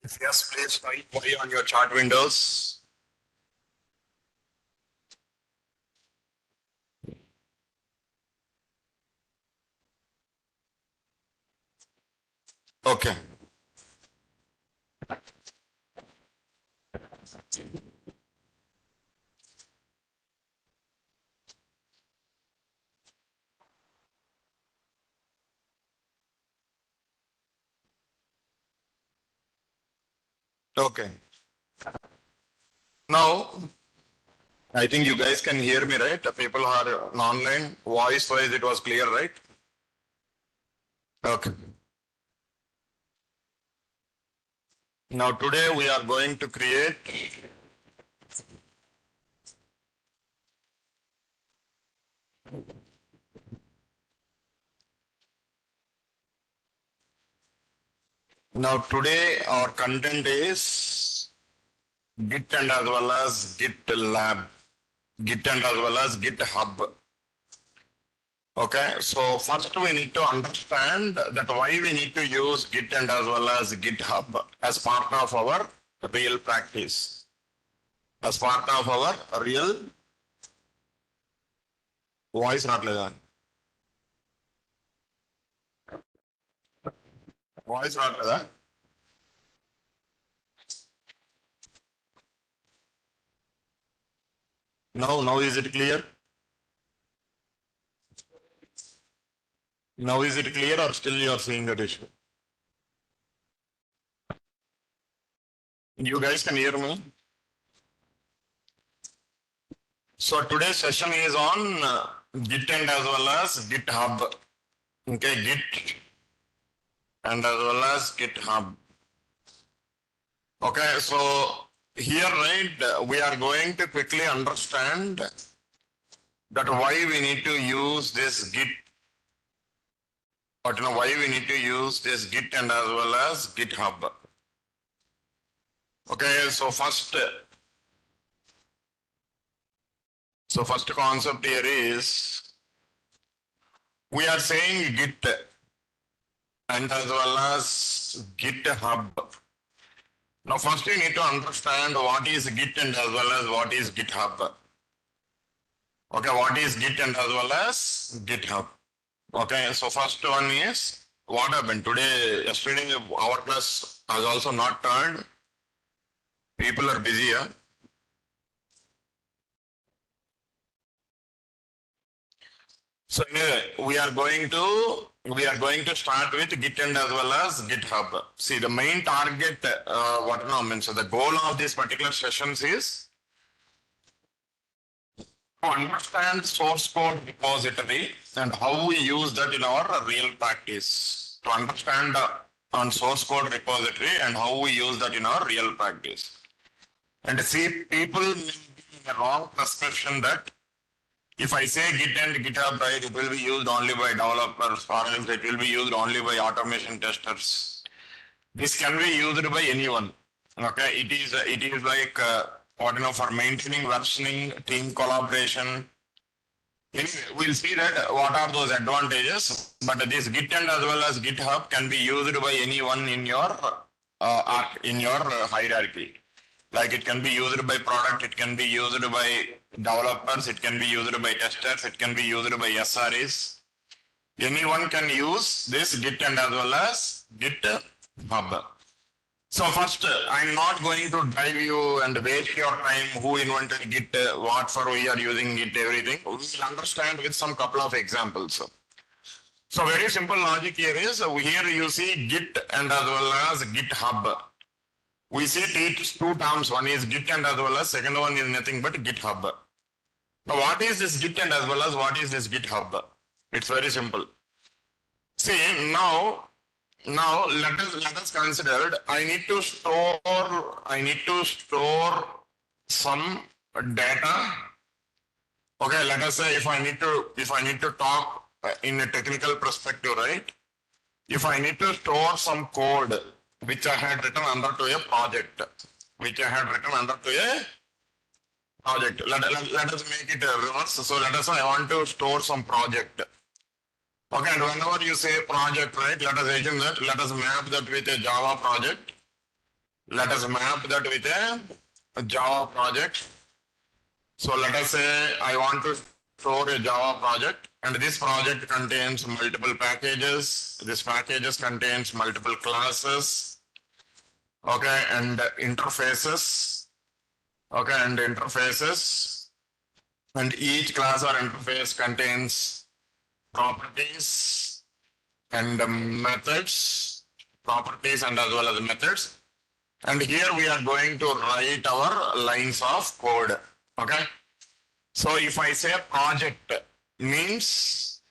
If yes, please type Y on your chart windows. Okay. Okay. Now, I think you guys can hear me, right? The people are online. Voice-wise, it was clear, right? Okay. Now, today we are going to create Now, today our content is Git and as well as Git Lab, Git and as well as GitHub. Okay, so first we need to understand that why we need to use Git and as well as GitHub as part of our real practice. As part of our real voice not like Voice not like that. Now is it clear? Now is it clear or still you are seeing that issue? You guys can hear me? So today's session is on Git and as well as GitHub. Okay, Git and as well as GitHub. Okay, so here, right, we are going to quickly understand that why we need to use this Git, or why we need to use this Git and as well as GitHub. Okay, so first concept here is we are saying Git and as well as GitHub. Now, first you need to understand what is Git and as well as what is GitHub. Okay, what is Git and as well as GitHub? Okay, so first one is what happened today. Yesterday, our class has also not turned. People are busy. Yeah? So anyway, we are going to start with Git and as well as GitHub. See, the main target, what now means, so the goal of these particular sessions is to understand source code repository and how we use that in our real practice. To understand on source code repository and how we use that in our real practice. And see, people may be in a wrong perception that if I say Git and GitHub, right, it will be used only by developers, or else it will be used only by automation testers. This can be used by anyone. Okay, it is like for maintaining, versioning, team collaboration. Anyway, we'll see that what are those advantages. But this Git and as well as GitHub can be used by anyone in your hierarchy. Like it can be used by product, it can be used by developers, it can be used by testers, it can be used by SREs. Anyone can use this Git and as well as GitHub. So first, I'm not going to drive you and waste your time who invented Git, what for we are using Git, everything. We will understand with some couple of examples. So very simple logic here is, here you see Git and as well as GitHub. We see two terms, one is Git and as well as, second one is nothing but GitHub. Now what is this Git and as well as what is this GitHub? It's very simple. See, now let us consider I need to store some data. Okay, let us say if I need to talk in a technical perspective, right? If I need to store some code which I had written under to a project, let us make it a reverse. So let us say I want to store some project. Okay, and whenever you say project, right, let us assume that, let us map that with a Java project. Let us map that with a Java project. So let us say I want to store a Java project, and this project contains multiple packages. This packages contains multiple classes, okay, and interfaces, okay, and interfaces, and each class or interface contains properties and methods, properties and as well as methods. And here we are going to write our lines of code. Okay. So if I say project means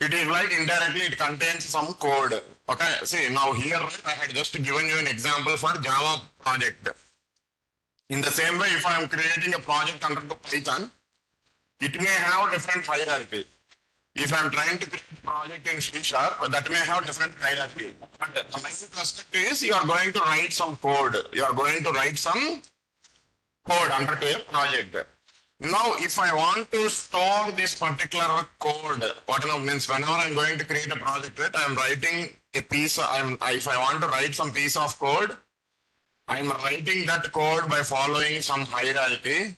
it is like indirectly it contains some code. Okay. See now here I had just given you an example for Java project. In the same way, if I am creating a project under the Python, it may have different hierarchy. If I am trying to create a project in C#, that may have different hierarchy. But the main aspect is you are going to write some code. You are going to write some code under a project. Now, if I want to store this particular code, what means whenever I'm going to create a project, right, I'm writing a piece. If I want to write some piece of code, I'm writing that code by following some hierarchy.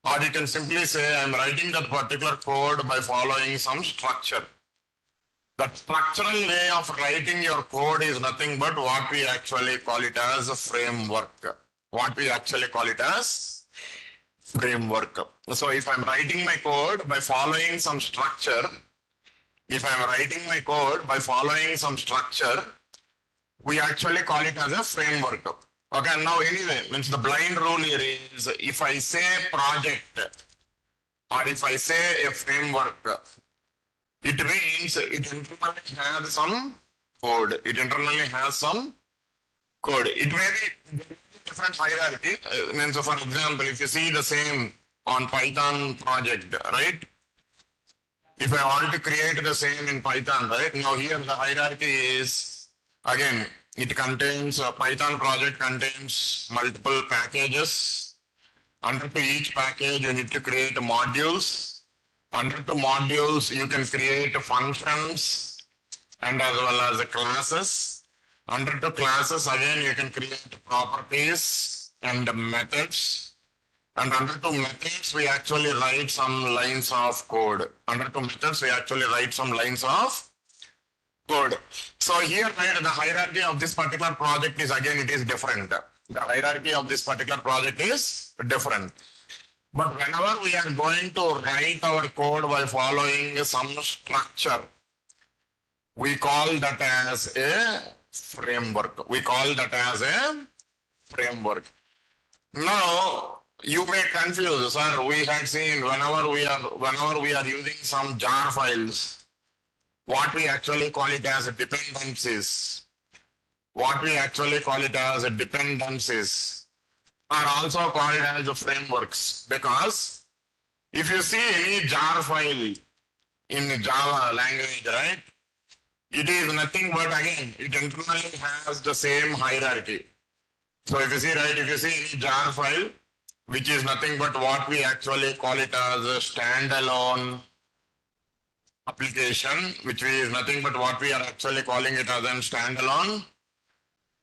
Or you can simply say I'm writing that particular code by following some structure. The structural way of writing your code is nothing but what we actually call it as a framework. What we actually call it as framework. So if I'm writing my code by following some structure, we actually call it as a framework. Okay, now anyway, means the blind rule here is if I say project or if I say a framework, it means it internally has some code. It may be different hierarchy. Means for example, if you see the same on Python project, right? If I want to create the same in Python, right? Now here the hierarchy is again. It contains Python project contains multiple packages. Under each package, you need to create modules. Under the modules, you can create functions and as well as classes. Under the classes, again, you can create properties and methods. And under the methods, we actually write some lines of code. Under the methods, we actually write some lines of code. So here, right, the hierarchy of this particular project is again, it is different. The hierarchy of this particular project is different. But whenever we are going to write our code by following some structure, we call that as a framework. Now, you may confuse, sir. We had seen whenever we are using some jar files, what we actually call it as dependencies. Are also called as frameworks, because if you see any jar file in Java language, right, it is nothing but again, it internally has the same hierarchy. So if you see any jar file, which is nothing but what we actually call it as a standalone application, which is nothing but what we are actually calling it as a standalone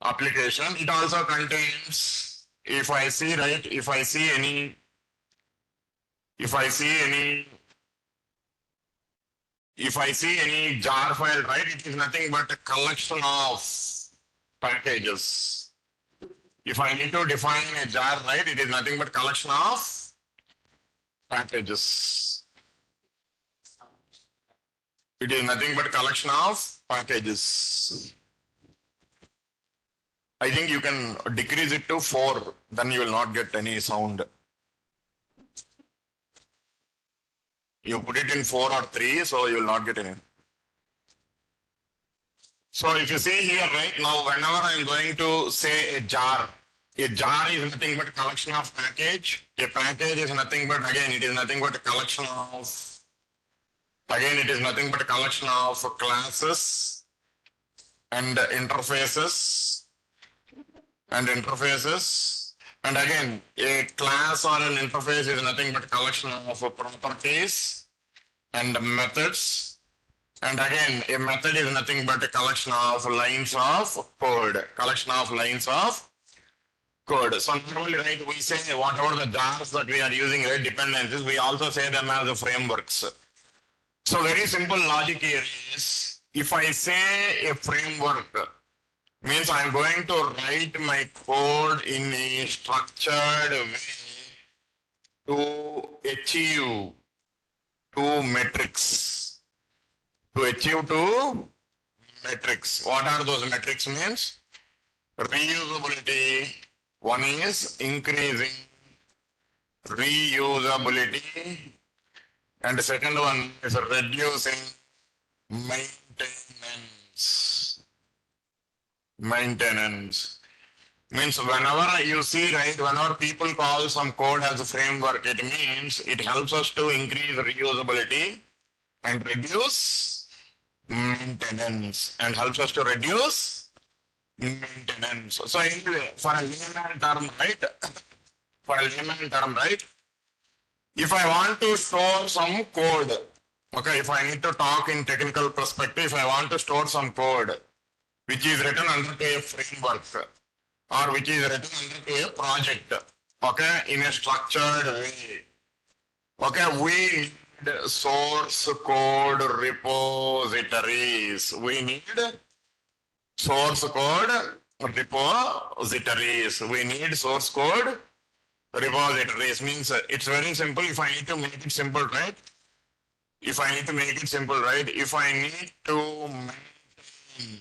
application. It also contains, if I see any jar file, right, it is nothing but a collection of packages. If I need to define a jar, right, it is nothing but collection of packages. I think you can decrease it to 4, then you will not get any sound. You put it in 4 or 3, so you will not get any. So if you see here, right, now whenever I am going to say a jar is nothing but a collection of package. A package is nothing but, again, it is nothing but a collection of, classes and interfaces. And again, a class or an interface is nothing but a collection of properties and methods. And again, a method is nothing but a collection of lines of code. code. So normally, right, we say whatever the jars that we are using, right, dependencies, we also say them as the frameworks. So very simple logic here is, if I say a framework, means I'm going to write my code in a structured way to achieve two metrics. To achieve two metrics. What are those metrics means? Reusability. One is increasing reusability, and the second one is reducing maintenance. Maintenance means whenever you see, right, whenever people call some code as a framework, it means it helps us to increase reusability and reduce maintenance, and helps us to reduce maintenance. So anyway, for a layman term, right? For a layman term, right? If I want to store some code, okay, if I need to talk in technical perspective, if I want to store some code, which is written under a framework, or which is written under a project, okay, in a structured way. Okay, we need source code repositories. We need source code repositories. We need source code repositories. Means it's very simple. If I need to make it simple, right? If I need to make it simple, right? If I need to maintain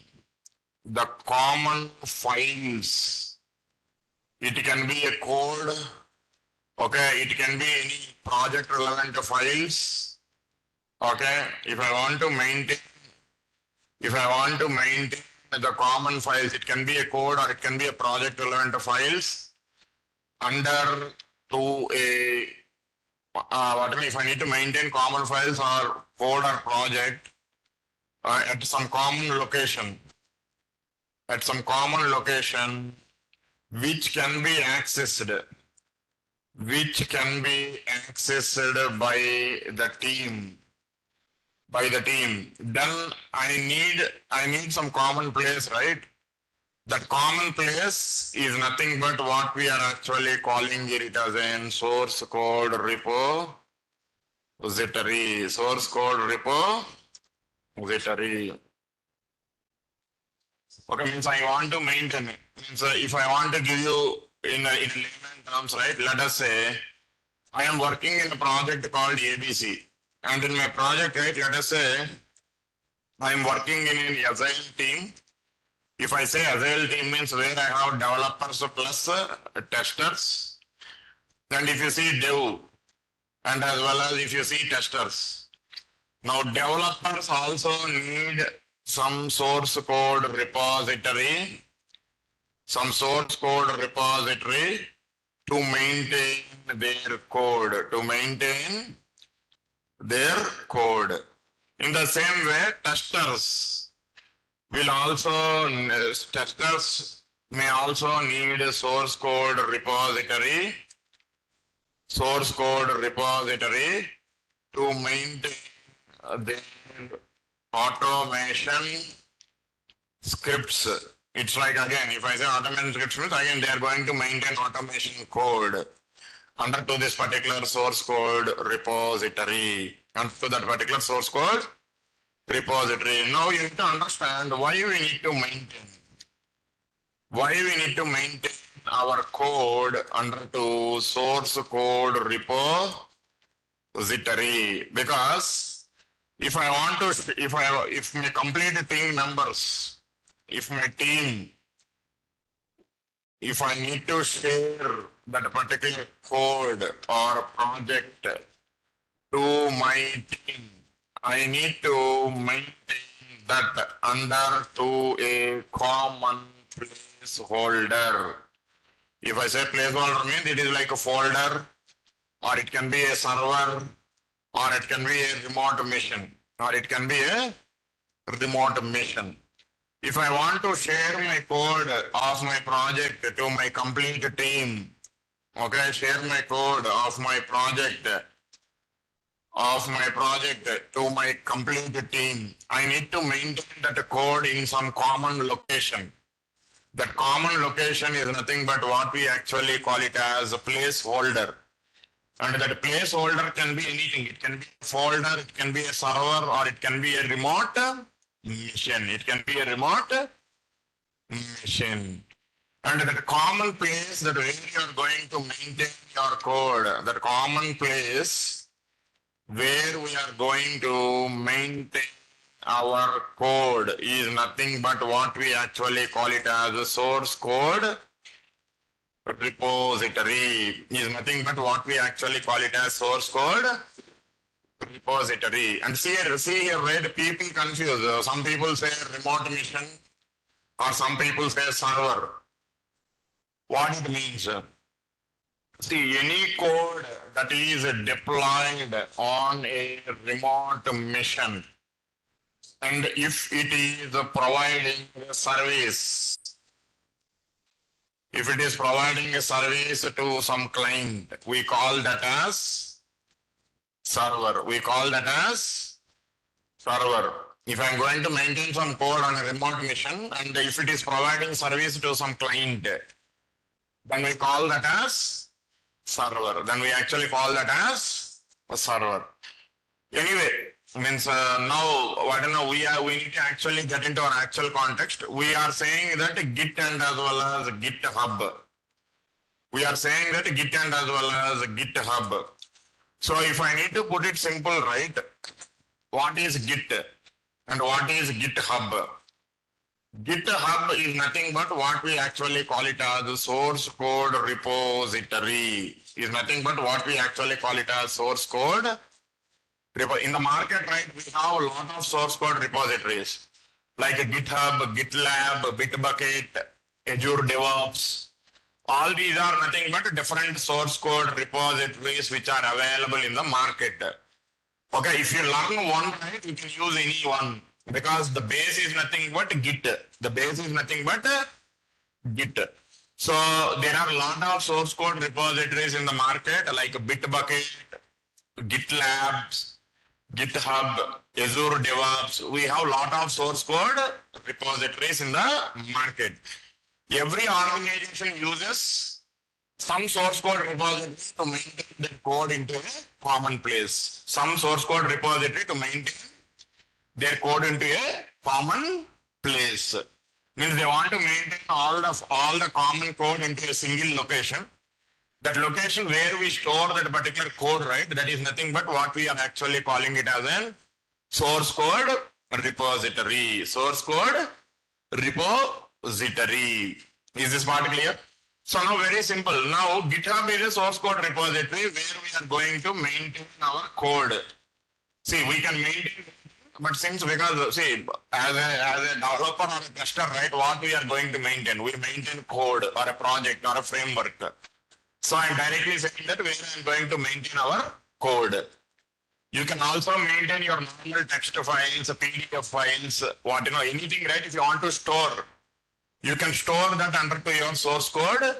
the common files, it can be a code, okay, it can be any project relevant files, okay. If I want to maintain the common files, it can be a code or it can be a project relevant files under to a whatever. If I need to maintain common files or code or project at some common location, which can be accessed by the team, then I need some common place, right? That common place is nothing but what we are actually calling it as a source code repository. Source code repository. Okay, means I want to maintain it. Means if I want to give you in layman terms, right? Let us say I am working in a project called ABC, and in my project, right? Let us say I am working in an agile team. If I say agile team means where I have developers plus testers, and if you see dev, and as well as if you see testers. Now developers also need some source code repository, to maintain their code. In the same way, testers may also need a source code repository to maintain their automation scripts. It's like, again, if I say automation scripts means again they are going to maintain automation code under to this particular source code repository. Now you need to understand why we need to maintain our code under to source code repository. Because if my complete team members, if I need to share that particular code or project to my team, I need to maintain that under to a common placeholder. If I say placeholder means it is like a folder, or it can be a server, or it can be a remote mission. If I want to share my code of my project to my complete team, okay, share my code of my project to my complete team, I need to maintain that code in some common location. That common location is nothing but what we actually call it as a placeholder. And that placeholder can be anything. It can be a folder, it can be a server, or it can be a remote machine. It can be a remote machine. And that common place that where you are going to maintain your code, that common place where we are going to maintain our code is nothing but what we actually call it as a source code repository. Is nothing but what we actually call it as source code repository. And see here, where people confuse. Some people say remote machine, or some people say server. What it means? See, any code that is deployed on a remote mission, and if it is providing a service, if it is providing a service to some client, we call that as server. We call that as server. If I'm going to maintain some code on a remote mission, and if it is providing service to some client, then we call that as server. Then we actually call that as a server. Anyway, means now I don't know. We need to actually get into our actual context. We are saying that Git and as well as GitHub. We are saying that Git and as well as GitHub. So if I need to put it simple, right? What is Git and what is GitHub? GitHub is nothing but what we actually call it as source code repository. Is nothing but what we actually call it as source code. In the market, right, we have a lot of source code repositories like GitHub, GitLab, Bitbucket, Azure DevOps. All these are nothing but different source code repositories which are available in the market. Okay, if you learn one, right, you can use any one because the base is nothing but Git. The base is nothing but Git. So there are a lot of source code repositories in the market like Bitbucket, GitLab, GitHub, Azure DevOps. We have a lot of source code repositories in the market. Every organization uses some source code repository to maintain their code into a common place. Some source code repository to maintain their code into a common place. Means they want to maintain all the common code into a single location. That location where we store that particular code, right? That is nothing but what we are actually calling it as a source code repository. Source code repository. Is this part clear? So now very simple. Now GitHub is a source code repository where we are going to maintain our code. See, we can maintain, but since because see, as a developer or a tester, right, what we are going to maintain? We maintain code or a project or a framework. So I'm directly saying that where I'm going to maintain our code. You can also maintain your normal text files, PDF files, anything, right? If you want to store, you can store that under to your source code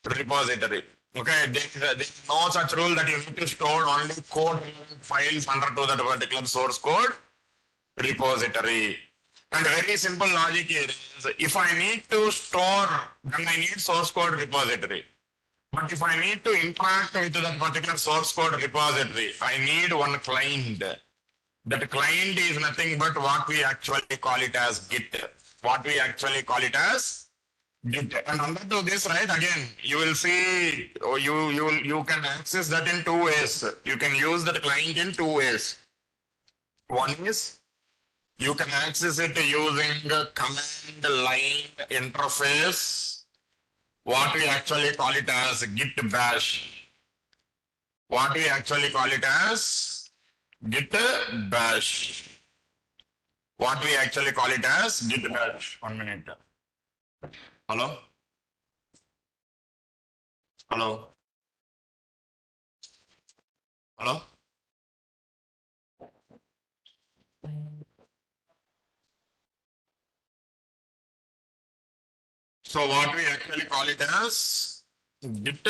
repository. Okay, there is no such rule that you need to store only code files under to that particular source code repository. And very simple logic here is, if I need to store, then I need source code repository. But if I need to interact with that particular source code repository, I need one client. That client is nothing but what we actually call it as Git. What we actually call it as Git. And under to this, right, again, you will see, you can access that in two ways. You can use that client in two ways. One is, you can access it using a command line interface. What we actually call it as Git bash. What we actually call it as Git bash. What we actually call it as Git bash. 1 minute. Hello? Hello? Hello? So what we actually call it as Git.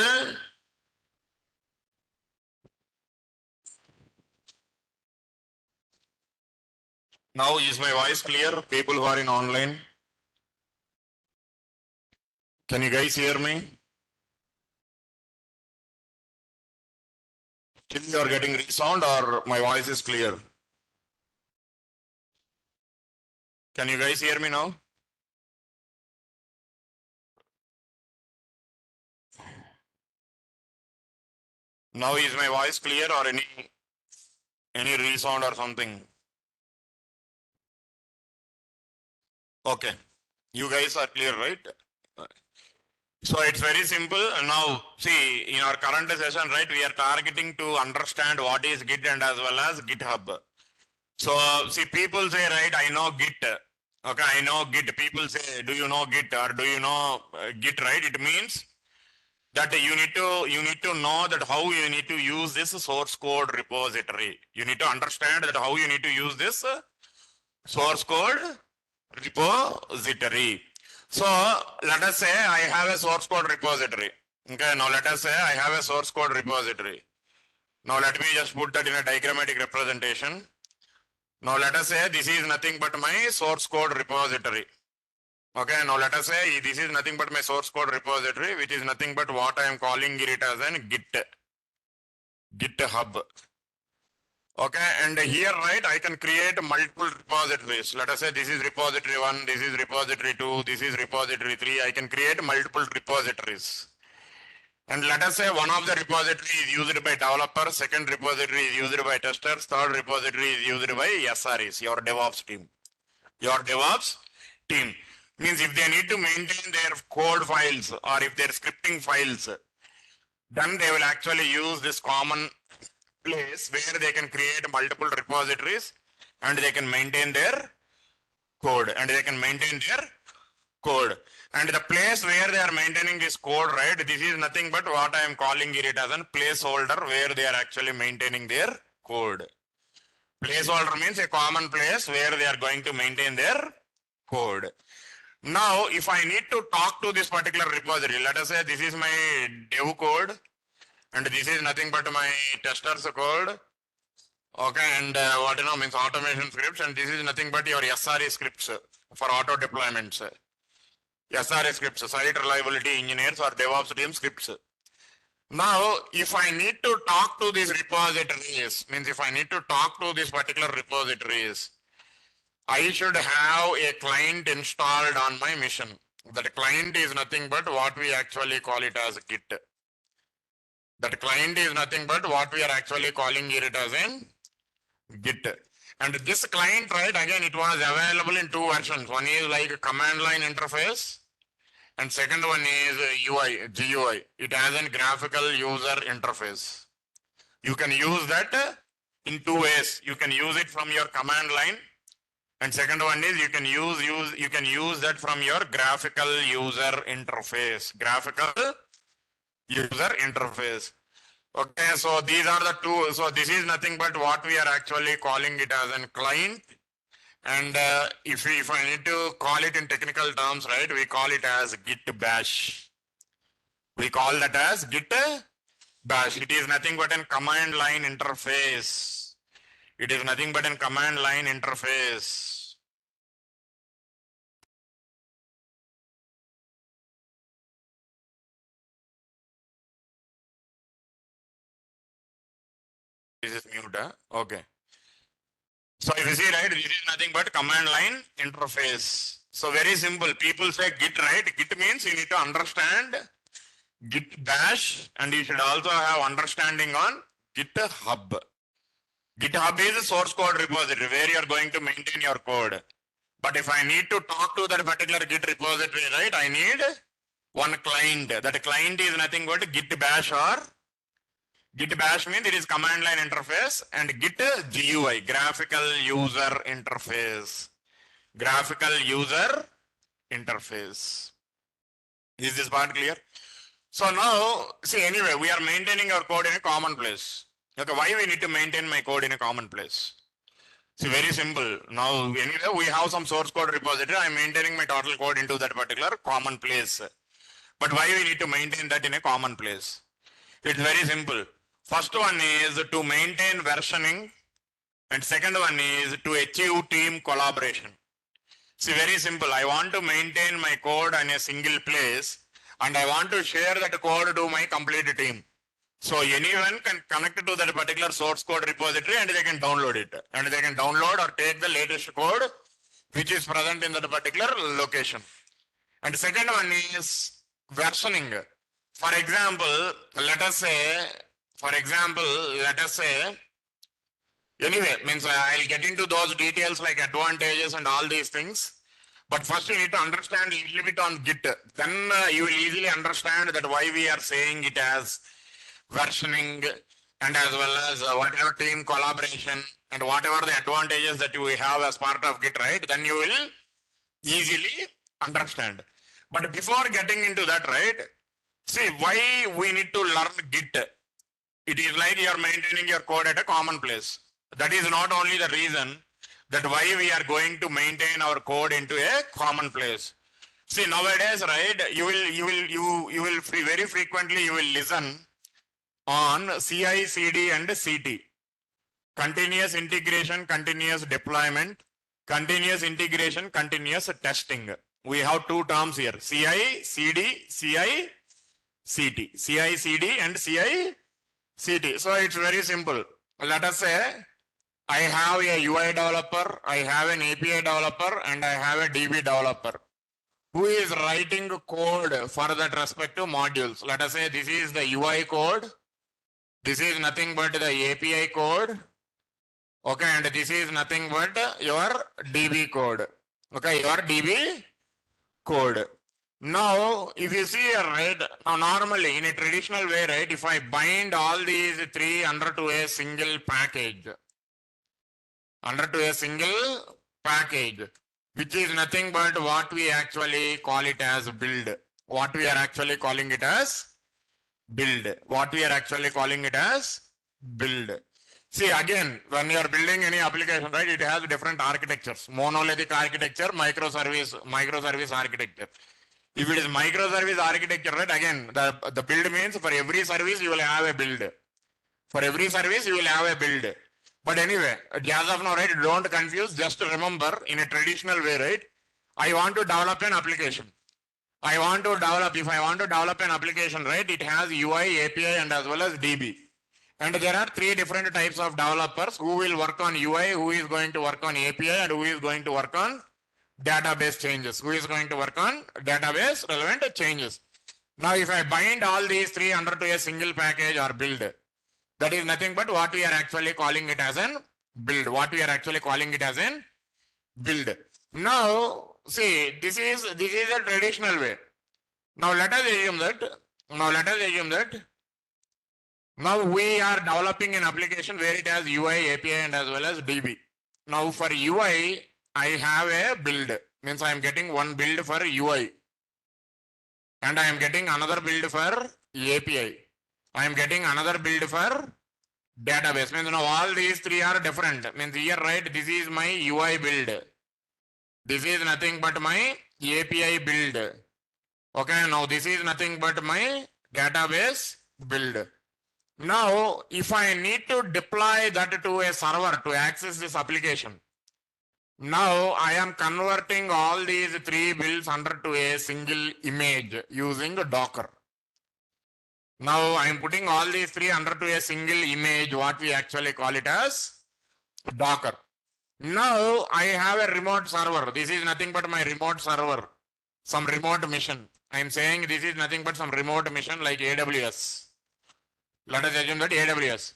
Now is my voice clear? People who are in online. Can you guys hear me? Still you are getting resound or my voice is clear? Can you guys hear me now? Now is my voice clear or any resound or something? Okay. You guys are clear, right? So it's very simple. Now, see, in our current session, right, we are targeting to understand what is Git and as well as GitHub. So, see, people say, right, I know Git. Okay, I know Git. People say, do you know Git or do you know Git, right? It means that you need to know that how you need to use this source code repository. You need to understand that how you need to use this source code repository. So let us say I have a source code repository. Okay, now let us say I have a source code repository. Now let me just put that in a diagrammatic representation. Now let us say this is nothing but my source code repository. Okay, now let us say this is nothing but my source code repository, which is nothing but what I am calling it as an GitHub. Okay, and here, right, I can create multiple repositories. Let us say this is repository 1, this is repository 2, this is repository 3. I can create multiple repositories. And let us say one of the repository is used by developers, second repository is used by testers, third repository is used by SREs, your DevOps team. Your DevOps team. Means if they need to maintain their code files or if they're scripting files, then they will actually use this common place where they can create multiple repositories and they can maintain their code and the place where they are maintaining this code, right, this is nothing but what I am calling it as a placeholder where they are actually maintaining their code. Placeholder means a common place where they are going to maintain their code. Now, if I need to talk to this particular repository, let us say this is my dev code and this is nothing but my testers code. Okay, and what means automation scripts, and this is nothing but your SRE scripts for auto deployments. SRE scripts, site reliability engineers or DevOps team scripts. Now, if I need to talk to these repositories, means if I need to talk to these particular repositories, I should have a client installed on my machine. That client is nothing but what we actually call it as Git. That client is nothing but what we are actually calling it as in Git. And this client, right, again, it was available in two versions. One is like a command line interface and second one is GUI. It has a graphical user interface. You can use that in two ways. You can use it from your command line, and second one is you can use that from your graphical user interface. Okay, so these are the two. So this is nothing but what we are actually calling it as a client. And if I need to call it in technical terms, right, we call it as Git bash. We call that as Git bash. It is nothing but a command line interface. It is nothing but a command line interface. This is mute, okay. So if you see, right, this is nothing but command line interface. So very simple. People say Git, right? Git means you need to understand Git bash and you should also have understanding on GitHub. GitHub is a source code repository where you are going to maintain your code. But if I need to talk to that particular Git repository, right, I need one client. That client is nothing but Git bash or Git bash means it is command line interface and Git GUI, graphical user interface. Graphical user interface. Is this part clear? So now, see, anyway, we are maintaining our code in a common place. Okay, why we need to maintain my code in a common place? See, very simple. Now, anyway, we have some source code repository. I'm maintaining my total code into that particular common place. But why we need to maintain that in a common place? It's very simple. First one is to maintain versioning and second one is to achieve team collaboration. See, very simple. I want to maintain my code in a single place, and I want to share that code to my complete team. So anyone can connect to that particular source code repository and they can download it. And they can download or take the latest code which is present in that particular location. And second one is versioning. For example, let us say, anyway, means I'll get into those details like advantages and all these things. But first you need to understand a little bit on Git. Then you will easily understand that why we are saying it as versioning and as well as whatever team collaboration and whatever the advantages that you have as part of Git, right? Then you will easily understand. But before getting into that, right? See why we need to learn Git. It is like you are maintaining your code at a common place. That is not only the reason that why we are going to maintain our code into a common place. See nowadays, right? You will very frequently you will listen on CI, CD and CT. Continuous integration, continuous deployment, continuous integration, continuous testing. We have two terms here, CI, CD, CI, CT. CI, CD and CI, CT. So it's very simple. Let us say I have a UI developer, I have an API developer and I have a DB developer who is writing code for that respective modules. Let us say this is the UI code. This is nothing but the API code. Okay, and this is nothing but your DB code. Okay, your DB code. Now, if you see here, right, now normally in a traditional way, right, if I bind all these three under to a single package, which is nothing but what we actually call it as build. What we are actually calling it as build. See again, when you are building any application, right, it has different architectures. Monolithic architecture, microservice architecture. If it is microservice architecture, right, again, the build means for every service you will have a build. But anyway, as of now, right, don't confuse, just remember in a traditional way, right, I want to develop an application. If I want to develop an application, right, it has UI, API and as well as DB. And there are three different types of developers who will work on UI, who is going to work on API and who is going to work on database changes, relevant changes. Now, if I bind all these three under to a single package or build, that is nothing but what we are actually calling it as an build. Now, see, this is a traditional way. Now let us assume that now we are developing an application where it has UI, API and as well as DB. Now for UI, I have a build. Means I am getting one build for UI. And I am getting another build for API. I am getting another build for database. Means now all these three are different. Means here, right, this is my UI build. This is nothing but my API build. Okay, now this is nothing but my database build. Now, if I need to deploy that to a server to access this application, now I am converting all these three builds under to a single image using Docker. Now I am putting all these three under to a single image, what we actually call it as Docker. Now I have a remote server. This is nothing but my remote server, some remote mission. I am saying this is nothing but some remote mission like AWS. Let us assume that AWS.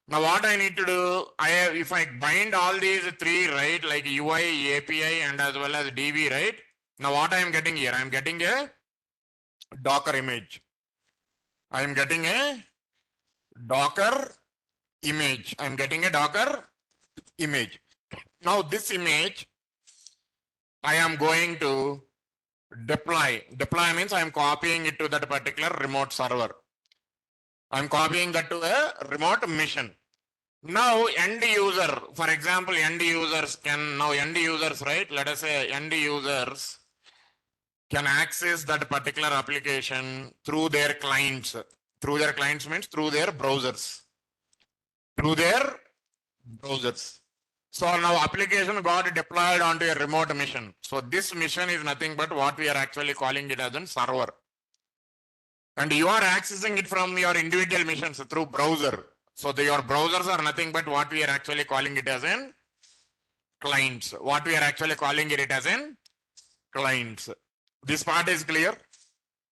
Now what I need to do, if I bind all these three, right, like UI, API and as well as DB, right? Now what I am getting here, I am getting a Docker image. Now this image, I am going to deploy. Deploy means I am copying it to that particular remote server. I am copying that to a remote mission. Now end user, for example, end users, right? Let us say end users can access that particular application through their clients. Through their clients means through their browsers. So now application got deployed onto a remote mission. So this mission is nothing but what we are actually calling it as a server. And you are accessing it from your individual machines through browser. So your browsers are nothing but what we are actually calling it as in clients. What we are actually calling it as in clients. This part is clear.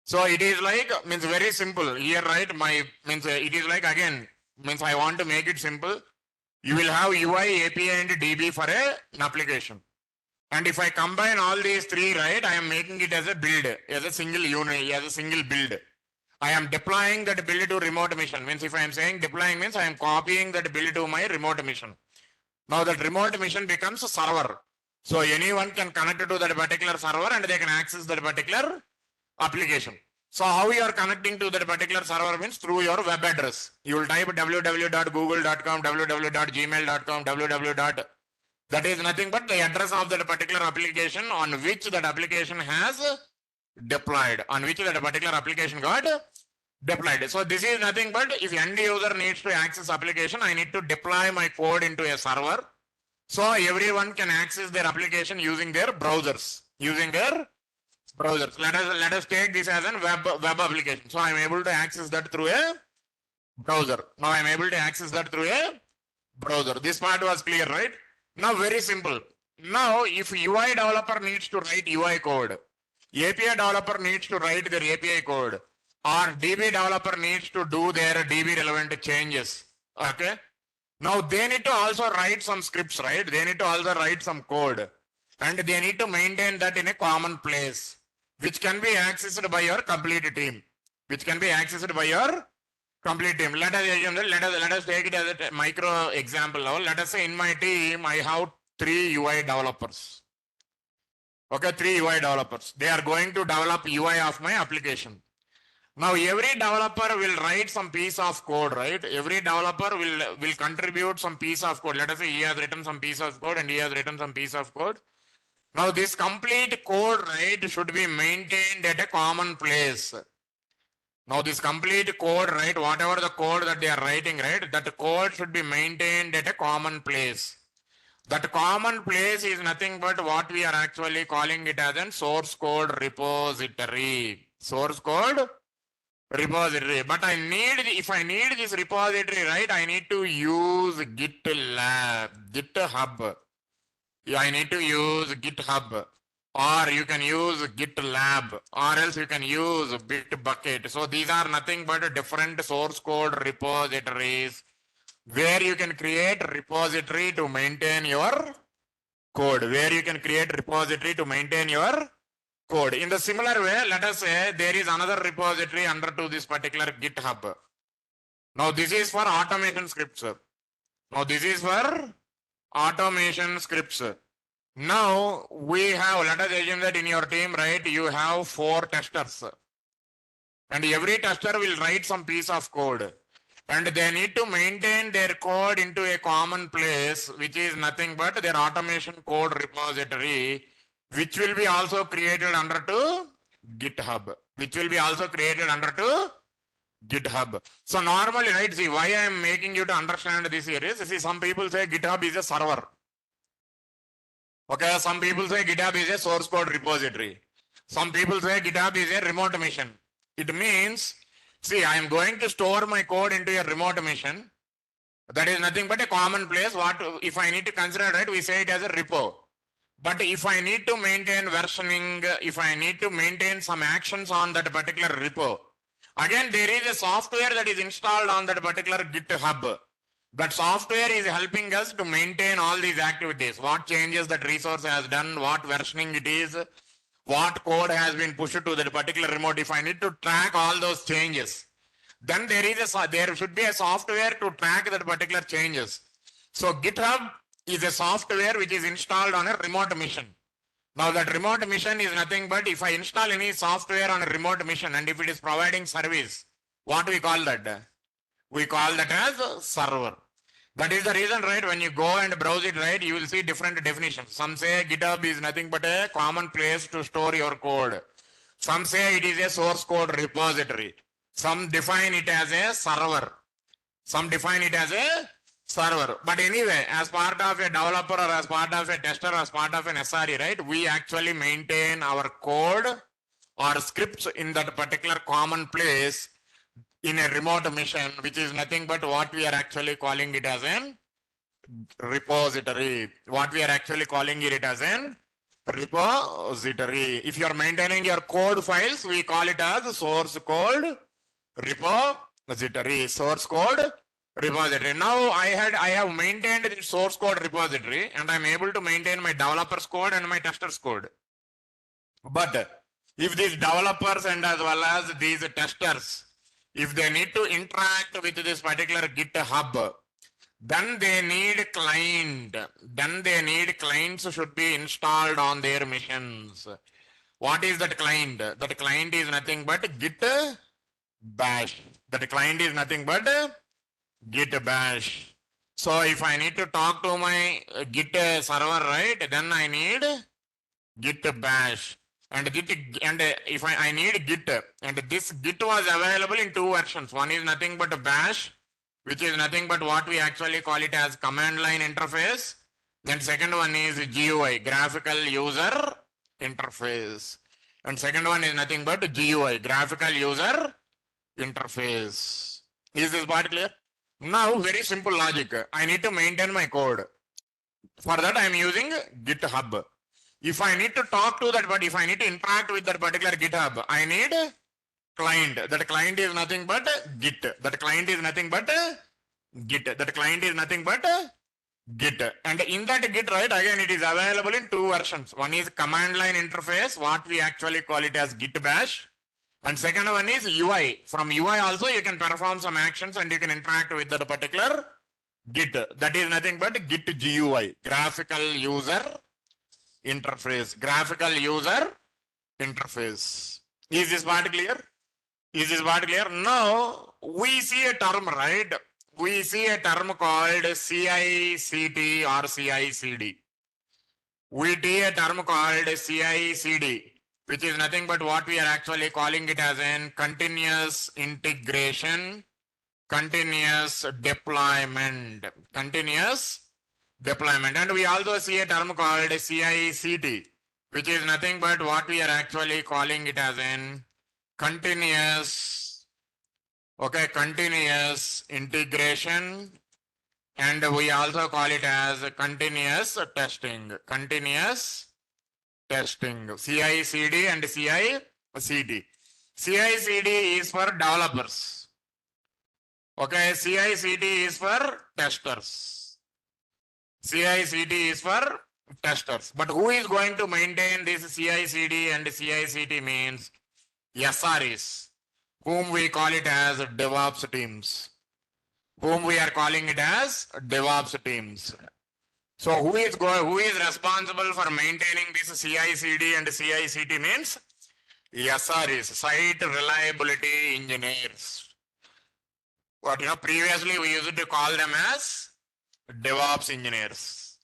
So it is like, means very simple here, right? It is like, again, means I want to make it simple. You will have UI, API and DB for an application. And if I combine all these three, right, I am making it as a build, as a single unit, as a single build. I am deploying that build to remote machine. Means if I am saying deploying means I am copying that build to my remote machine. Now that remote machine becomes a server. So anyone can connect to that particular server and they can access that particular application. So how you are connecting to that particular server means through your web address. You will type www.google.com, www.gmail.com, www. That is nothing but the address of that particular application on which that application has deployed, on which that particular application got deployed. So this is nothing but if end user needs to access application, I need to deploy my code into a server. So everyone can access their application using their browsers, Let us take this as a web application. So I am able to access that through a browser. Now I am able to access that through a browser. This part was clear, right? Now very simple. Now if UI developer needs to write UI code, API developer needs to write their API code, or DB developer needs to do their DB relevant changes. Okay. Now they need to also write some scripts, right? They need to also write some code, and they need to maintain that in a common place, which can be accessed by your complete team. Let us take it as a micro example now. Let us say in my team, I have 3 UI developers. Okay, 3 UI developers. They are going to develop UI of my application. Now every developer will write some piece of code, right? Every developer will contribute some piece of code. Let us say he has written some piece of code and he has written some piece of code. Now this complete code, right, should be maintained at a common place. Now this complete code, right, whatever the code that they are writing, right, that code should be maintained at a common place. That common place is nothing but what we are actually calling it as a source code repository. Source code repository. But if I need this repository, right, I need to use GitHub. I need to use GitHub, or you can use GitLab, or else you can use Bitbucket. So these are nothing but different source code repositories where you can create repository to maintain your code. In the similar way, let us say there is another repository under to this particular GitHub. Now this is for automation scripts. Now we have, let us assume that in your team, right, you have 4 testers, and every tester will write some piece of code, and they need to maintain their code into a common place, which is nothing but their automation code repository, which will be also created under to GitHub. So normally, right, see why I am making you to understand this here is, see, some people say GitHub is a server. Okay, some people say GitHub is a source code repository. Some people say GitHub is a remote machine. It means, see, I am going to store my code into a remote machine. That is nothing but a common place. What if I need to consider, right? We say it as a repo. But if I need to maintain versioning, if I need to maintain some actions on that particular repo, again, there is a software that is installed on that particular GitHub. That software is helping us to maintain all these activities. What changes that resource has done, what versioning it is, what code has been pushed to that particular remote. If I need to track all those changes, then there should be a software to track that particular changes. So GitHub is a software which is installed on a remote machine. Now that remote machine is nothing but if I install any software on a remote machine and if it is providing service, what we call that? We call that as a server. That is the reason, right, when you go and browse it, right, you will see different definitions. Some say GitHub is nothing but a common place to store your code. Some say it is a source code repository. Some define it as a server. But anyway, as part of a developer or as part of a tester or as part of an SRE, right, we actually maintain our code or scripts in that particular common place in a remote mission, which is nothing but what we are actually calling it as an repository. What we are actually calling it as an repository. If you are maintaining your code files, we call it as source code repository. Source code repository. Now I have maintained the source code repository, and I'm able to maintain my developers code and my testers code. But if these developers and as well as these testers, if they need to interact with this particular GitHub, then they need client. Then they need clients should be installed on their missions. What is that client? That client is nothing but Git bash. That client is nothing but Git bash. So if I need to talk to my Git server, right, then I need Git bash. And if I need Git, and this Git was available in two versions. One is nothing but a bash, which is nothing but what we actually call it as command line interface. Then second one is GUI, graphical user interface. And second one is nothing but GUI, graphical user interface. Is this part clear? Now, very simple logic. I need to maintain my code. For that, I am using GitHub. If I need to talk to that, but if I need to interact with that particular GitHub, I need client. That client is nothing but Git. That client is nothing but Git. That client is nothing but Git. And in that Git, right, again, it is available in two versions. One is command line interface, what we actually call it as Git bash. And second one is UI. From UI also, you can perform some actions and you can interact with that particular Git. That is nothing but Git GUI, graphical user interface. Graphical user interface. Is this part clear? Is this part clear? Now, we see a term, right? We see a term called CI/CD or CI/CD. We see a term called CI/CD, which is nothing but what we are actually calling it as an continuous integration, continuous deployment, continuous deployment. And we also see a term called CI/CD, which is nothing but what we are actually calling it as an continuous, okay, continuous integration, and we also call it as continuous testing, continuous testing, CI/CD and CI/CD. CI/CD is for developers. Okay, CI/CD is for testers. CI/CD is for testers. But who is going to maintain this CI/CD and CI/CD means SREs, whom we call it as DevOps teams. Whom we are calling it as DevOps teams. So who is responsible for maintaining this CI/CD and CI/CD means SREs, site reliability engineers. What previously we used to call them as DevOps engineers.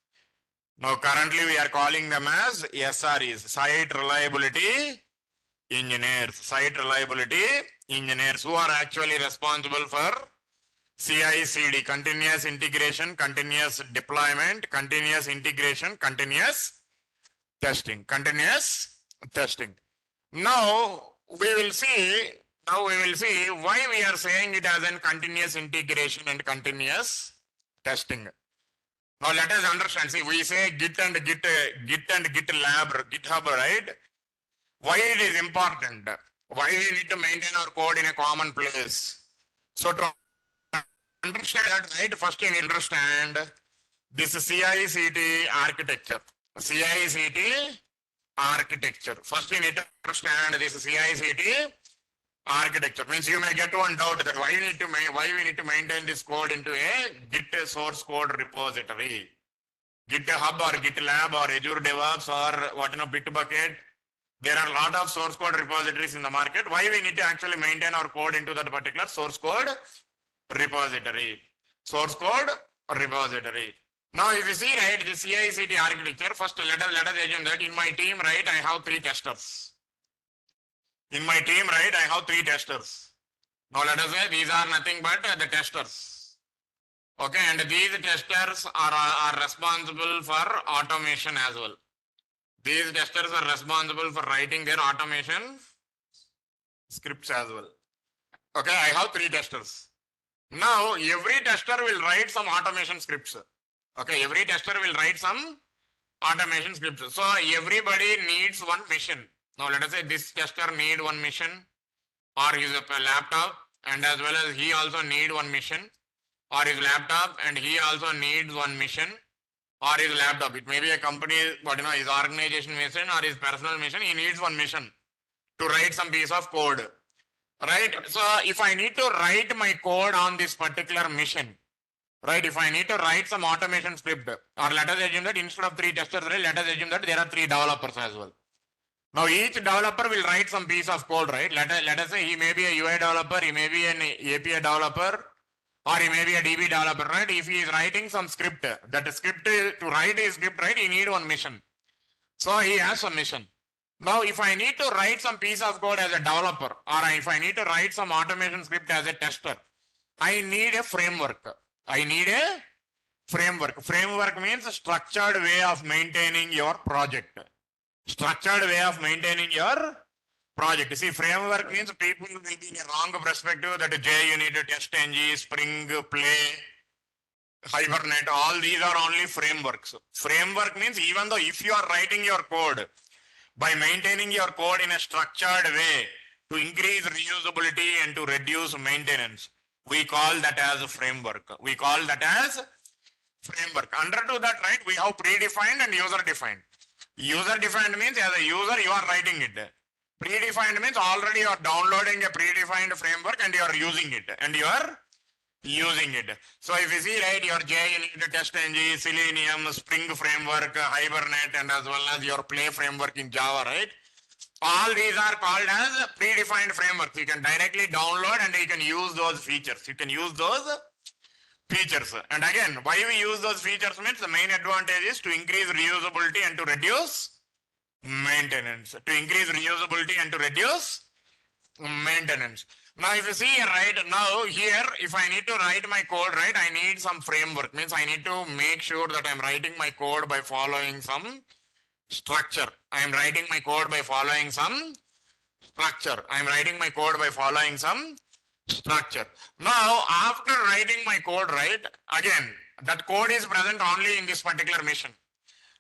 Now currently we are calling them as SREs, site reliability engineers. Site reliability engineers who are actually responsible for CI/CD, continuous integration, continuous deployment, continuous integration, continuous testing, continuous testing. Now we will see why we are saying it as a continuous integration and continuous testing. Now let us understand. See, we say Git and GitLab, GitHub, right? Why it is important? Why we need to maintain our code in a common place? So to understand that, right, first you understand this CI/CD architecture. CI/CD architecture. First you need to understand this CI/CD architecture. Means you may get one doubt that why we need to maintain this code into a Git source code repository. GitHub or GitLab or Azure DevOps or Bitbucket. There are a lot of source code repositories in the market. Why we need to actually maintain our code into that particular source code repository? Source code repository. Now, if you see, right, the CI/CD architecture, first let us assume that in my team, right, I have 3 testers. In my team, right, I have 3 testers. Now, let us say these are nothing but the testers. Okay, and these testers are responsible for automation as well. These testers are responsible for writing their automation scripts as well. Okay, I have 3 testers. Now, every tester will write some automation scripts. Okay, every tester will write some automation scripts. So, everybody needs one mission. Now, let us say this tester need one mission or his laptop, and as well as he also need one mission, or his laptop and he also needs one mission, or his laptop. It may be a company, but his organization mission or his personal mission, he needs one mission to write some piece of code. Right? So if I need to write my code on this particular mission, right? If I need to write some automation script, or let us assume that instead of 3 testers, right, let us assume that there are 3 developers as well. Now each developer will write some piece of code, right? Let us say he may be a UI developer, he may be an API developer, or he may be a DB developer, right? If he is writing some script, that script, to write a script, right, he need one mission. So he has some mission. Now, if I need to write some piece of code as a developer, or if I need to write some automation script as a tester, I need a framework. I need a framework. Framework means a structured way of maintaining your project. Structured way of maintaining your project. See, framework means people will be in a wrong perspective that JUnit, TestNG, Spring, Play, Hibernate, all these are only frameworks. Framework means even though if you are writing your code, by maintaining your code in a structured way to increase reusability and to reduce maintenance, we call that as a framework. We call that as framework. Under to that, right, we have predefined and user defined. User defined means as a user you are writing it. Predefined means already you are downloading a predefined framework and you are using it. So if you see, right, your JUnit, TestNG, Selenium, Spring framework, Hibernate, and as well as your Play framework in Java, right? All these are called as predefined frameworks. You can directly download and you can use those features. And again, why we use those features means the main advantage is to increase reusability and to reduce maintenance. Now, if you see, right, now here, if I need to write my code, right, I need some framework. Means I need to make sure that I'm writing my code by following some structure. I'm writing my code by following some structure. Now, after writing my code, right, again, that code is present only in this particular mission.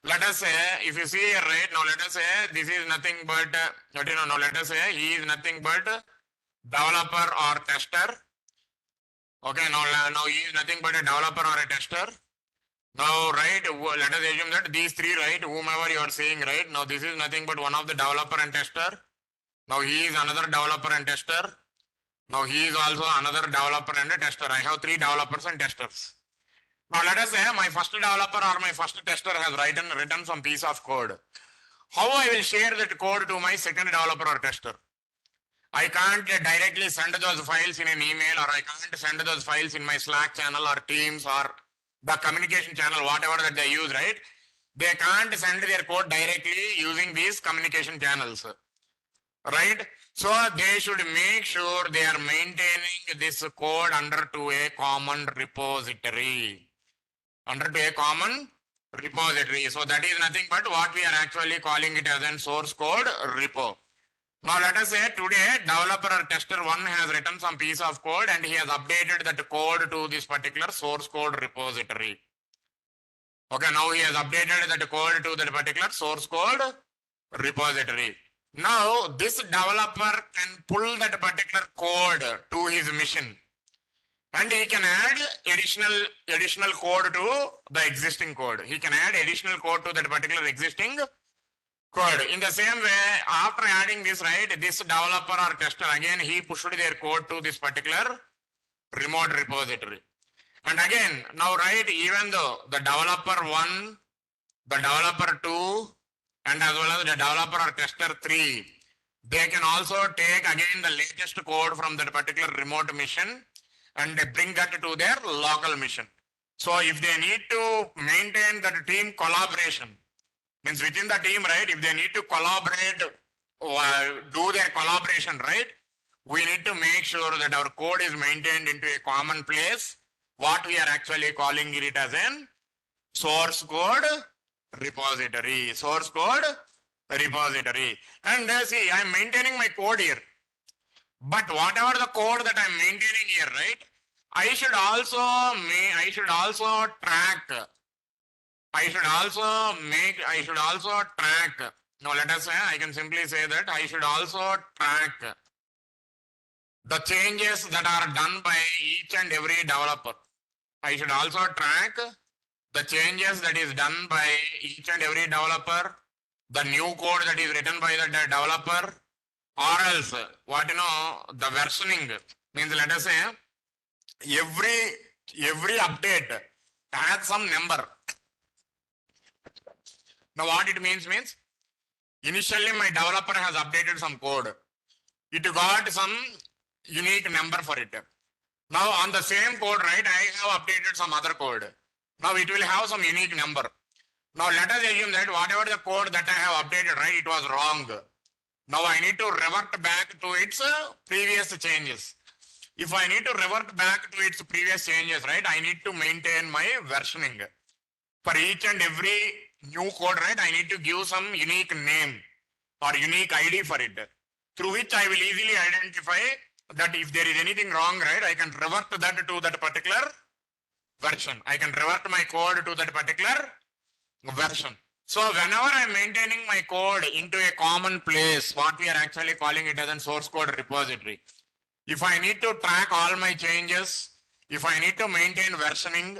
Let us say, if you see here, right, now let us say this is nothing but, let us say he is nothing but developer or tester. Okay, now he is nothing but a developer or a tester. Now, right, let us assume that these 3, right, whomever you are saying, right, now this is nothing but one of the developer and tester. Now he is another developer and tester. Now he is also another developer and a tester. I have 3 developers and testers. Now let us say my first developer or my first tester has written some piece of code. How I will share that code to my second developer or tester? I can't directly send those files in an email, or I can't send those files in my Slack channel or Teams or the communication channel, whatever that they use, right? They can't send their code directly using these communication channels, right? So they should make sure they are maintaining this code under to a common repository. So that is nothing but what we are actually calling it as a source code repo. Now let us say today developer or tester 1 has written some piece of code and he has updated that code to this particular source code repository. Okay, now he has updated that code to that particular source code repository. Now this developer can pull that particular code to his mission, and he can add additional code to the existing code. He can add additional code to that particular existing code. In the same way, after adding this, right, this developer or tester, again, he pushed their code to this particular remote repository. And again, now, right, even though the developer 1, the developer 2, and as well as the developer or tester 3, they can also take again the latest code from that particular remote mission and they bring that to their local mission. So if they need to maintain that team collaboration, means within the team, right, if they need to collaborate, do their collaboration, right, we need to make sure that our code is maintained into a common place, what we are actually calling it as an source code repository. And see, I am maintaining my code here. But whatever the code that I'm maintaining here, right? I should also track. I should also track. Now let us say, I can simply say that I should also track the changes that are done by each and every developer. I should also track the changes that is done by each and every developer, the new code that is written by the developer, or else the versioning means, let us say, every update has some number. Now what it means initially my developer has updated some code. It got some unique number for it. Now on the same code, right, I have updated some other code. Now it will have some unique number. Now let us assume that whatever the code that I have updated, right, it was wrong. Now I need to revert back to its previous changes. If I need to revert back to its previous changes, right, I need to maintain my versioning. For each and every new code, right, I need to give some unique name or unique ID for it, through which I will easily identify that if there is anything wrong, right, I can revert that to that particular version. I can revert my code to that particular version. So whenever I'm maintaining my code into a common place, what we are actually calling it as a source code repository, if I need to track all my changes, if I need to maintain versioning,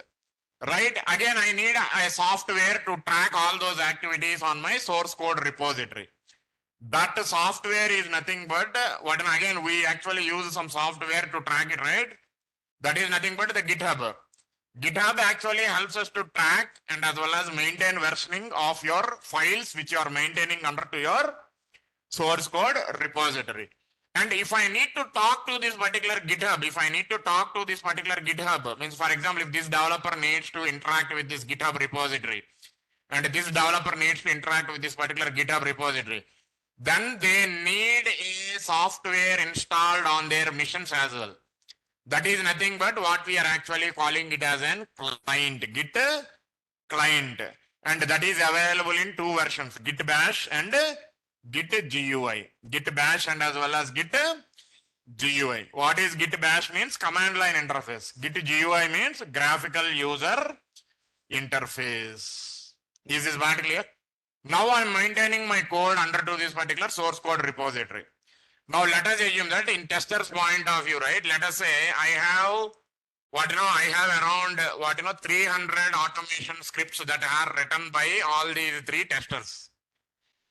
right, again I need a software to track all those activities on my source code repository. That software is nothing but again we actually use some software to track it, right? That is nothing but the GitHub. GitHub actually helps us to track and as well as maintain versioning of your files which you are maintaining under to your source code repository. And if I need to talk to this particular GitHub, means for example, if this developer needs to interact with this GitHub repository and this developer needs to interact with this particular GitHub repository, then they need a software installed on their machines as well. That is nothing but what we are actually calling it as an client, Git client. And that is available in two versions, Git Bash and Git GUI. Git Bash and as well as Git GUI. What is Git Bash means? Command line interface. Git GUI means graphical user interface. Is this part clear? Now I am maintaining my code under to this particular source code repository. Now let us assume that in tester's point of view, right? Let us say I have around 300 automation scripts that are written by all these three testers.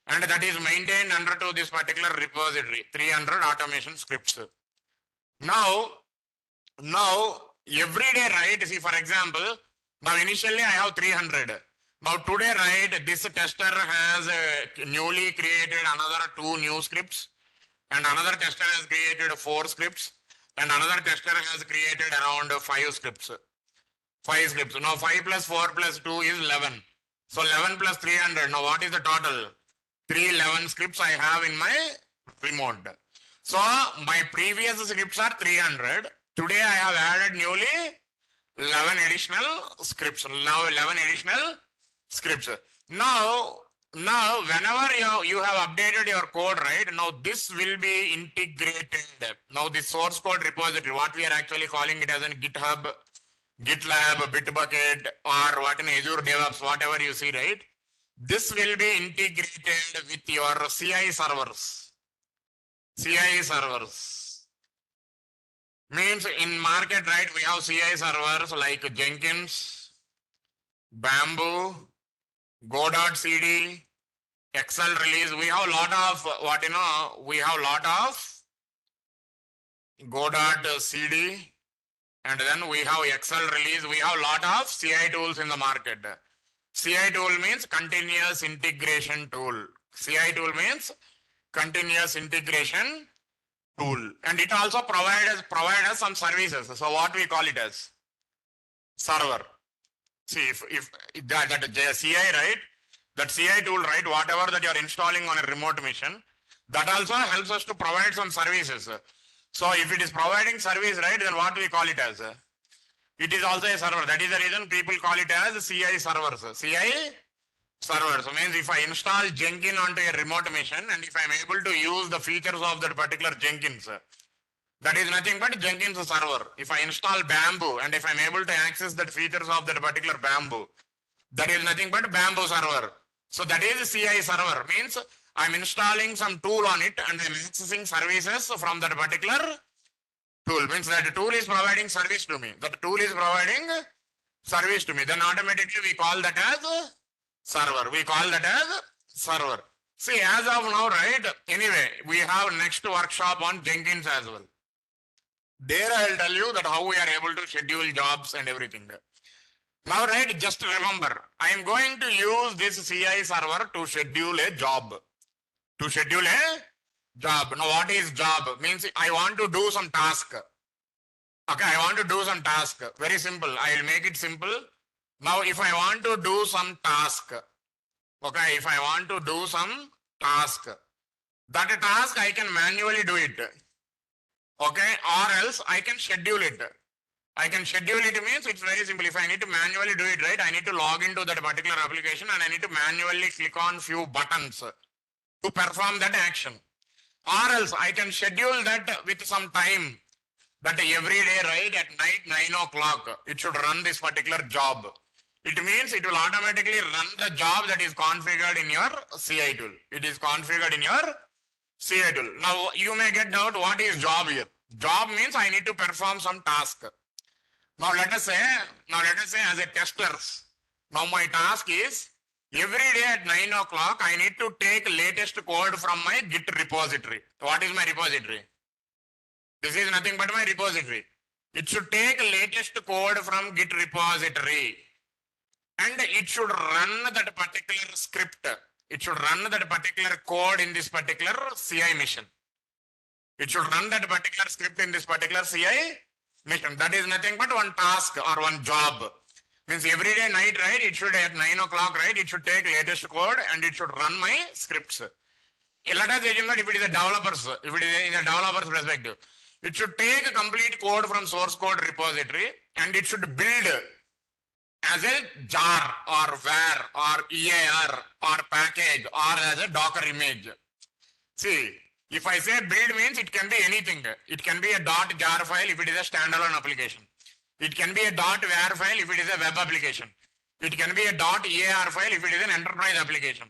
And that is maintained under to this particular repository, 300 automation scripts. Now every day, right? See, for example, now initially I have 300. Now today, right, this tester has newly created another 2 new scripts, and another tester has created 4 scripts, and another tester has created around 5 scripts. 5 scripts. Now 5 plus 4 plus 2 is 11. So 11 plus 300. Now what is the total? 311 scripts I have in my remote. So my previous scripts are 300. Today I have added newly 11 additional scripts. Now 11 additional scripts. Now whenever you have updated your code, right, now this will be integrated. Now the source code repository, what we are actually calling it as in GitHub, GitLab, Bitbucket, or what in Azure DevOps, whatever you see, right, this will be integrated with your CI servers. CI servers means in market, right, we have CI servers like Jenkins, Bamboo, Go.cd, Excel release. We have a lot of Go.cd, and then we have Excel release. We have a lot of CI tools in the market. CI tool means continuous integration tool. CI tool means continuous integration tool, and it also provide us some services. So what we call it as server. See, if that CI, right, that CI tool, right, whatever that you are installing on a remote machine, that also helps us to provide some services. So if it is providing service, right, then what we call it as? It is also a server. That is the reason people call it as CI servers. CI servers means if I install Jenkins onto a remote machine and if I am able to use the features of that particular Jenkins, That is nothing but Jenkins server. If I install Bamboo and if I'm able to access the features of that particular Bamboo, that is nothing but Bamboo server. So that is CI server. Means I'm installing some tool on it and I'm accessing services from that particular tool. Means that tool is providing service to me. That tool is providing service to me. Then automatically we call that as server. We call that as server. See, as of now, right? Anyway, we have next workshop on Jenkins as well. There I'll tell you that how we are able to schedule jobs and everything. Now, right, just remember, I am going to use this CI server to schedule a job. To schedule a job. Now, what is job? Means I want to do some task. Okay, I want to do some task. Very simple. I will make it simple. Now, if I want to do some task, okay, if I want to do some task, that task I can manually do it. Okay, or else I can schedule it. I can schedule it means it's very simple. If I need to manually do it, right, I need to log into that particular application and I need to manually click on few buttons to perform that action. Or else I can schedule that with some time, that every day, right, at night 9 o'clock, it should run this particular job. It means it will automatically run the job that is configured in your CI tool. It is configured in your CI tool. Now you may get doubt, what is job here? Job means I need to perform some task. Now let us say as a testers, now my task is every day at 9 o'clock, I need to take latest code from my Git repository. What is my repository? This is nothing but my repository. It should take latest code from Git repository and it should run that particular script. It should run that particular code in this particular CI mission. It should run that particular script in this particular CI mission. That is nothing but one task or one job. Means every day night, right? It should at 9 o'clock, right? It should take latest code and it should run my scripts. Let us assume that if it is a developer's, if it is in a developer's perspective, it should take a complete code from source code repository and it should build as a jar or var or EAR or package or as a Docker image. See, if I say build means it can be anything. It can be a .jar file if it is a standalone application. It can be a .var file if it is a web application. It can be a .ear file if it is an enterprise application.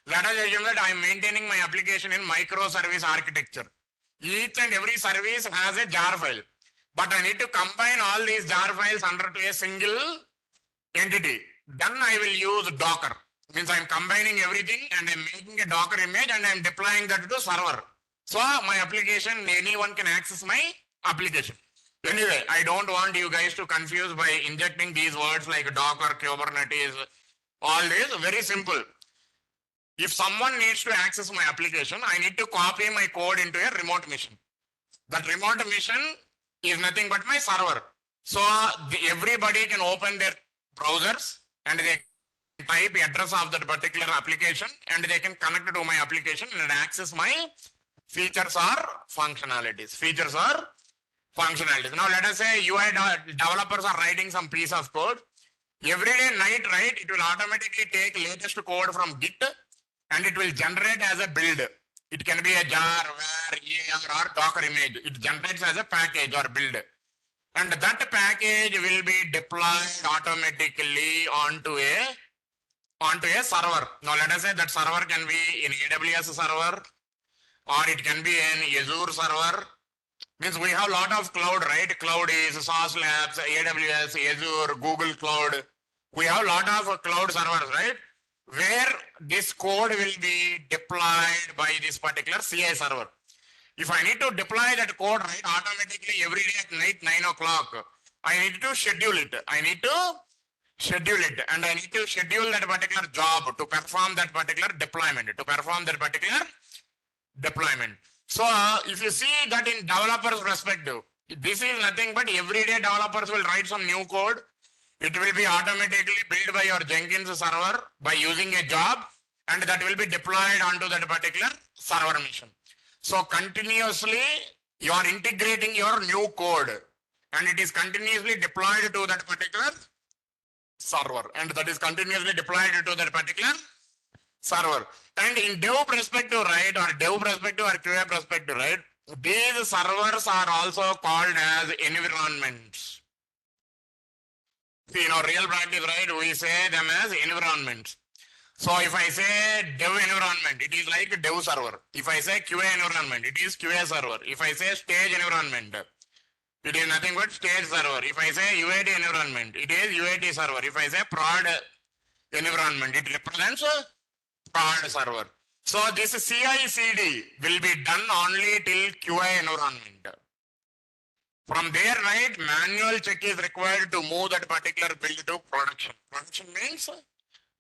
Let us assume that I am maintaining my application in microservice architecture. Each and every service has a jar file. But I need to combine all these jar files under to a single entity. Then I will use Docker. Means I am combining everything and I am making a Docker image and I am deploying that to server. So my application, anyone can access my application. Anyway, I don't want you guys to confuse by injecting these words like Docker, Kubernetes, all this. Very simple. If someone needs to access my application, I need to copy my code into a remote mission. That remote mission is nothing but my server. So everybody can open their browsers and they type address of that particular application and they can connect to my application and access my features or functionalities. Features or functionalities. Now let us say UI developers are writing some piece of code. Every day night, right, it will automatically take latest code from Git and it will generate as a build. It can be a jar, var, EAR or Docker image. It generates as a package or build. And that package will be deployed automatically onto a server. Now let us say that server can be in AWS server or it can be in Azure server. Means we have a lot of cloud, right? Cloud is SaaS Labs, AWS, Azure, Google Cloud. We have a lot of cloud servers, right? Where this code will be deployed by this particular CI server. If I need to deploy that code, right, automatically every day at night 9 o'clock, I need to schedule it. I need to schedule it and I need to schedule that particular job to perform that particular deployment, So if you see that in developer's perspective, this is nothing but everyday developers will write some new code. It will be automatically built by your Jenkins server by using a job and that will be deployed onto that particular server mission. So continuously you are integrating your new code and it is continuously deployed to that particular server and that is continuously deployed to that particular server. And in dev perspective, right, or dev perspective or QA perspective, right, These servers are also called as environments. See, in our real practice, right, we say them as environments. So if I say dev environment, it is like dev server. If I say QA environment, it is QA server. If I say stage environment, it is nothing but stage server. If I say UAT environment, it is UAT server. If I say prod environment, it represents a prod server. So this CI/CD will be done only till QA environment. From there, right, manual check is required to move that particular build to production. Production means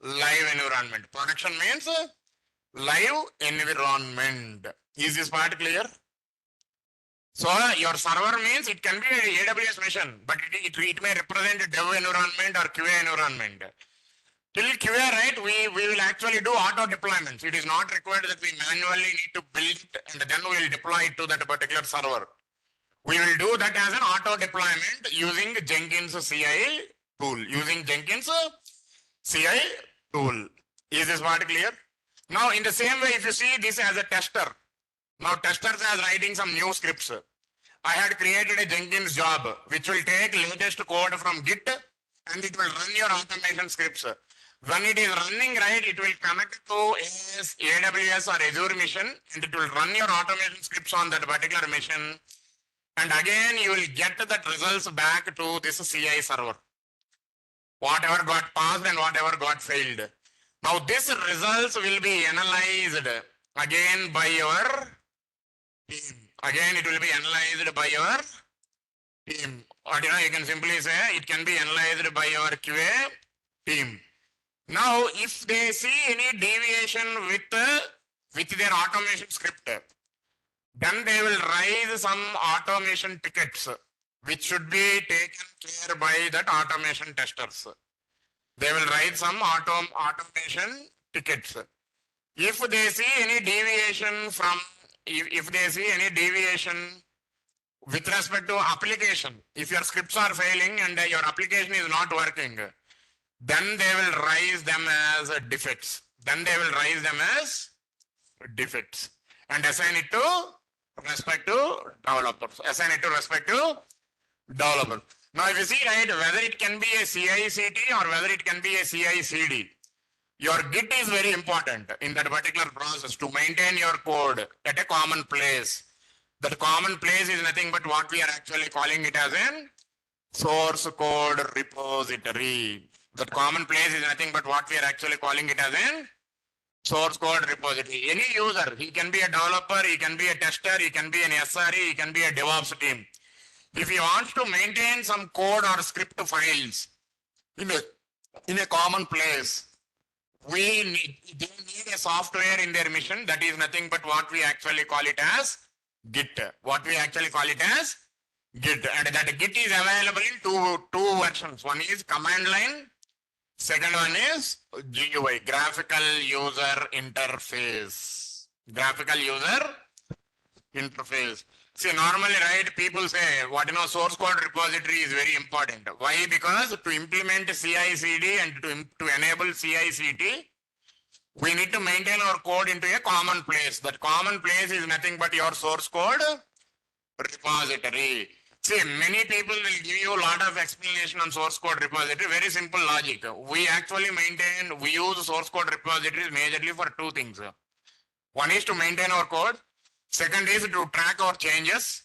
live environment. Production means live environment. Is this part clear? So your server means it can be an AWS machine, but it may represent a dev environment or QA environment. Till QA, right, we will actually do auto deployments. It is not required that we manually need to build it and then we will deploy it to that particular server. We will do that as an auto deployment using Jenkins CI tool. Using Jenkins CI tool. Is this part clear? Now, in the same way, if you see this as a tester, now testers are writing some new scripts. I had created a Jenkins job which will take latest code from Git and it will run your automation scripts. When it is running, right, it will connect to AWS or Azure mission and it will run your automation scripts on that particular mission. And again, you will get that results back to this CI server. Whatever got passed and whatever got failed. Now, this results will be analyzed again by your team. Again, it will be analyzed by your team. Or you can simply say it can be analyzed by your QA team. Now, if they see any deviation with their automation script, then they will raise some automation tickets, which should be taken care by that automation testers. They will write some automation tickets. If they see any deviation from, if they see any deviation with respect to application, if your scripts are failing and your application is not working, then they will raise them as defects. Then they will raise them as defects and assign it to respect to developers. Assign it to respect to developers. Now, if you see, right, whether it can be a CI/CD or whether it can be a CI/CD, your Git is very important in that particular process to maintain your code at a common place. That common place is nothing but what we are actually calling it as an source code repository. That common place is nothing but what we are actually calling it as an source code repository. Any user, he can be a developer, he can be a tester, he can be an SRE, he can be a DevOps team. If he wants to maintain some code or script files in a common place, they need a software in their mission that is nothing but what we actually call it as Git. What we actually call it as Git. And that Git is available in two versions. One is command line. Second one is GUI, graphical user interface. Graphical user interface. See, normally, right, people say, source code repository is very important. Why? Because to implement CI/CD and to enable CI/CD, we need to maintain our code into a common place. That common place is nothing but your source code repository. See, many people will give you a lot of explanation on source code repository. Very simple logic. We use source code repositories majorly for two things. One is to maintain our code. Second is to track our changes.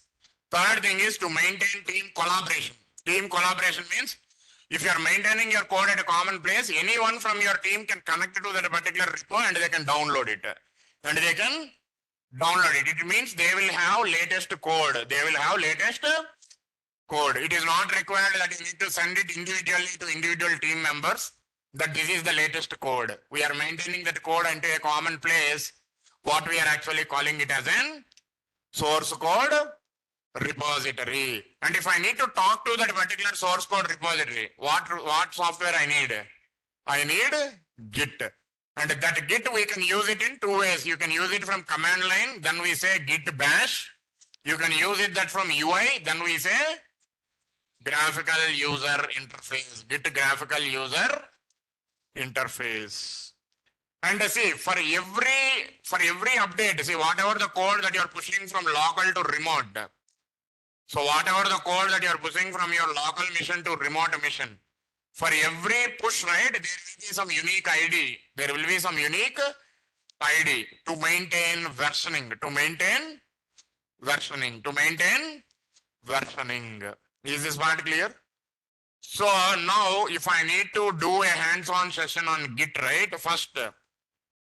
Third thing is to maintain team collaboration. Team collaboration means if you are maintaining your code at a common place, anyone from your team can connect to that particular repo and they can download it. And they can download it. It means they will have latest code. They will have latest code. It is not required that you need to send it individually to individual team members that this is the latest code. We are maintaining that code into a common place, what we are actually calling it as an source code repository. And if I need to talk to that particular source code repository, what software I need? I need Git. And that Git, we can use it in two ways. You can use it from command line, then we say Git bash. You can use it that from UI, then we say graphical user interface. Git graphical user interface. And see, for every update, see whatever the code that you are pushing from local to remote. So whatever the code that you are pushing from your local mission to remote mission, for every push, right, there will be some unique ID. There will be some unique ID to maintain versioning, to maintain versioning, to maintain versioning. Is this part clear? So now if I need to do a hands-on session on Git, right, first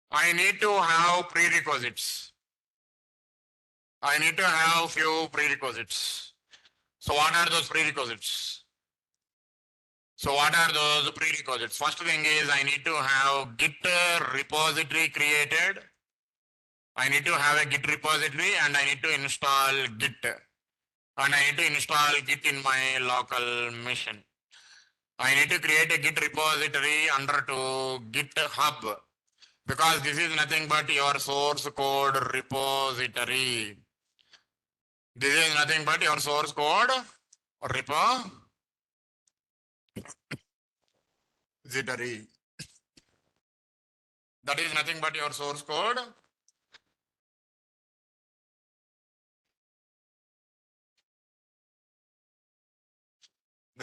I need to have prerequisites. I need to have few prerequisites. So what are those prerequisites? So what are those prerequisites? First thing is I need to have Git repository created. I need to have a Git repository and I need to install Git. And I need to install Git in my local machine. I need to create a Git repository under to GitHub because this is nothing but your source code repository. This is nothing but your source code repository. That is nothing but your source code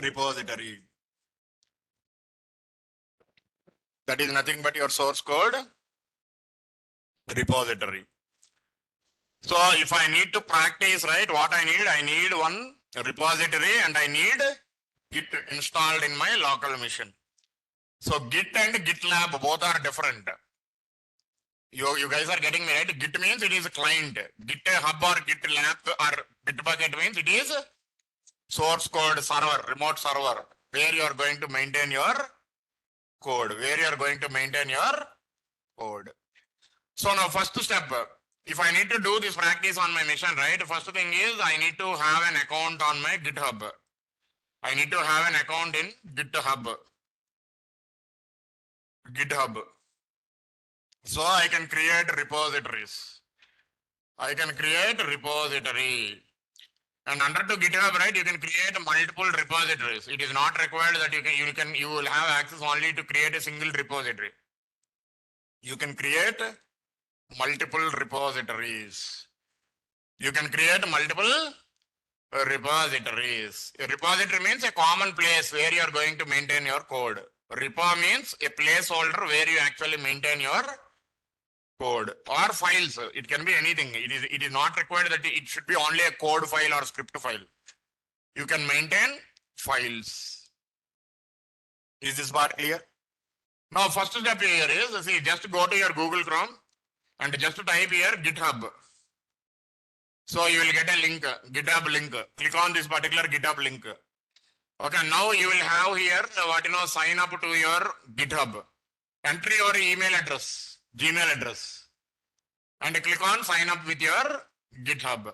repository. That is nothing but your source code repository. So if I need to practice, right, what I need one repository and I need Git installed in my local machine. So Git and GitLab both are different. You guys are getting me right? Git means it is a client. GitHub or GitLab or Bitbucket means it is source code server, remote server, where you are going to maintain your code, where you are going to maintain your code. So now first step, if I need to do this practice on my mission, right, first thing is I need to have an account on my GitHub. I need to have an account in GitHub. So I can create repositories. I can create repository. And under to GitHub, right, you can create multiple repositories. It is not required that you will have access only to create a single repository. You can create multiple repositories. You can create multiple repositories. A repository means a common place where you are going to maintain your code. Repo means a placeholder where you actually maintain your code or files. It can be anything. It is not required that it should be only a code file or script file. You can maintain files. Is this part clear? Now first step here is, see, just go to your Google Chrome and just type here GitHub. So you will get a link, GitHub link. Click on this particular GitHub link. Okay, now you will have here sign up to your GitHub. Enter your email address, Gmail address, and click on sign up with your GitHub.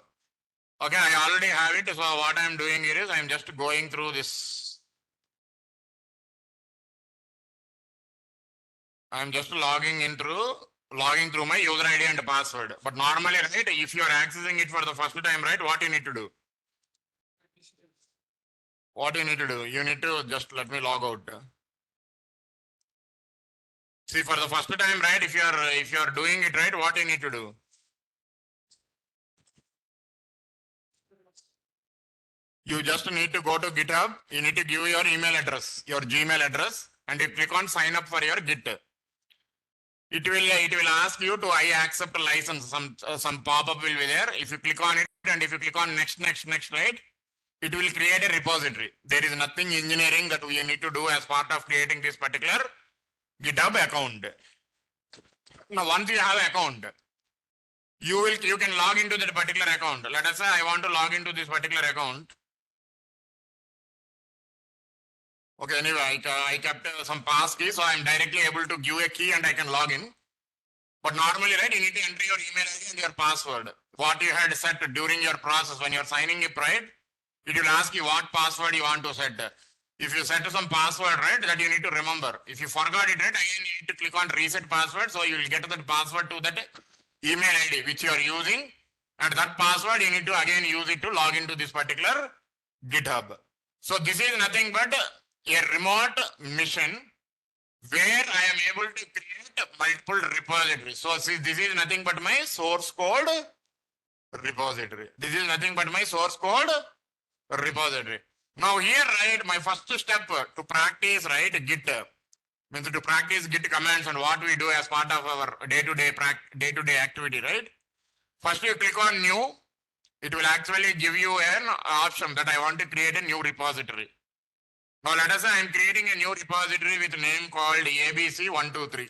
Okay, I already have it. So what I am doing here is I am just going through this. I am just logging through my user ID and password. But normally, right, if you are accessing it for the first time, right, what you need to do? What you need to do? You need to just let me log out. See, for the first time, right, if you are doing it right, what you need to do? You just need to go to GitHub. You need to give your email address, your Gmail address, and you click on sign up for your Git. It will ask you to I accept a license. Some pop-up will be there. If you click on it and if you click on next, right, it will create a repository. There is nothing engineering that we need to do as part of creating this particular GitHub account. Now, once you have an account, you can log into that particular account. Let us say I want to log into this particular account. Okay, anyway, I kept some pass key, so I'm directly able to give a key and I can log in. But normally, right, you need to enter your email ID and your password. What you had set during your process when you're signing up, right? It will ask you what password you want to set. If you set some password, right, that you need to remember. If you forgot it, right, again you need to click on reset password. So you will get that password to that email ID which you are using. And that password you need to again use it to log into this particular GitHub. So this is nothing but a remote mission where I am able to create multiple repositories. So see, this is nothing but my source code repository. This is nothing but my source code repository. Now here, right, my first step to practice, right, Git, means to practice Git commands and what we do as part of our day-to-day activity, right? First you click on new. It will actually give you an option that I want to create a new repository. Now let us say I am creating a new repository with a name called ABC123.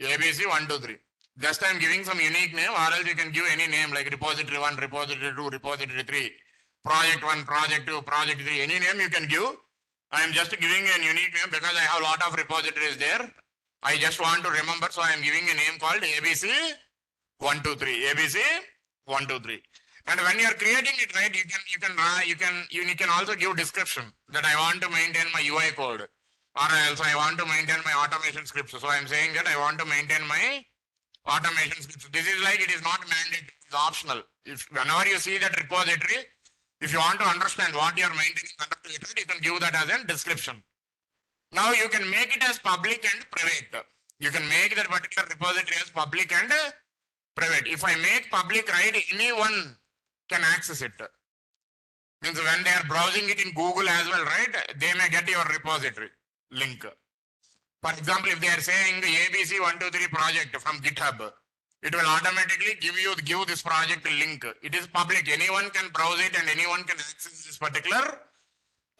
ABC123. Just I am giving some unique name, or else you can give any name like repository 1, repository 2, repository 3, project 1, project 2, project 3, any name you can give. I am just giving a unique name because I have a lot of repositories there. I just want to remember, so I am giving a name called ABC123. ABC123. And when you are creating it, right, you can also give description that I want to maintain my UI code, or else I want to maintain my automation scripts. So I am saying that I want to maintain my automation scripts. This is like, it is not mandatory, it's optional. If whenever you see that repository, if you want to understand what you are maintaining under it, you can give that as a description. Now you can make it as public and private. You can make that particular repository as public and private. If I make public, right, anyone can access it. Means when they are browsing it in Google as well, right, they may get your repository link. For example, if they are saying the ABC123 project from GitHub, it will automatically give this project link. It is public. Anyone can browse it and anyone can access this particular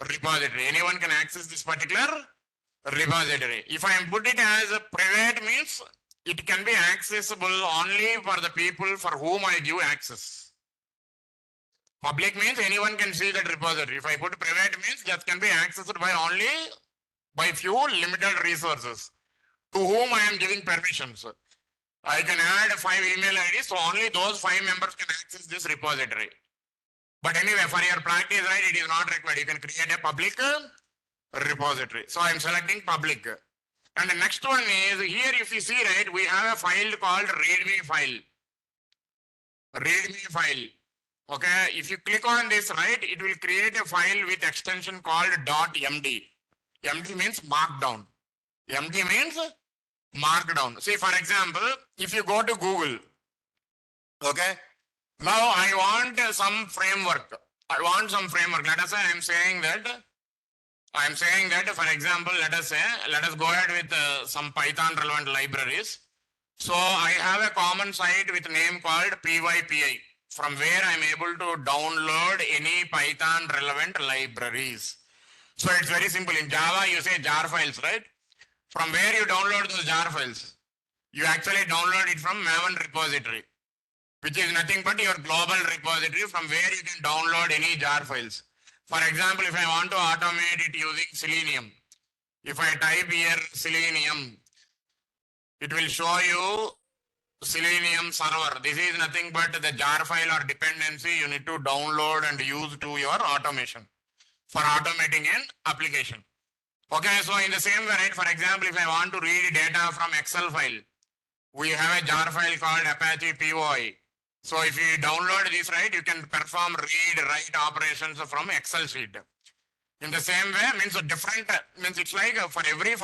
repository. Anyone can access this particular repository. If I am put it as a private, means it can be accessible only for the people for whom I give access. Public means anyone can see that repository. If I put private, means that can be accessed by only by few limited resources to whom I am giving permissions. I can add 5 email IDs, so only those 5 members can access this repository. But anyway, for your practice, right, it is not required. You can create a public repository. So I am selecting public. And the next one is here, if you see, right, we have a file called readme file. Readme file. Okay, if you click on this, right, it will create a file with extension called .md. MD means markdown. MD means markdown. See, for example, if you go to Google, okay, now I want some framework. I want some framework. Let us say I'm saying that, for example, let us go ahead with some Python relevant libraries. So I have a common site with name called PyPI, from where I'm able to download any Python relevant libraries. So it's very simple. In Java, you say jar files, right? From where you download those jar files? You actually download it from Maven repository, which is nothing but your global repository from where you can download any jar files. For example, if I want to automate it using Selenium, if I type here Selenium, it will show you Selenium server. This is nothing but the jar file or dependency you need to download and use to your automation for automating an application. Okay, so in the same way, right, for example, if I want to read data from Excel file, we have a jar file called Apache POI. So if you download this, right, you can perform read, write operations from Excel sheet. In the same way, means it's like for every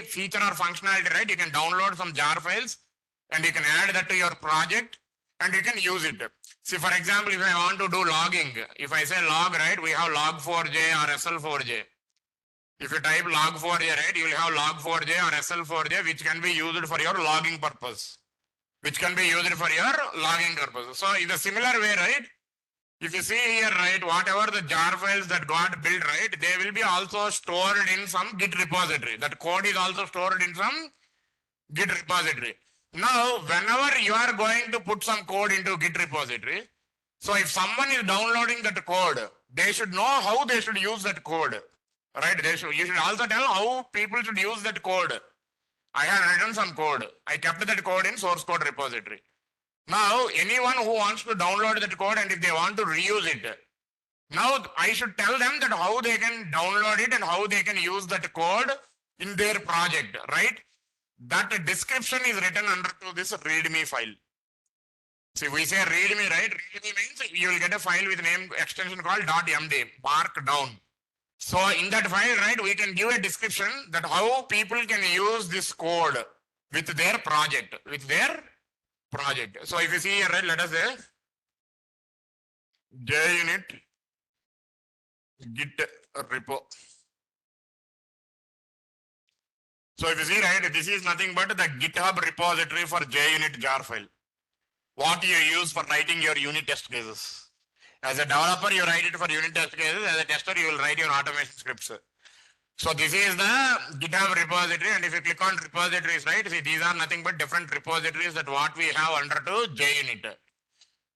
feature or functionality, right, you can download some jar files and you can add that to your project and you can use it. See, for example, if I want to do logging, if I say log, right, we have log4j or SL4j. If you type log4j, right, you will have log4j or SL4j, which can be used for your logging purpose. So in a similar way, right, if you see here, right, whatever the jar files that got built, right, they will be also stored in some Git repository. That code is also stored in some Git repository. Now, whenever you are going to put some code into Git repository, so if someone is downloading that code, they should know how they should use that code, right? You should also tell how people should use that code. I have written some code. I kept that code in source code repository. Now, anyone who wants to download that code and if they want to reuse it, now I should tell them that how they can download it and how they can use that code in their project, right? That description is written under to this readme file. See, we say readme, right? Readme means you will get a file with name extension called .md, markdown. So in that file, right, we can give a description that how people can use this code with their project, So if you see here, right, let us say JUnit Git repo. So if you see, right, this is nothing but the GitHub repository for JUnit jar file. What you use for writing your unit test cases. As a developer, you write it for unit test cases. As a tester, you will write your automation scripts. So this is the GitHub repository, and if you click on repositories, right, see these are nothing but different repositories that what we have under to JUnit.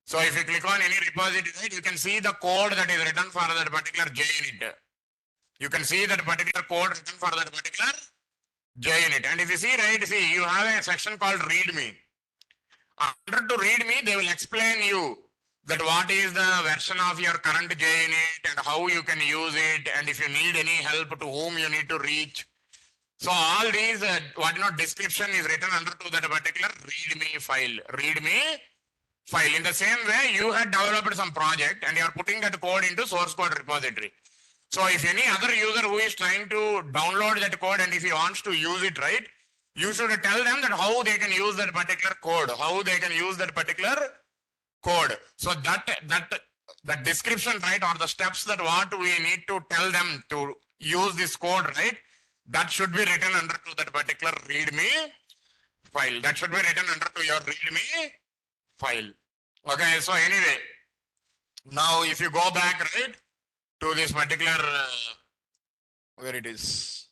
So if you click on any repository, right, you can see the code that is written for that particular JUnit. You can see that particular code written for that particular JUnit. And if you see, right, see you have a section called README. Under to README, they will explain you that what is the version of your current JUnit and how you can use it, and if you need any help, to whom you need to reach. So all these, description is written under to that particular README file. README file. In the same way, you had developed some project and you are putting that code into source code repository. So if any other user who is trying to download that code and if he wants to use it, right, you should tell them that how they can use that particular code, So that description, right, or the steps that what we need to tell them to use this code, right, that should be written under to that particular README file. That should be written under to your README file. Okay, so anyway, now if you go back, right, to this particular, where it is.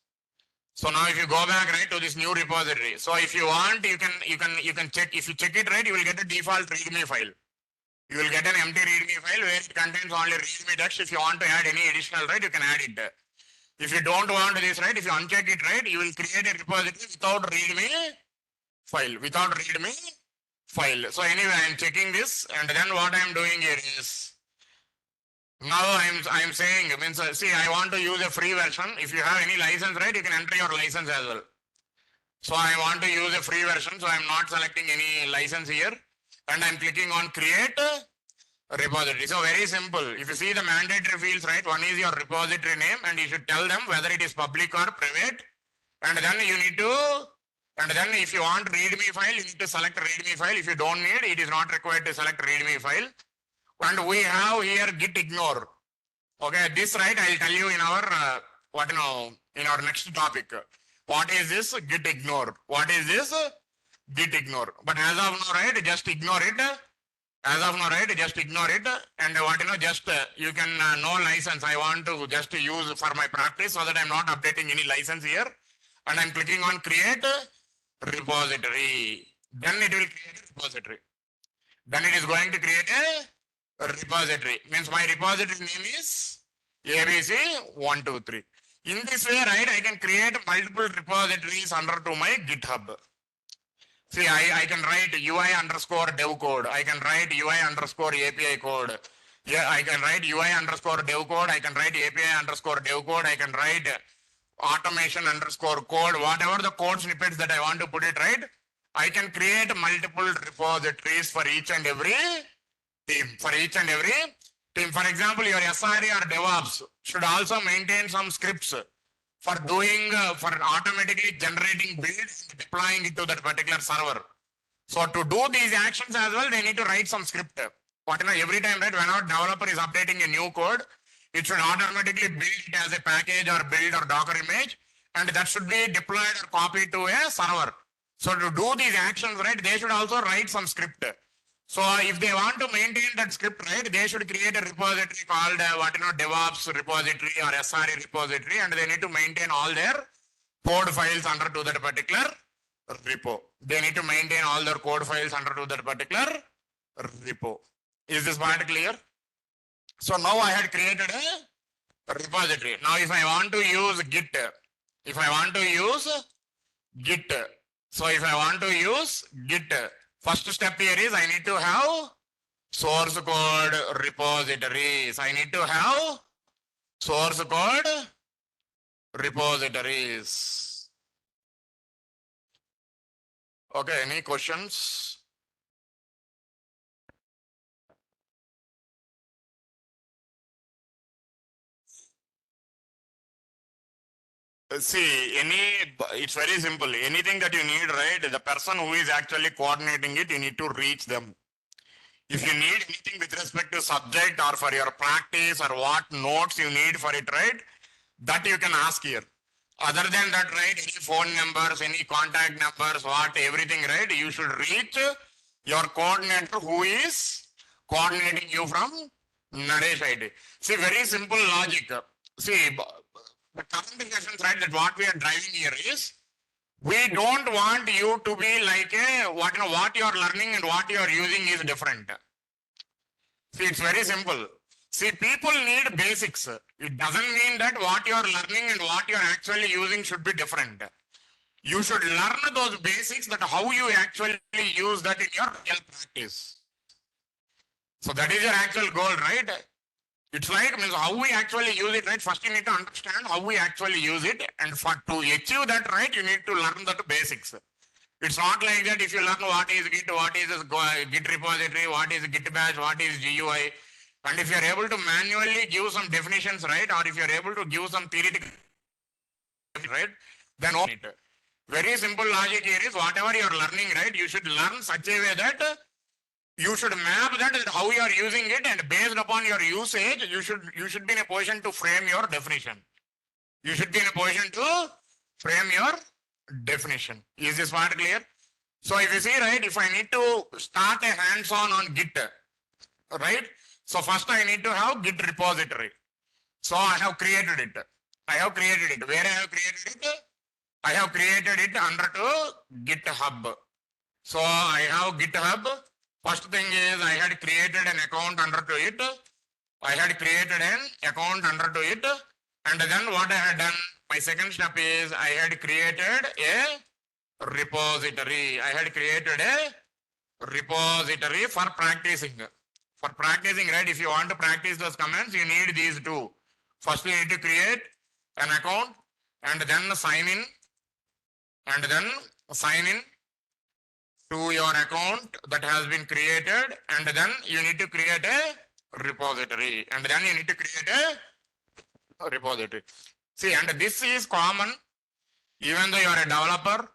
So now if you go back, right, to this new repository. So if you want, you can check, if you check it, right, you will get a default README file. You will get an empty README file where it contains only README text. If you want to add any additional, right, you can add it. If you don't want this, right, if you uncheck it, right, you will create a repository without README file, So anyway, I am checking this, and then what I am doing here is, now I am saying, means, see, I want to use a free version. If you have any license, right, you can enter your license as well. So I want to use a free version, so I am not selecting any license here, and I am clicking on create repository. So very simple. If you see the mandatory fields, right, one is your repository name, and you should tell them whether it is public or private, and then you need to, and then if you want README file, you need to select README file. If you don't need, it is not required to select README file. And we have here git ignore. Okay, this, right, I'll tell you in our in our next topic. What is this git ignore? What is this git ignore? But as of now, right, just ignore it. As of now, right, just ignore it. And just you can no license. I want to just use for my practice so that I'm not updating any license here. And I'm clicking on create repository. Then it will create a repository. Then it is going to create a repository. Means my repository name is ABC123. In this way, right, I can create multiple repositories under to my GitHub. See, I can write UI underscore dev code. I can write UI underscore API code. Yeah, I can write UI underscore dev code. I can write API underscore dev code. I can write automation underscore code. Whatever the code snippets that I want to put it, right, I can create multiple repositories for each and every team. For example, your SRE or DevOps should also maintain some scripts for doing, for automatically generating builds and deploying it to that particular server. So to do these actions as well, they need to write some script. Every time, right, whenever developer is updating a new code, it should automatically build it as a package or build or Docker image, and that should be deployed or copied to a server. So to do these actions, right, they should also write some script. So if they want to maintain that script, right, they should create a repository called DevOps repository or SRE repository, and they need to maintain all their code files under to that particular repo. They need to maintain all their code files under to that particular repo. Is this part clear? So now I had created a repository. Now if I want to use Git, first step here is I need to have source code repositories. Okay, any questions? See, it's very simple. Anything that you need, right? The person who is actually coordinating it, you need to reach them. If you need anything with respect to subject or for your practice or what notes you need for it, right? That you can ask here. Other than that, right? Any phone numbers, any contact numbers, everything, right? You should reach your coordinator who is coordinating you from Naresh IT. See, very simple logic. See, the communications, right? That what we are driving here is we don't want you to be like what you are learning and what you are using is different. See, it's very simple. See, people need basics. It doesn't mean that what you are learning and what you are actually using should be different. You should learn those basics, that how you actually use that in your real practice. So that is your actual goal, right? It's like means how we actually use it, right? First you need to understand how we actually use it, and to achieve that, right, you need to learn the basics. It's not like that if you learn what is Git, what is Git repository, what is Git bash, what is GUI, and if you're able to manually give some definitions, right, or if you're able to give some theoretical, right, then own it. Very simple logic here is whatever you're learning, right, you should learn such a way that you should map that how you are using it, and based upon your usage, you should be in a position to frame your definition. You should be in a position to frame your definition. Is this part clear? So if you see, right, if I need to start a hands-on Git, right? So first I need to have Git repository. So I have created it. Where I have created it? I have created it under to GitHub. So I have GitHub. First thing is I had created an account under to it. And then what I had done, my second step is I had created a repository. For practicing. For practicing, right? If you want to practice those commands, you need these two. First, you need to create an account and then sign in. To your account that has been created, and then you need to create a repository. See, and this is common. Even though you are a developer,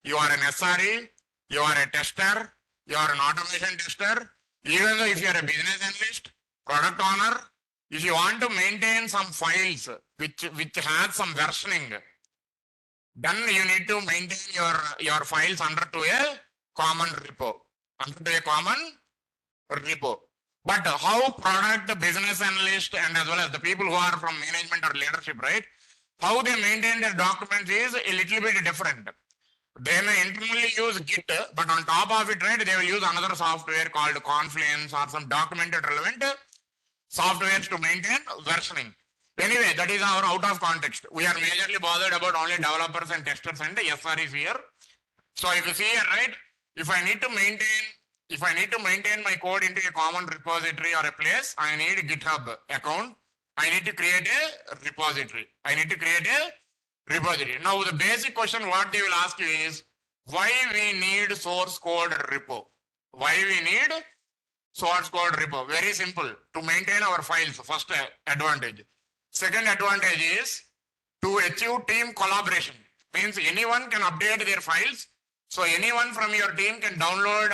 you are an SRE, you are a tester, you are an automation tester, even though if you are a business analyst, product owner, if you want to maintain some files which has some versioning, then you need to maintain your files under to a common repo. But how product, business analyst, and as well as the people who are from management or leadership, right? How they maintain their documents is a little bit different. They may internally use Git, but on top of it, right, they will use another software called Confluence or some documented relevant softwares to maintain versioning. Anyway, that is our out of context. We are majorly bothered about only developers and testers and SREs here. So if you see here, right, if I need to maintain my code into a common repository or a place, I need a GitHub account. I need to create a repository. Now the basic question what they will ask you is, why we need source code repo? Very simple. To maintain our files, first advantage. Second advantage is to achieve team collaboration. Means anyone can update their files. So anyone from your team can download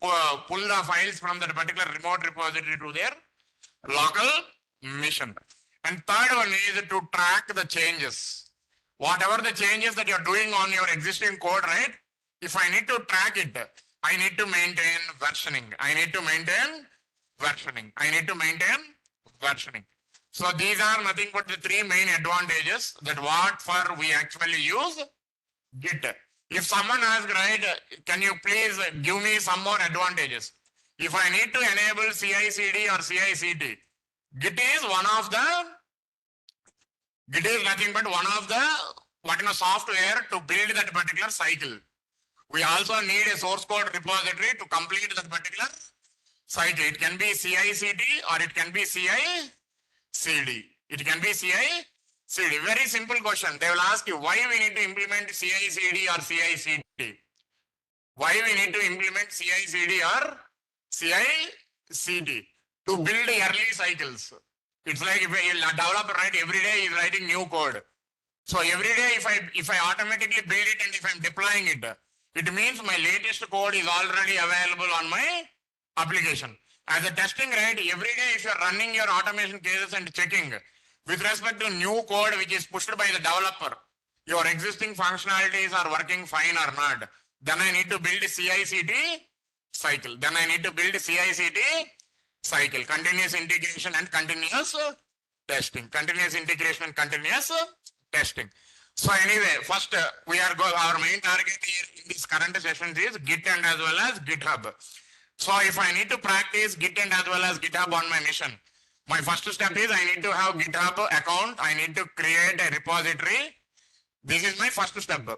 or pull the files from that particular remote repository to their local mission. And third one is to track the changes. Whatever the changes that you're doing on your existing code, right? If I need to track it, I need to maintain versioning. So these are nothing but the three main advantages that what for we actually use Git. If someone asks, right, can you please give me some more advantages? If I need to enable CI/CD or CI/CD, Git is nothing but one of the software to build that particular cycle. We also need a source code repository to complete that particular cycle. It can be CI/CD or it can be CI/CD. Very simple question. They will ask you why we need to implement CI/CD or CI/CD. To build early cycles. It's like if a developer, right, every day is writing new code. So every day if I automatically build it and if I'm deploying it, it means my latest code is already available on my application. As a testing, right, every day if you're running your automation cases and checking with respect to new code which is pushed by the developer, your existing functionalities are working fine or not, then I need to build a CI/CD cycle. Then I need to build a CI/CD cycle, continuous integration and continuous testing, continuous integration and continuous testing. So anyway, first our main target here in this current session is Git and as well as GitHub. So if I need to practice Git and as well as GitHub on my mission, my first step is I need to have GitHub account. I need to create a repository. This is my first step.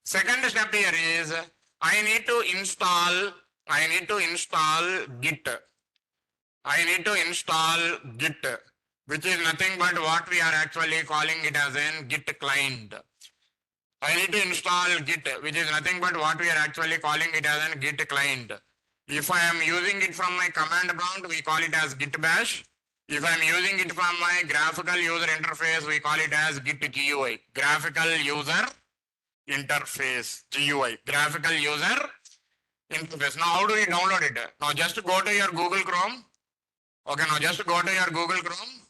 Second step here is I need to install Git. I need to install Git, which is nothing but what we are actually calling it as an Git client. I need to install Git, which is nothing but what we are actually calling it as an Git client. If I am using it from my command prompt, we call it as Git bash. If I am using it from my graphical user interface, we call it as Git GUI, graphical user interface, GUI, graphical user interface. Now, how do we download it? Now, just go to your Google Chrome. Okay, now just go to your Google Chrome.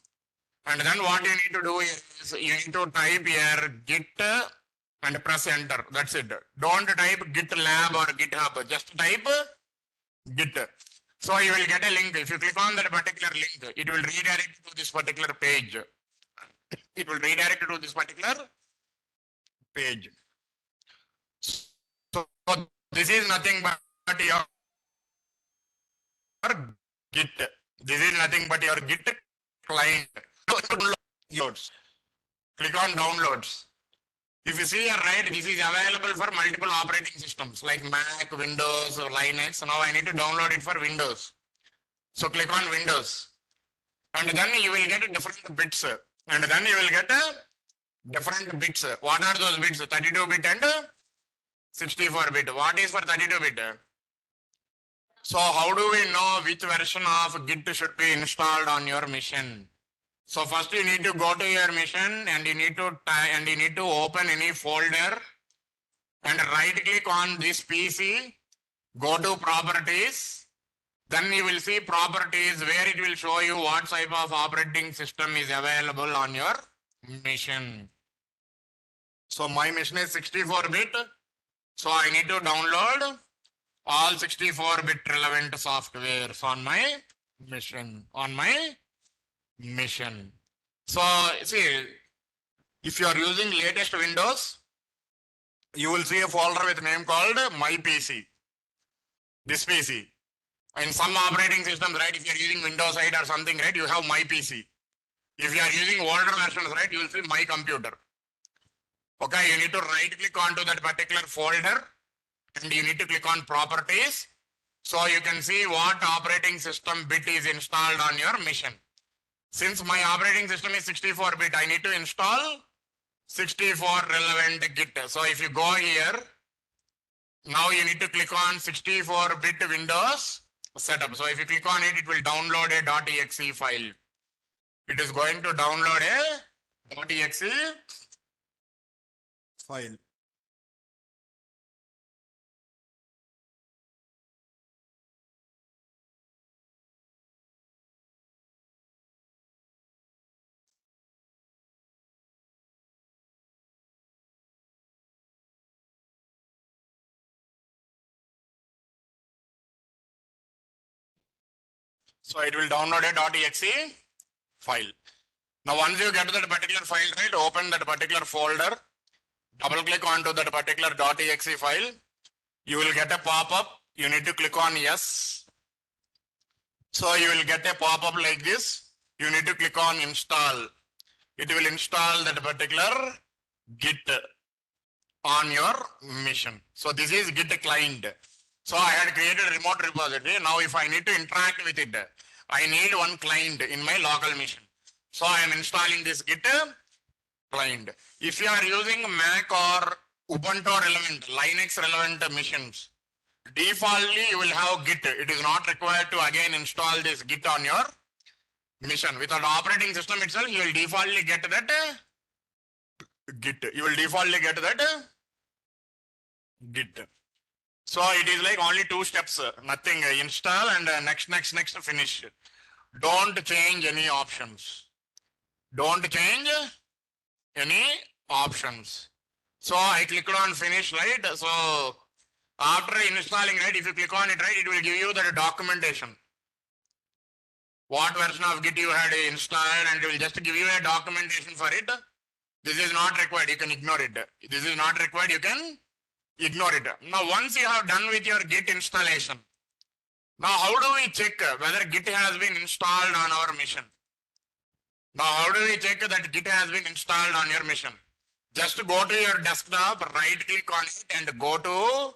And then what you need to do is you need to type here Git and press enter. That's it. Don't type GitLab or GitHub. Just type Git. So you will get a link. If you click on that particular link, it will redirect to this particular page. It will redirect to this particular page. So this is nothing but your Git. This is nothing but your Git client. Downloads. Click on downloads. If you see here, right, this is available for multiple operating systems like Mac, Windows, or Linux. Now I need to download it for Windows. So click on Windows. And then you will get different bits. And then you will get different bits. What are those bits? 32-bit and 64-bit. What is for 32-bit? So how do we know which version of Git should be installed on your machine? So first you need to go to your machine and you need to open any folder and right click on this PC, go to properties, then you will see properties where it will show you what type of operating system is available on your machine. So my machine is 64-bit, so I need to download all 64-bit relevant softwares on my machine. So see, if you are using latest Windows, you will see a folder with name called My PC. This PC. In some operating systems, right, if you are using Windows 8 or something, right, you have My PC. If you are using older versions, right, you will see My Computer. Okay, you need to right click onto that particular folder and you need to click on properties. So you can see what operating system bit is installed on your machine. Since my operating system is 64-bit, I need to install 64 relevant Git. So if you go here, now you need to click on 64-bit Windows setup. So if you click on it, it will download a .exe file. It is going to download a .exe file. So it will download a .exe file. Now once you get to that particular file, right, open that particular folder, double click onto that particular .exe file. You will get a pop-up. You need to click on yes. So you will get a pop-up like this. You need to click on install. It will install that particular Git on your machine. So this is Git client. So I had created a remote repository. Now if I need to interact with it, I need one client in my local machine. So I am installing this Git client. If you are using Mac or Ubuntu relevant, Linux relevant machines, defaultly you will have Git. It is not required to again install this Git on your machine. With an operating system itself, you will defaultly get that Git. You will defaultly get that Git. So it is like only 2 steps, nothing, install and next finish. Don't change any options. Don't change any options. So I clicked on finish, right? So after installing, right, if you click on it, right, it will give you the documentation. What version of Git you had installed, and it will just give you a documentation for it. This is not required, you can ignore it. This is not required, you can ignore it. Now, once you have done with your Git installation, now how do we check whether Git has been installed on our machine? Now, how do we check that Git has been installed on your machine? Just go to your desktop, right click on it and go to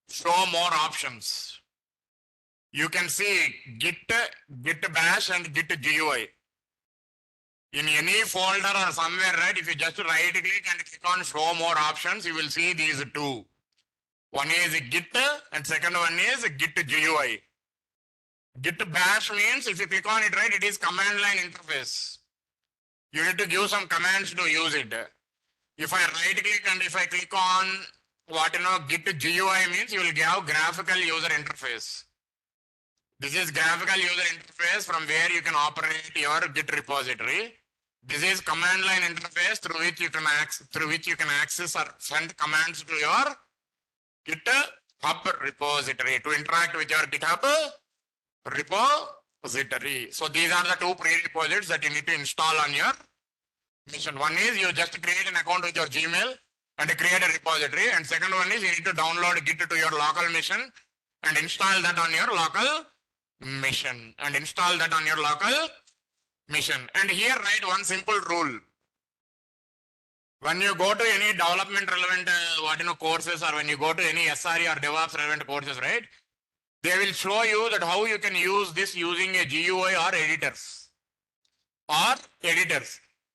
show more options. You can see Git, Git bash and Git GUI. In any folder or somewhere, right, if you just right click and click on show more options, you will see these 2. One is Git and second one is Git GUI. Git bash means if you click on it, right, it is command line interface. You need to give some commands to use it. If I right click and if I click on Git GUI means you will have graphical user interface. This is graphical user interface from where you can operate your Git repository. This is command line interface through which you can access or send commands to your GitHub repository to interact with your GitHub repository. So these are the 2 prerequisites that you need to install on your machine. One is you just create an account with your Gmail and create a repository, and second one is you need to download Git to your local machine and install that on your local machine and install that on your local machine. And here write one simple rule. When you go to any development relevant courses, or when you go to any SRE or DevOps relevant courses, right, they will show you that how you can use this using a GUI or editors.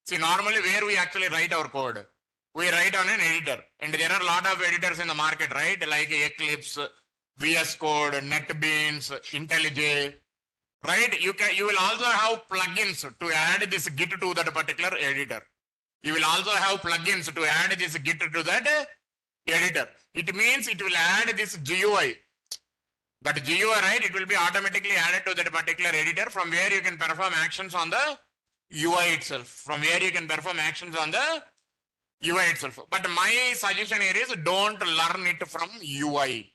See, normally where we actually write our code, we write on an editor, and there are a lot of editors in the market, right, like Eclipse, VS Code, NetBeans, IntelliJ, right? You will also have plugins to add this Git to that particular editor. You will also have plugins to add this Git to that editor. It means it will add this GUI. That GUI, right, it will be automatically added to that particular editor from where you can perform actions on the UI itself. From where you can perform actions on the UI itself. But my suggestion here is don't learn it from UI.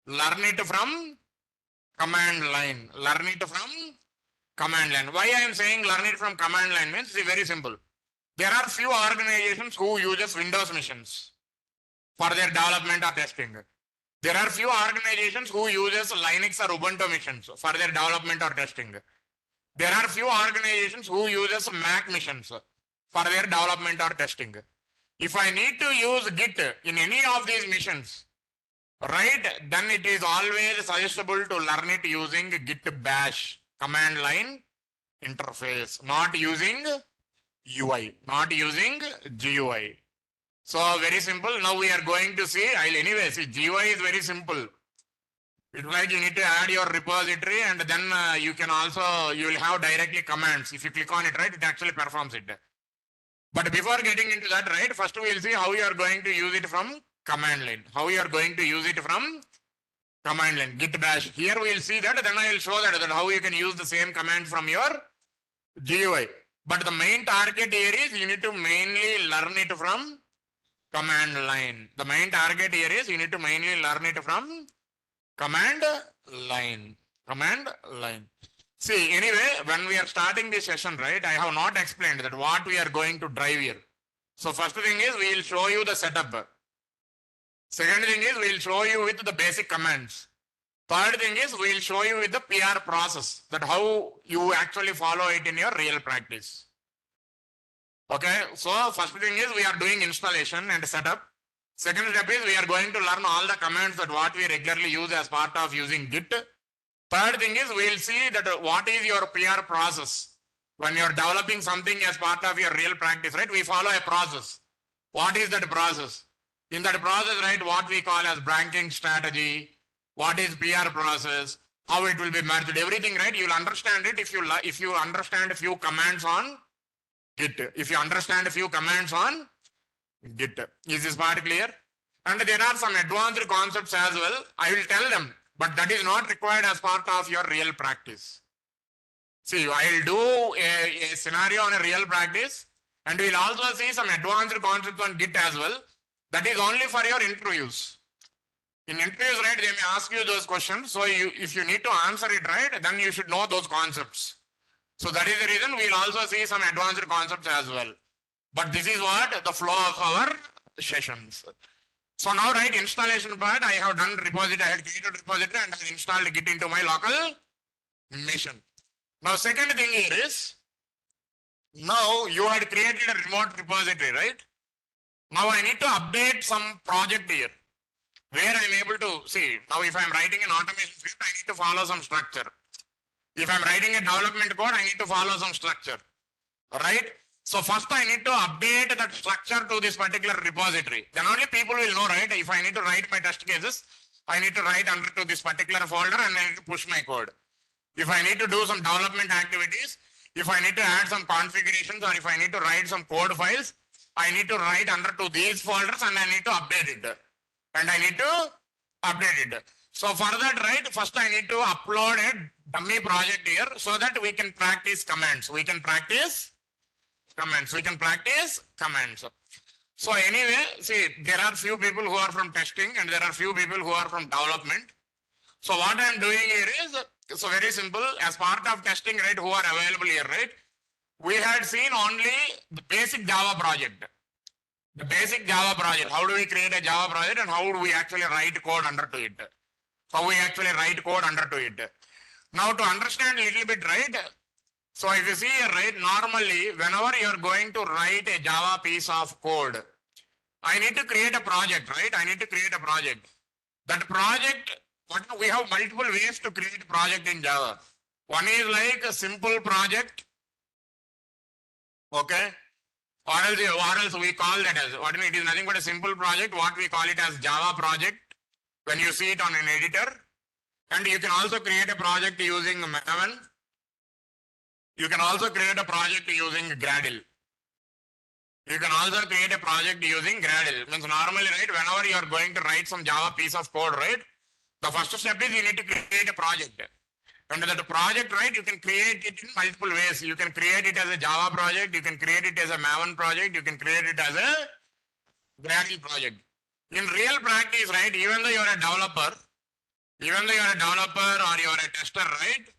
Learn it from command line. Learn it from command line. Why I am saying learn it from command line means it's very simple. There are few organizations who uses Windows machines for their development or testing. There are few organizations who uses Linux or Ubuntu machines for their development or testing. There are few organizations who uses Mac machines for their development or testing. If I need to use Git in any of these machines, right, then it is always suggestible to learn it using Git bash command line interface, not using UI, not using GUI. So very simple. Now we are going to see, anyway, see, GUI is very simple. It's like you need to add your repository, and then you will have directly commands. If you click on it, right, it actually performs it. But before getting into that, right, first we will see how you are going to use it from command line. How you are going to use it from command line, git bash. Here we will see that, then I will show that how you can use the same command from your GUI. But the main target here is you need to mainly learn it from command line. The main target here is you need to mainly learn it from command line. Command line. See, anyway, when we are starting this session, right, I have not explained that what we are going to drive here. So first thing is we will show you the setup. Second thing is we will show you with the basic commands. Third thing is we will show you with the PR process, that how you actually follow it in your real practice. Okay, so first thing is we are doing installation and setup. Second step is we are going to learn all the commands that what we regularly use as part of using Git. Third thing is we will see that what is your PR process. When you are developing something as part of your real practice, right, we follow a process. What is that process? In that process, right, what we call as branching strategy, what is PR process, how it will be merged, everything, right, you will understand it if you understand a few commands on Git. If you understand a few commands on Git. Is this part clear? And there are some advanced concepts as well. I will tell them, but that is not required as part of your real practice. See, I'll do a scenario on a real practice, and we'll also see some advanced concepts on Git as well. That is only for your interviews. In interviews, right, they may ask you those questions. So if you need to answer it right, then you should know those concepts. So that is the reason we'll also see some advanced concepts as well. But this is what the flow of our sessions. So now, right, installation part, I have done repository, I had created repository and I installed Git into my local machine. Now, second thing here is, now you had created a remote repository, right? Now I need to update some project here, where I'm able to see, now if I'm writing an automation script, I need to follow some structure. If I'm writing a development code, I need to follow some structure, right? So first I need to update that structure to this particular repository. Then only people will know, right? If I need to write my test cases, I need to write under to this particular folder and I need to push my code. If I need to do some development activities, if I need to add some configurations or if I need to write some code files, I need to write under to these folders and I need to update it. And I need to update it. So for that, right, first I need to upload a dummy project here so that we can practice commands. We can practice commands. We can practice commands. So anyway, see, there are few people who are from testing and there are few people who are from development. So what I'm doing here is, so very simple, as part of testing, right, who are available here, right? We had seen only the basic Java project. The basic Java project. How do we create a Java project and how do we actually write code under to it? How we actually write code under to it. Now to understand a little bit, right? So if you see here, right, normally whenever you're going to write a Java piece of code, I need to create a project, right? I need to create a project. That project, we have multiple ways to create a project in Java. One is like a simple project. Okay. Or else we call that as, it is nothing but a simple project, what we call it as Java project when you see it on an editor. And you can also create a project using Maven. You can also create a project using Gradle. You can also create a project using Gradle. Means normally, right, whenever you are going to write some Java piece of code, right, the first step is you need to create a project. And that project, right, you can create it in multiple ways. You can create it as a Java project, you can create it as a Maven project, you can create it as a Gradle project. In real practice, right, even though you're a developer, or you're a tester, right,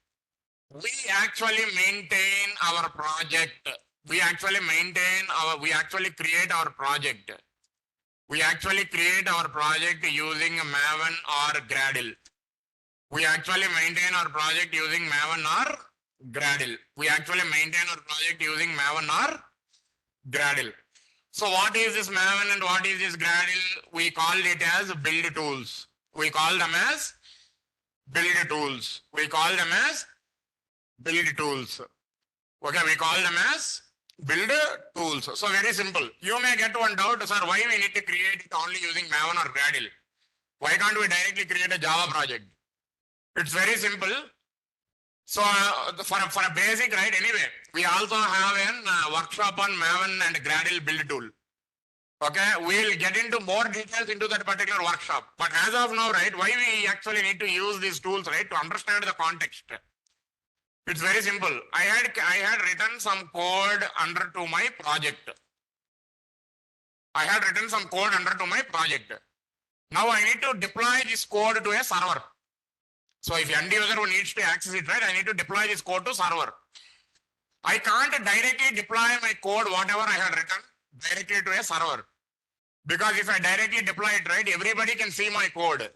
we actually maintain our project. We actually create our project. We actually create our project using Maven or Gradle. We actually maintain our project using Maven or Gradle. We actually maintain our project using Maven or Gradle. So what is this Maven and what is this Gradle? We call it as build tools. We call them as build tools. We call them as build tools. Okay, we call them as build tools. So very simple. You may get one doubt, sir, why we need to create it only using Maven or Gradle? Why can't we directly create a Java project? It's very simple. So for a basic, right, anyway, we also have a workshop on Maven and Gradle build tool. Okay, we'll get into more details into that particular workshop. But as of now, right, why we actually need to use these tools, right, to understand the context. It's very simple. I had written some code under to my project. Now I need to deploy this code to a server. So if end user who needs to access it, right, I need to deploy this code to server. I can't directly deploy my code, whatever I had written, directly to a server. Because if I directly deploy it, right, everybody can see my code.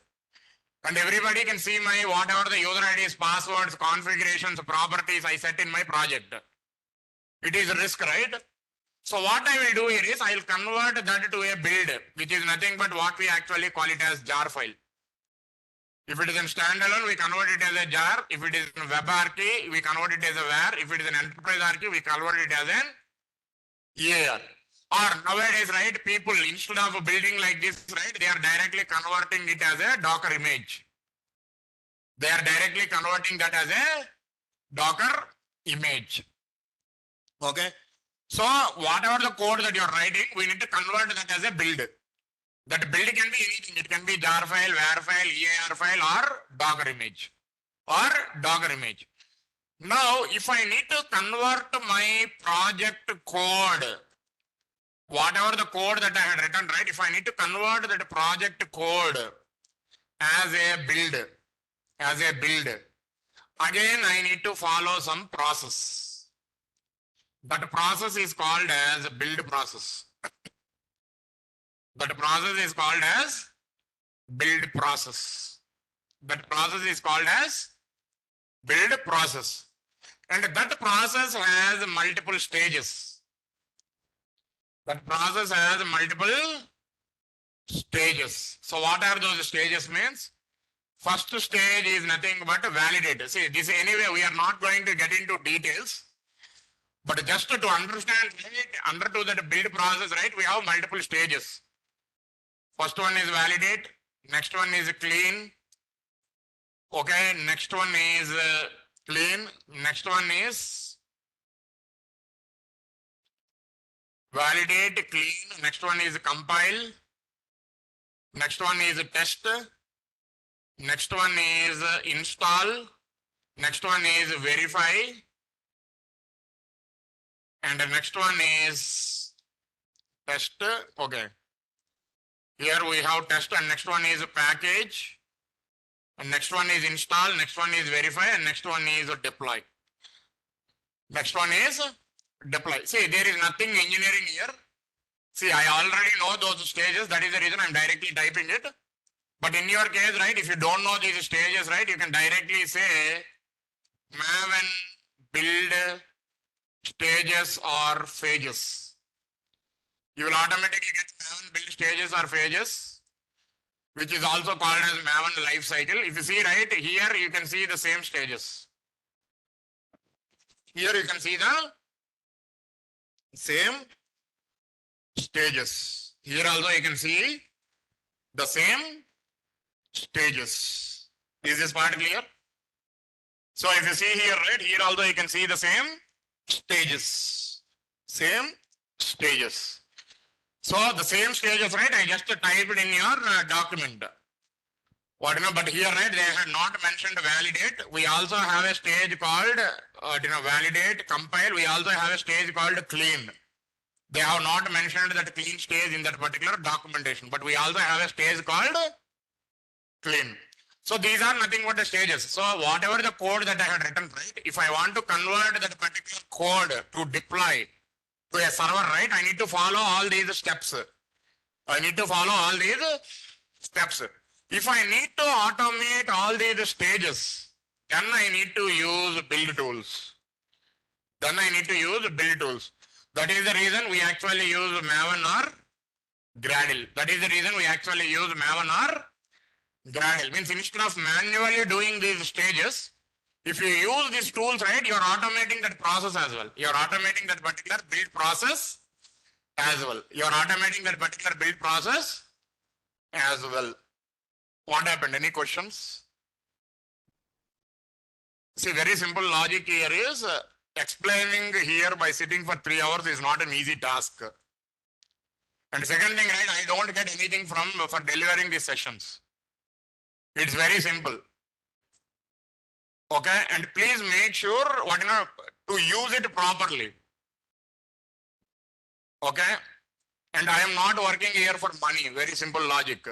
And everybody can see my whatever the user IDs, passwords, configurations, properties I set in my project. It is a risk, right? So what I will do here is I will convert that to a build, which is nothing but what we actually call it as jar file. If it is in standalone, we convert it as a jar. If it is in WebRT, we convert it as a var. If it is an enterprise RT, we convert it as an EAR. Or nowadays, right, people instead of building like this, right, they are directly converting it as a Docker image. They are directly converting that as a Docker image. Okay. So whatever the code that you're writing, we need to convert that as a build. That build can be anything. It can be jar file, var file, EAR file, or Docker image. Now, if I need to convert my project code, whatever the code that I had written, right? If I need to convert that project code as a build, again I need to follow some process. That process is called as build process. That process is called as build process. That process is called as build process. And that process has multiple stages. That process has multiple stages. So what are those stages means? First stage is nothing but validate. See, this anyway, we are not going to get into details. But just to understand, right, under to that build process, right, we have multiple stages. First one is validate. Next one is clean. Okay, next one is clean. Next one is validate, clean. Next one is compile. Next one is test. Next one is install. Next one is verify. And the next one is test. Okay. Here we have test, and next one is package. And next one is install. Next one is verify. And next one is deploy. Next one is deploy. See, there is nothing engineering here. See, I already know those stages. That is the reason I'm directly typing it. But in your case, right, if you don't know these stages, right, you can directly say Maven build stages or phases. You will automatically get Maven build stages or phases, which is also called as Maven life cycle. If you see right here, you can see the same stages. Here you can see the same stages. Here also you can see the same stages. Is this part clear? So if you see here, right, here also you can see the same stages. Same stages. So the same stages, right, I just typed in your document. What, but here, right, they had not mentioned validate. We also have a stage called, validate, compile. We also have a stage called clean. They have not mentioned that clean stage in that particular documentation, but we also have a stage called clean. So these are nothing but the stages. So whatever the code that I had written, right, if I want to convert that particular code to deploy to a server, right, I need to follow all these steps. If I need to automate all these stages, then I need to use build tools. That is the reason we actually use Maven or Gradle. Means instead of manually doing these stages, if you use these tools, right, you are automating that process as well. You are automating that particular build process as well. What happened? Any questions? See, very simple logic here is explaining here by sitting for 3 hours is not an easy task. And second thing, right, I don't get anything for delivering these sessions. It's very simple. Okay, and please make sure to use it properly. Okay, and I am not working here for money. Very simple logic.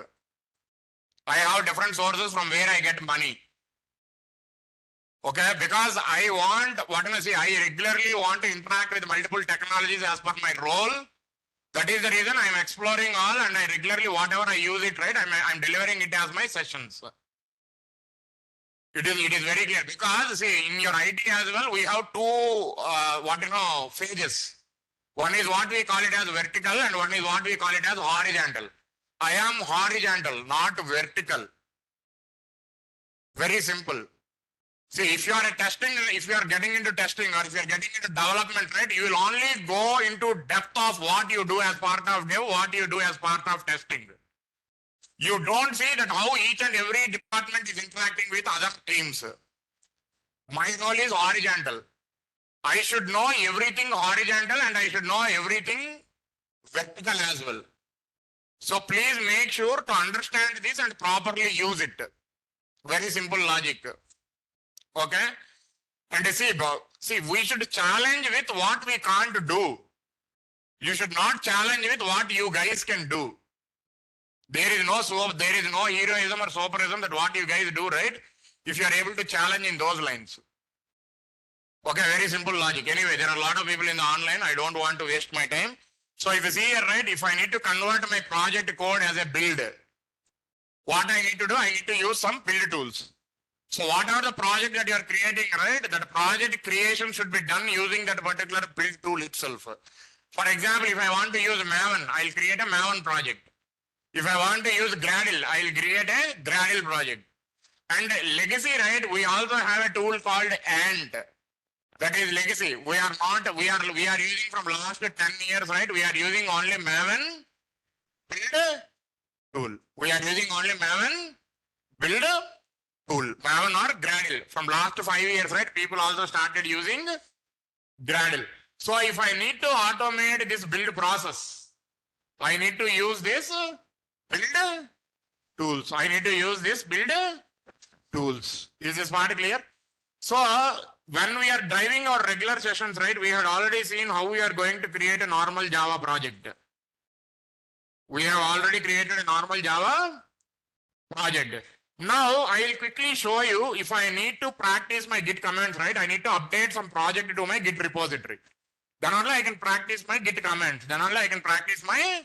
I have different sources from where I get money. Okay, because I regularly want to interact with multiple technologies as per my role. That is the reason I am exploring all, and I regularly, whatever I use it, right, I'm delivering it as my sessions. It is very clear, because see, in your IT as well, we have two phases. One is what we call it as vertical, and one is what we call it as horizontal. I am horizontal, not vertical. Very simple. See, if you are getting into testing, or if you are getting into development, right, you will only go into depth of what you do as part of dev, what you do as part of testing. You don't see that how each and every department is interacting with other teams. My role is horizontal. I should know everything horizontal and I should know everything vertical as well. So please make sure to understand this and properly use it. Very simple logic. Okay? And see, we should challenge with what we can't do. You should not challenge with what you guys can do. There is no heroism or superism that what you guys do, right? If you are able to challenge in those lines. Okay, very simple logic. Anyway, there are a lot of people in the online. I don't want to waste my time. So if you see here, right, if I need to convert my project code as a build, what I need to do, I need to use some build tools. So whatever the project that you are creating, right, that project creation should be done using that particular build tool itself. For example, if I want to use Maven, I'll create a Maven project. If I want to use Gradle, I'll create a Gradle project. And legacy, right, we also have a tool called Ant. That is legacy. We are using from last 10 years, right? We are using only Maven build tool. We are using only Maven build tool. Maven or Gradle. From last 5 years, right? People also started using Gradle. So if I need to automate this build process, I need to use this build tools. I need to use this build tools. Is this part clear? So when we are driving our regular sessions, right, we had already seen how we are going to create a normal Java project. We have already created a normal Java project. Now I will quickly show you if I need to practice my Git commands, right? I need to update some project to my Git repository. Then only I can practice my Git commands. Then only I can practice my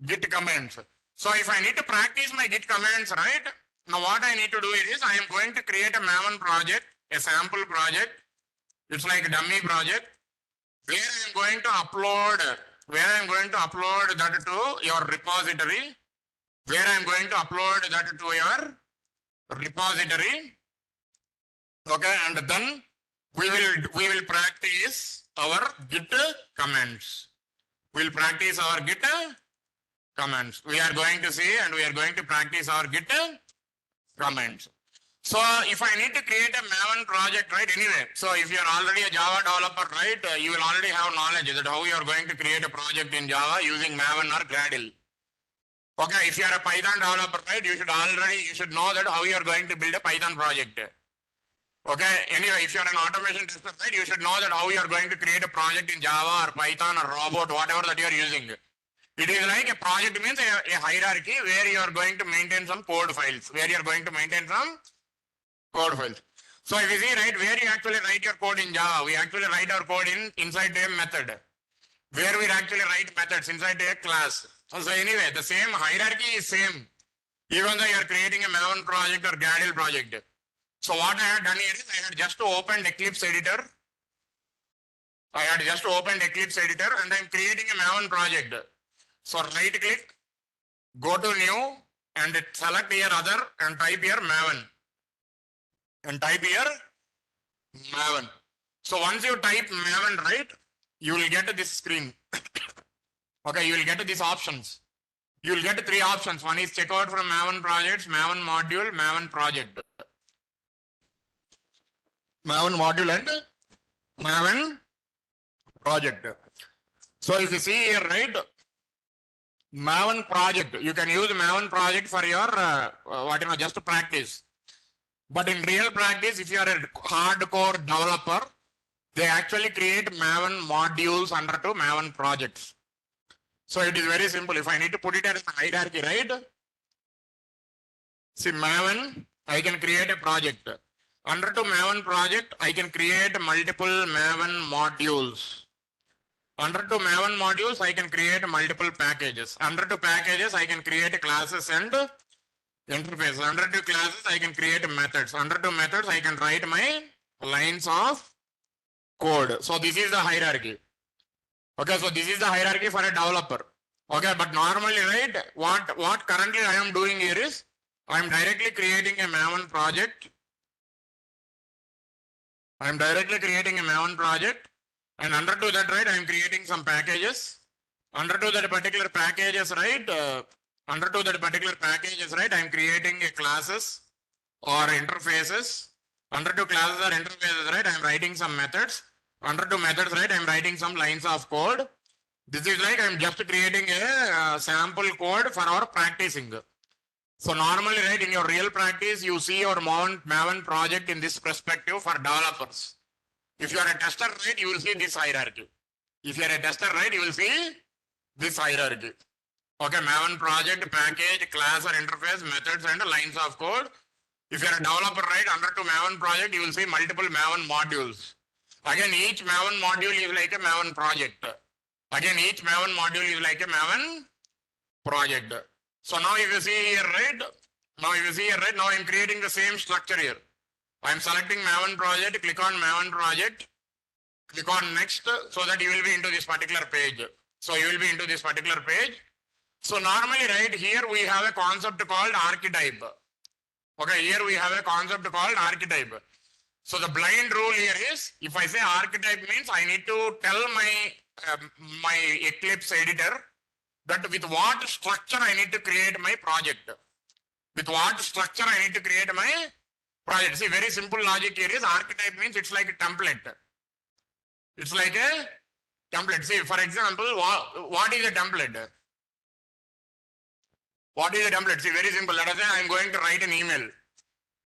Git commands. So if I need to practice my Git commands, right? Now what I need to do is I am going to create a Maven project, a sample project. It's like a dummy project where I am going to upload that to your repository. Where I am going to upload that to your repository. Okay, and then we will practice our Git commands. We'll practice our Git commands. We are going to see and we are going to practice our Git commands. So if I need to create a Maven project, right, anyway, so if you are already a Java developer, right, you will already have knowledge that how you are going to create a project in Java using Maven or Gradle. Okay, if you are a Python developer, right, you should know that how you are going to build a Python project. Okay, anyway, if you are an automation tester, right, you should know that how you are going to create a project in Java or Python or Robot, whatever that you are using. It is like a project means a hierarchy where you are going to maintain some code files, So if you see, right, where you actually write your code in Java, we actually write our code inside a method, where we actually write methods inside a class. So anyway, the same hierarchy is same, even though you are creating a Maven project or Gradle project. So what I had done here is I had just opened Eclipse editor. And I'm creating a Maven project. So right click, go to new and select here other and type here Maven. So once you type Maven, right, you will get this screen. Okay, you will get these options. You will get 3 options. One is checkout from Maven projects, Maven module, Maven project. Maven module and Maven project. So if you see here, right, Maven project, you can use Maven project for your just to practice. But in real practice, if you are a hardcore developer, they actually create Maven modules under to Maven projects. So it is very simple. If I need to put it as a hierarchy, right? See, Maven, I can create a project. Under to Maven project, I can create multiple Maven modules. Under to Maven modules, I can create multiple packages. Under to packages, I can create classes and interfaces. Under to classes, I can create methods. Under to methods, I can write my lines of code. So this is the hierarchy. Okay, so this is the hierarchy for a developer. Okay, but normally, right, what currently I am doing here is I am directly creating a Maven project. And under to that, right, I am creating some packages. Under to that particular packages, right, I am creating a classes or interfaces. Under to classes or interfaces, right, I am writing some methods. Under two methods, right? I'm writing some lines of code. This is like I'm just creating a sample code for our practicing. So normally, right, in your real practice, you see your Maven project in this perspective for developers. If you are a tester, right, you will see this hierarchy. If you are a tester, right, you will see this hierarchy. Okay, Maven project, package, class or interface, methods and lines of code. If you are a developer, right, under to Maven project, you will see multiple Maven modules. Again, each Maven module is like a Maven project. Again, each Maven module is like a Maven project. So now if you see here, right, now I'm creating the same structure here. I'm selecting Maven project, click on Maven project, click on next, so that you will be into this particular page. So you will be into this particular page. So normally, right, here we have a concept called archetype. Okay, here we have a concept called archetype. So the blind rule here is, if I say archetype means I need to tell my Eclipse editor that with what structure I need to create my project. With what structure I need to create my project. See, very simple logic here is archetype means it's like a template. It's like a template. See, for example, what is a template? What is a template? See, very simple. Let us say I am going to write an email.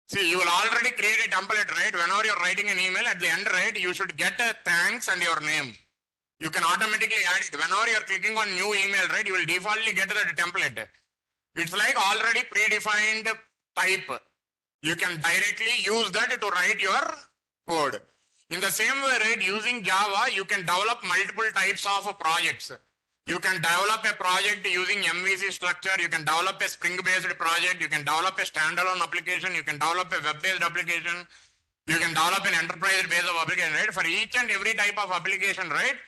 See, you will already create a template, right? Whenever you're writing an email, at the end, right, you should get a thanks and your name. You can automatically add it. Whenever you're clicking on new email, right, you will defaultly get the template. It's like already predefined type. You can directly use that to write your code. In the same way, right, using Java, you can develop multiple types of projects. You can develop a project using MVC structure. You can develop a Spring-based project. You can develop a standalone application. You can develop a web-based application. You can develop an enterprise-based application, right? For each and every type of application, right,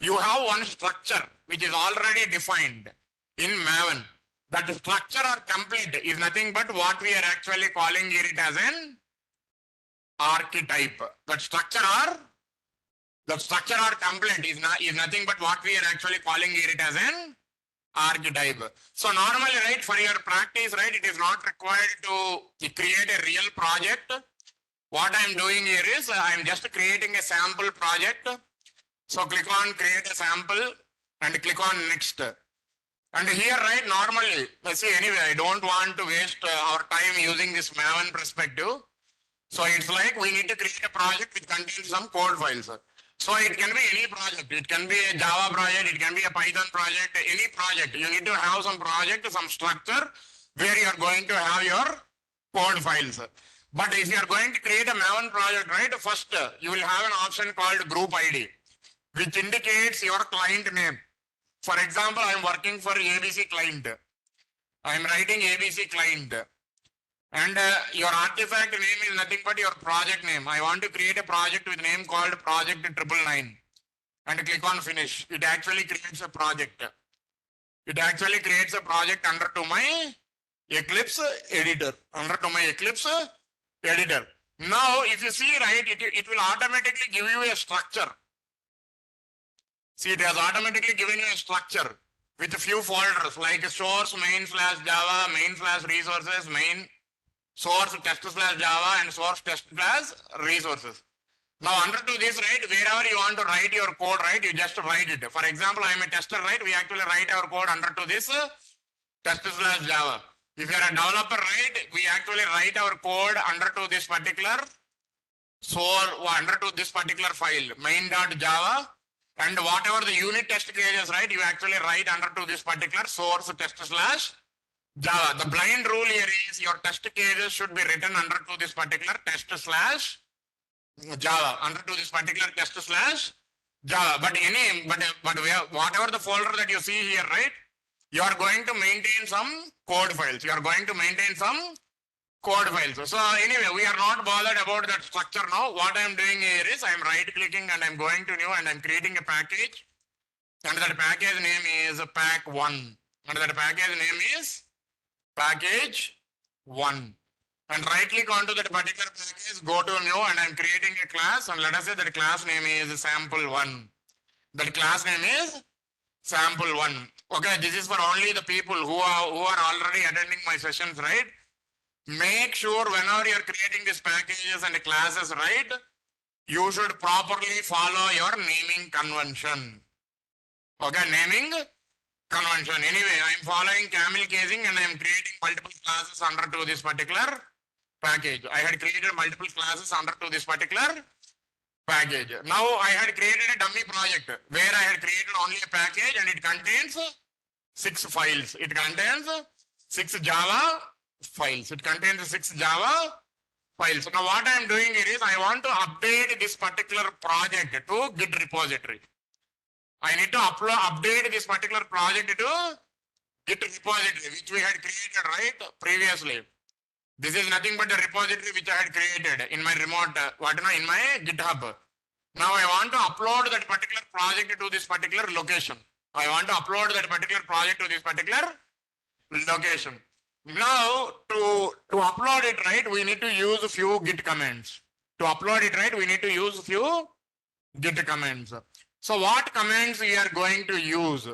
you have one structure which is already defined in Maven. That structure or template is nothing but what we are actually calling here it as an archetype. That structure or template is nothing but what we are actually calling here it as an archetype. So normally, right, for your practice, right, it is not required to create a real project. What I am doing here is I am just creating a sample project. So click on create a sample and click on next. And here, right, normally, see, anyway, I don't want to waste our time using this Maven perspective. So it's like we need to create a project which contains some code files. So it can be any project. It can be a Java project. It can be a Python project. Any project. You need to have some project, some structure where you are going to have your code files. But if you are going to create a Maven project, right, first you will have an option called group ID, which indicates your client name. For example, I am working for ABC client. I am writing ABC client. And your artifact name is nothing but your project name. I want to create a project with name called project 999 and click on finish. It actually creates a project. It actually creates a project under to my Eclipse editor. Under to my Eclipse editor. Now, if you see, right, it will automatically give you a structure. See, it has automatically given you a structure with a few folders like source main/Java, main/resources, main source test/Java and source test/resources. Now under to this, right, wherever you want to write your code, right, you just write it. For example, I am a tester, right, we actually write our code under to this test/Java. If you are a developer, right, we actually write our code under to this particular under to this particular file main.java. And whatever the unit test cases, right, you actually write under to this particular source test/Java. The blind rule here is your test cases should be written under to this particular test/Java, under to this particular test/Java. But whatever the folder that you see here, right, you are going to maintain some code files. You are going to maintain some code files. So anyway, we are not bothered about that structure now. What I am doing here is I am right clicking and I am going to new and I am creating a package. And that package name is pack1. And that package name is package1. And right click onto that particular package, go to new and I am creating a class. And let us say that class name is sample1. That class name is sample1. Okay, this is for only the people who are already attending my sessions, right? Make sure whenever you are creating these packages and classes, right, you should properly follow your naming convention. Okay, naming convention. Anyway, I am following camel casing and I am creating multiple classes under to this particular package. I had created multiple classes under to this particular package. Now I had created a dummy project where I had created only a package and it contains 6 files. It contains 6 Java files. It contains 6 Java files. Now what I am doing here is I want to update this particular project to Git repository. I need to update this particular project to Git repository, which we had created right previously. This is nothing but a repository which I had created in my remote, in my GitHub. Now I want to upload that particular project to this particular location. I want to upload that particular project to this particular location. Now to upload it right, we need to use a few Git commands. To upload it right, we need to use a few Git commands. So what commands we are going to use?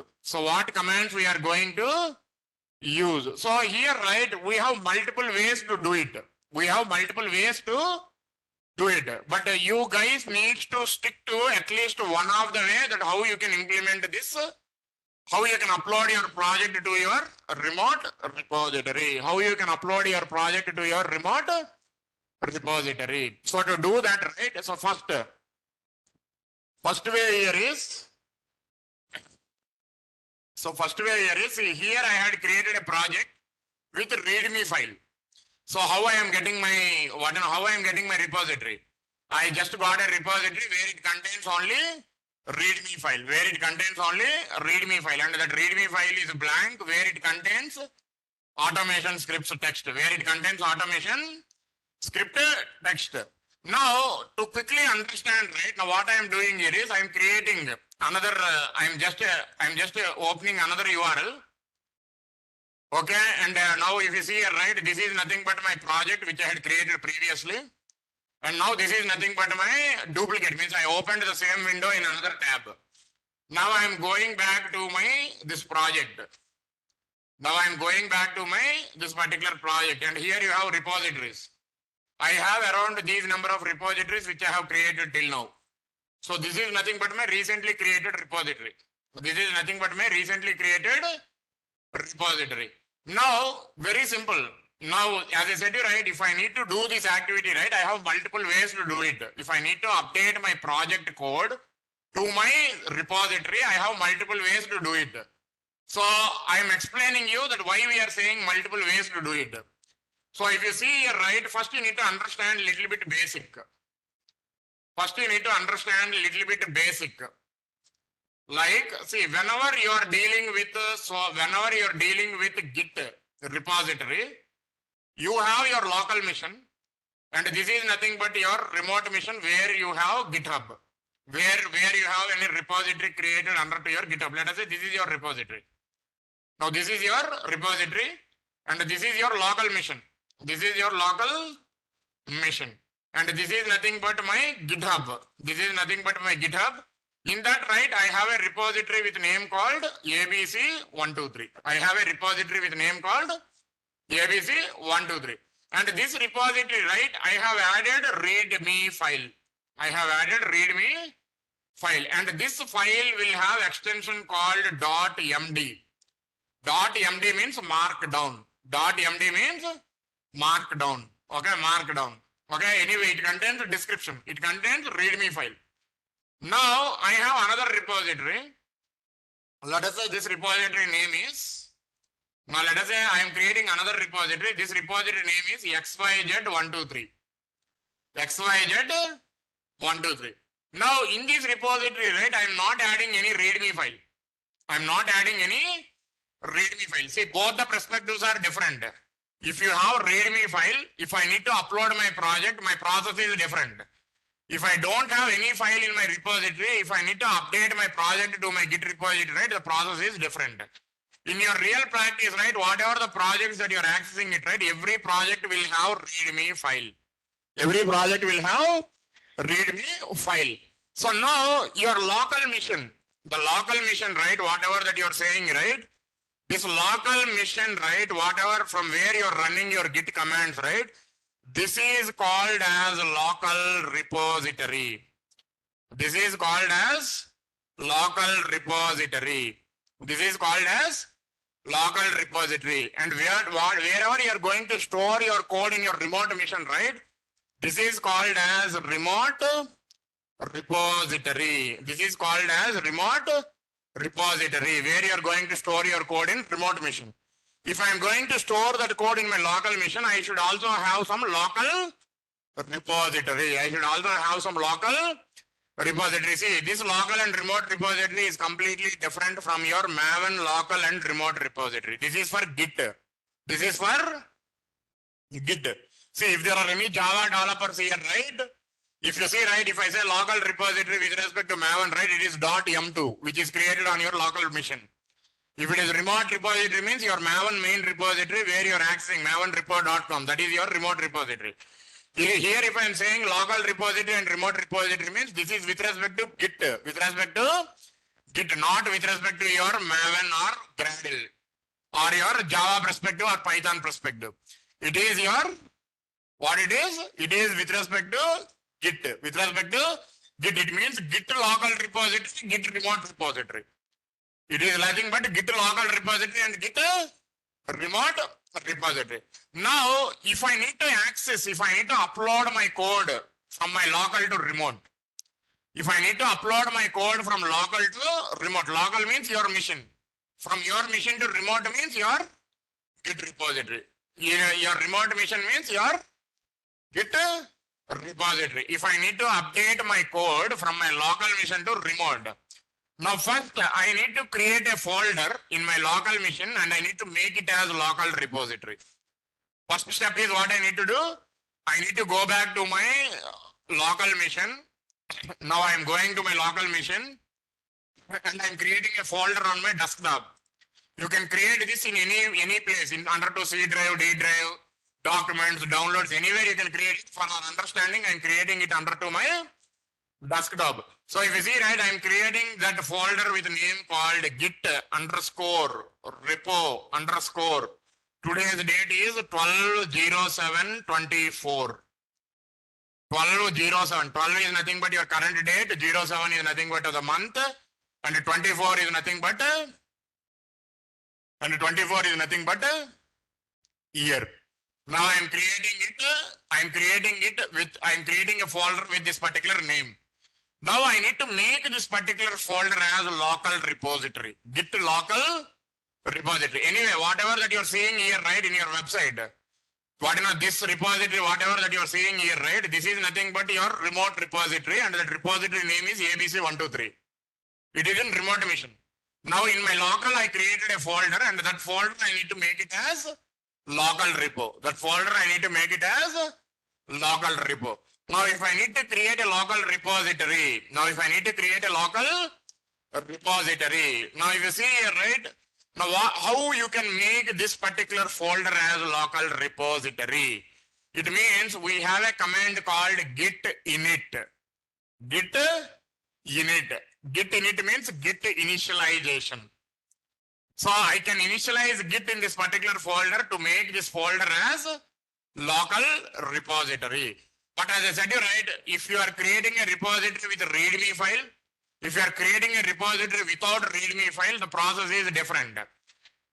So here, right, we have multiple ways to do it. But you guys need to stick to at least one of the way that how you can implement this, how you can upload your project to your remote repository. So to do that, right, so first way here is, here I had created a project with readme file. So how I am getting my repository? I just got a repository where it contains only readme file, and that readme file is blank, where it contains automation scripts text, Now, to quickly understand, right, now what I am doing here is I am creating another, I am just opening another URL. Okay, and now if you see here, right, this is nothing but my project which I had created previously. And now this is nothing but my duplicate, means I opened the same window in another tab. Now I am going back to this project. This particular project, and here you have repositories. I have around these number of repositories which I have created till now. So this is nothing but my recently created repository. Now, very simple. Now, as I said, right, if I need to do this activity, right, I have multiple ways to do it. If I need to update my project code to my repository, I have multiple ways to do it. So I am explaining you that why we are saying multiple ways to do it. So if you see here, right, first you need to understand a little bit basic. Like, see, whenever you are dealing with Git repository, you have your local mission, and this is nothing but your remote mission where you have GitHub, where you have any repository created under to your GitHub. Let us say this is your repository. Now this is your repository, and this is your local mission. And this is nothing but my GitHub. In that, right, I have a repository with name called ABC123. And this repository, right, I have added readme file. And this file will have extension called .md. .md means markdown. Okay, markdown. Okay, anyway, it contains a description. It contains readme file. Now, I have another repository. Let us say this repository name is, now let us say I am creating another repository. This repository name is XYZ123. Now, in this repository, right, I am not adding any readme file. See, both the perspectives are different. If you have readme file, if I need to upload my project, my process is different. If I don't have any file in my repository, if I need to update my project to my Git repository, right, the process is different. In your real practice, right, whatever the projects that you are accessing it, right, every project will have readme file. So now your local mission, right, whatever that you are saying, right, this local mission, right, whatever from where you are running your Git commands, right, This is called as local repository. This is called as local repository. This is called as local repository. And wherever you are going to store your code in your remote mission, right? This is called as remote repository. This is called as remote repository, where you are going to store your code in remote mission. If I am going to store that code in my local mission, I should also have some local repository. I should also have some local repository. See, this local and remote repository is completely different from your Maven local and remote repository. This is for Git. This is for Git. See, if there are any Java developers here, right? If you see, right, if I say local repository with respect to Maven, right, it is .m2, which is created on your local mission. If it is remote repository, means your Maven main repository where you are accessing mavenrepo.com. That is your remote repository. Here, if I am saying local repository and remote repository, means this is with respect to Git. With respect to Git, not with respect to your Maven or Gradle or your Java perspective or Python perspective. It is your, what it is? It is with respect to Git. With respect to Git, it means Git local repository, Git remote repository. It is nothing but Git local repository and Git remote repository. Now, if I need to access, if I need to upload my code from my local to remote, if I need to upload my code from local to remote, local means your mission. From your mission to remote means your Git repository. Your remote mission means your Git repository. If I need to update my code from my local mission to remote, now first I need to create a folder in my local mission and I need to make it as local repository. First step is what I need to do. I need to go back to my local mission. Now I am going to my local mission and I am creating a folder on my desktop. You can create this in any place, in under to C drive, D drive, documents, downloads, anywhere you can create it. For our understanding, I am creating it under to my desktop. So if you see, right, I am creating that folder with a name called git underscore repo underscore. Today's date is 12/07/24. 12/07. 12 is nothing but your current date. 07 is nothing but the month, and 24 is nothing but year. Now I am creating a folder with this particular name. Now I need to make this particular folder as a local repository. Git local repository. Anyway, whatever that you are seeing here, right, in your website, this repository, whatever that you are seeing here, right, this is nothing but your remote repository, and that repository name is ABC123. It is in remote mission. Now in my local, I created a folder, and that folder I need to make it as local repo. That folder I need to make it as local repo. Now if I need to create a local repository, now if you see here, right, now how you can make this particular folder as local repository? It means we have a command called git init. Git init. Git init means git initialization. So I can initialize git in this particular folder to make this folder as local repository. But as I said, right, if you are creating a repository with a README file, if you are creating a repository without README file, the process is different.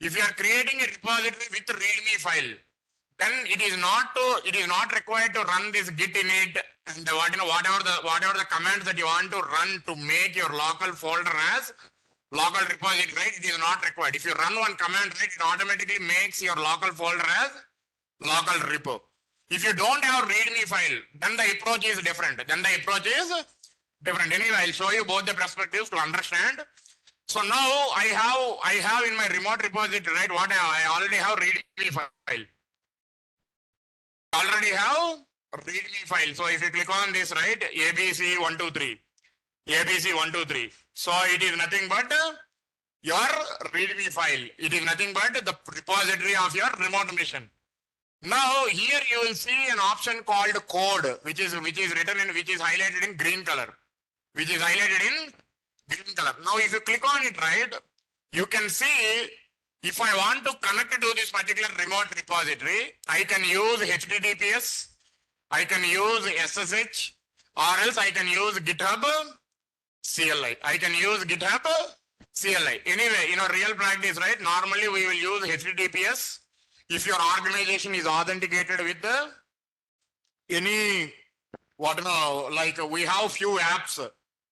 If you are creating a repository with README file, then it is not required to run this git init and whatever the commands that you want to run to make your local folder as local repository, right? It is not required. If you run one command, right, it automatically makes your local folder as local repo. If you don't have README file, then the approach is different. Anyway, I'll show you both the perspectives to understand. So now I have in my remote repository, right, what I already have README file. So if you click on this, right, ABC123. So it is nothing but your README file. It is nothing but the repository of your remote mission. Now here you will see an option called code, which is highlighted in green color. Now if you click on it, right, you can see if I want to connect to this particular remote repository, I can use HTTPS, I can use SSH, or else I can use GitHub CLI. I can use GitHub CLI. Anyway, in our real practice, right, normally we will use HTTPS if your organization is authenticated with any, what now, like we have few apps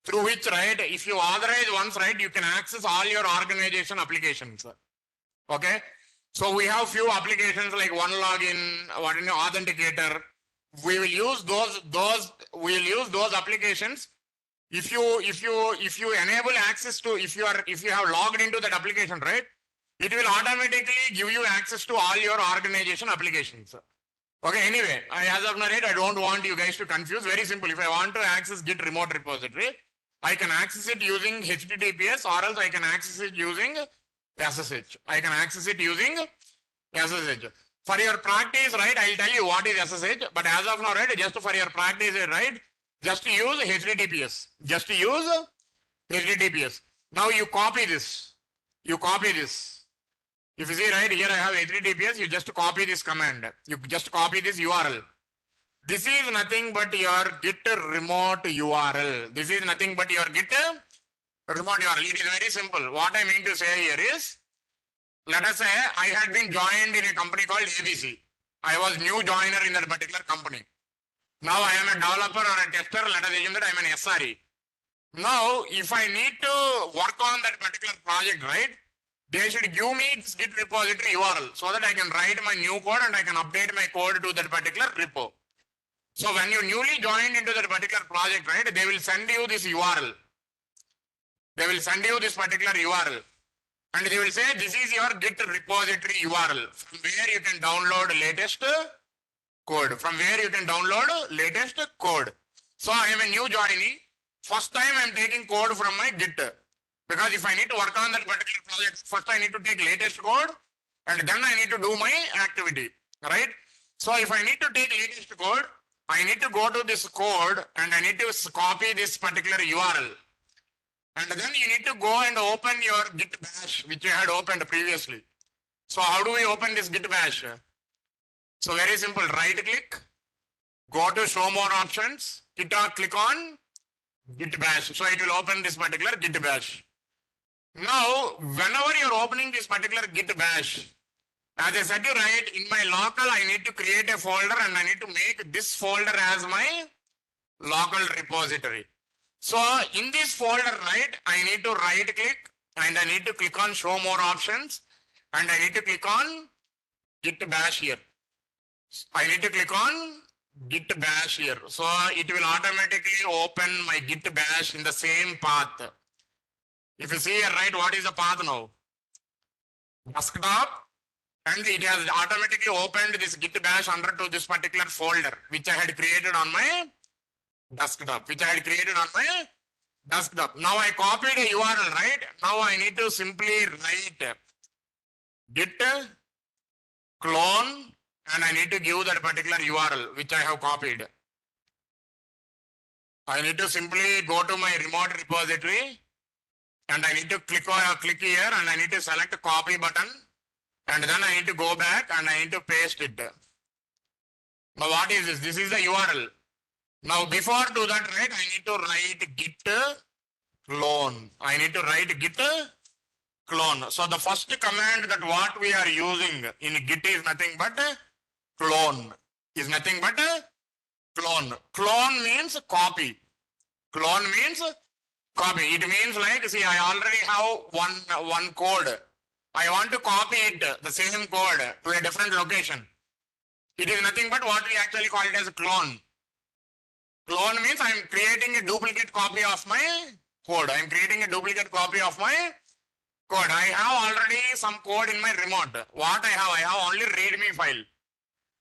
through which, right, if you authorize once, right, you can access all your organization applications. Okay. So we have few applications like OneLogin, Authenticator. We will use we will use those applications. If you enable access to, if you have logged into that application, right, it will automatically give you access to all your organization applications. Okay, anyway, as of now, right, I don't want you guys to confuse. Very simple. If I want to access Git remote repository, I can access it using HTTPS, or else I can access it using SSH. I can access it using SSH. For your practice, right, I'll tell you what is SSH, but as of now, right, just for your practice, right, just use HTTPS. Just use HTTPS. Now you copy this. You copy this. If you see right here, I have HTTPS, you just copy this command. You just copy this URL. This is nothing but your Git remote URL. This is nothing but your Git remote URL. It is very simple. What I mean to say here is, let us say I had been joined in a company called ABC. I was new joiner in that particular company. Now I am a developer or a tester. Let us assume that I am an SRE. Now, if I need to work on that particular project, right, they should give me this Git repository URL so that I can write my new code and I can update my code to that particular repo. So when you newly joined into that particular project, right, they will send you this URL. They will send you this particular URL. And they will say, this is your Git repository URL from where you can download latest code. From where you can download latest code. So I am a new joinee. First time I am taking code from my Git. Because if I need to work on that particular project, first I need to take latest code and then I need to do my activity. Right? So if I need to take latest code, I need to go to this code and I need to copy this particular URL. And then you need to go and open your Git bash, which you had opened previously. So how do we open this Git bash? So very simple, right click, go to show more options, click on Git bash. So it will open this particular Git bash. Now, whenever you're opening this particular Git bash, as I said you right, in my local, I need to create a folder and I need to make this folder as my local repository. So in this folder, right, I need to right click and I need to click on show more options and I need to click on Git bash here. I need to click on Git bash here. So it will automatically open my Git bash in the same path. If you see here, right, what is the path now? Desktop, and it has automatically opened this Git bash under to this particular folder, which I had created on my desktop, Now I copied a URL, right? Now I need to simply write git clone and I need to give that particular URL which I have copied. I need to simply go to my remote repository and I need to click here and I need to select copy button and then I need to go back and I need to paste it. Now what is this? This is the URL. Now before do that, right, I need to write git clone. I need to write git clone. So the first command that what we are using in git is nothing but clone. Clone means copy. Clone means copy. It means like, see, I already have one code. I want to copy it, the same code, to a different location. It is nothing but what we actually call it as clone. Clone means I am creating a duplicate copy of my code. I have already some code in my remote. What I have only readme file.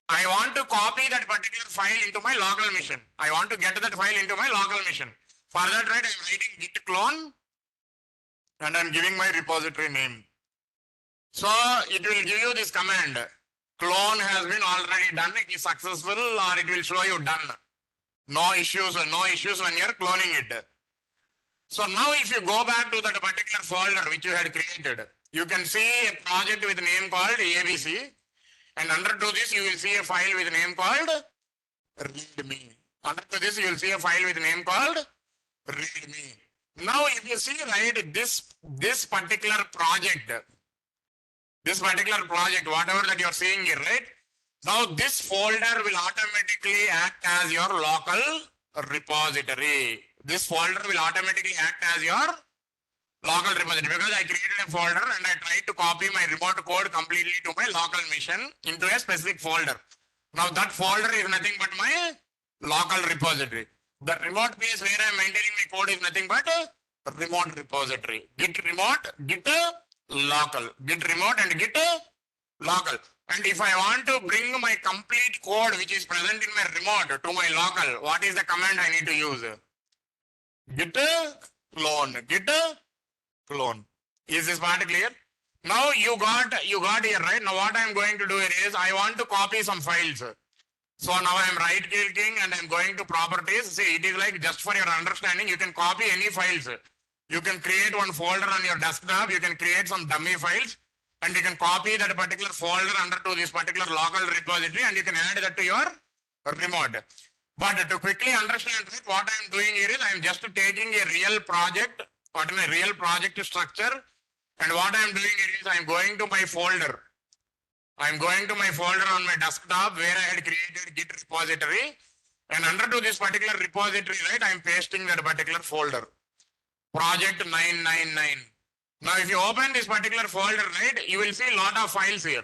I want to copy that particular file into my local machine. I want to get that file into my local machine. For that, right, I am writing git clone and I am giving my repository name. So it will give you this command. Clone has been already done. It is successful, or it will show you done. No issues when you are cloning it. So now if you go back to that particular folder which you had created, you can see a project with a name called ABC, and under to this you will see a file with a name called readme. Under this, you will see a file with name called readme. Now, if you see, right, this particular project, whatever that you are seeing here, right? Now, this folder will automatically act as your local repository. This folder will automatically act as your local repository because I created a folder and I tried to copy my remote code completely to my local machine into a specific folder. Now that folder is nothing but my local repository. The remote place where I am maintaining my code is nothing but a remote repository. Git remote, git local. Git remote and git local. And if I want to bring my complete code which is present in my remote to my local, what is the command I need to use? Git clone. Git clone. Is this part clear? Now you got here, right? Now what I am going to do here is I want to copy some files. So now I am right clicking and I am going to properties. See, it is like just for your understanding, you can copy any files. You can create one folder on your desktop. You can create some dummy files and you can copy that particular folder under to this particular local repository and you can add that to your remote. But to quickly understand it, what I am doing here is I am just taking a real project, what is my real project structure, and what I am doing here is I am going to my folder. I am going to my folder on my desktop where I had created Git repository, and under to this particular repository, right, I am pasting that particular folder. Project 999. Now, if you open this particular folder, right, you will see a lot of files here.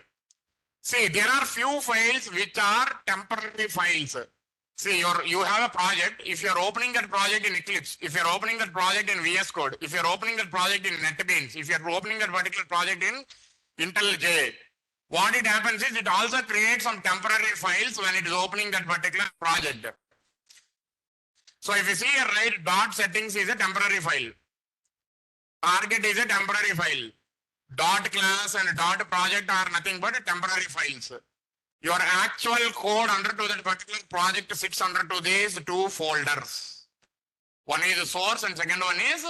See, there are few files which are temporary files. See, you have a project. If you are opening that project in Eclipse, if you are opening that project in VS Code, if you are opening that project in NetBeans, if you are opening that particular project in IntelliJ, what it happens is it also creates some temporary files when it is opening that particular project. So if you see here, right, dot settings is a temporary file. Target is a temporary file. Dot class and dot project are nothing but temporary files. Your actual code under to that particular project sits under to these two folders. One is source and second one is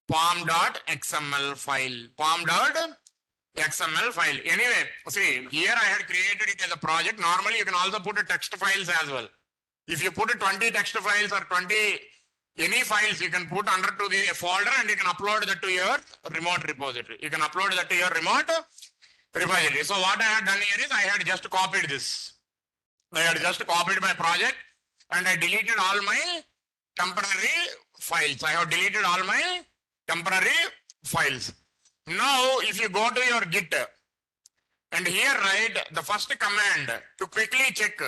pom.xml file. Pom.xml file. Anyway, see, here I had created it as a project. Normally, you can also put a text files as well. If you put 20 text files or 20 any files, you can put under to the folder and you can upload that to your remote repository. You can upload that to your remote repository. So what I had done here is I had just copied this. I had just copied my project and I deleted all my temporary files. I have deleted all my temporary files. Now, if you go to your Git and here, right, the first command to quickly check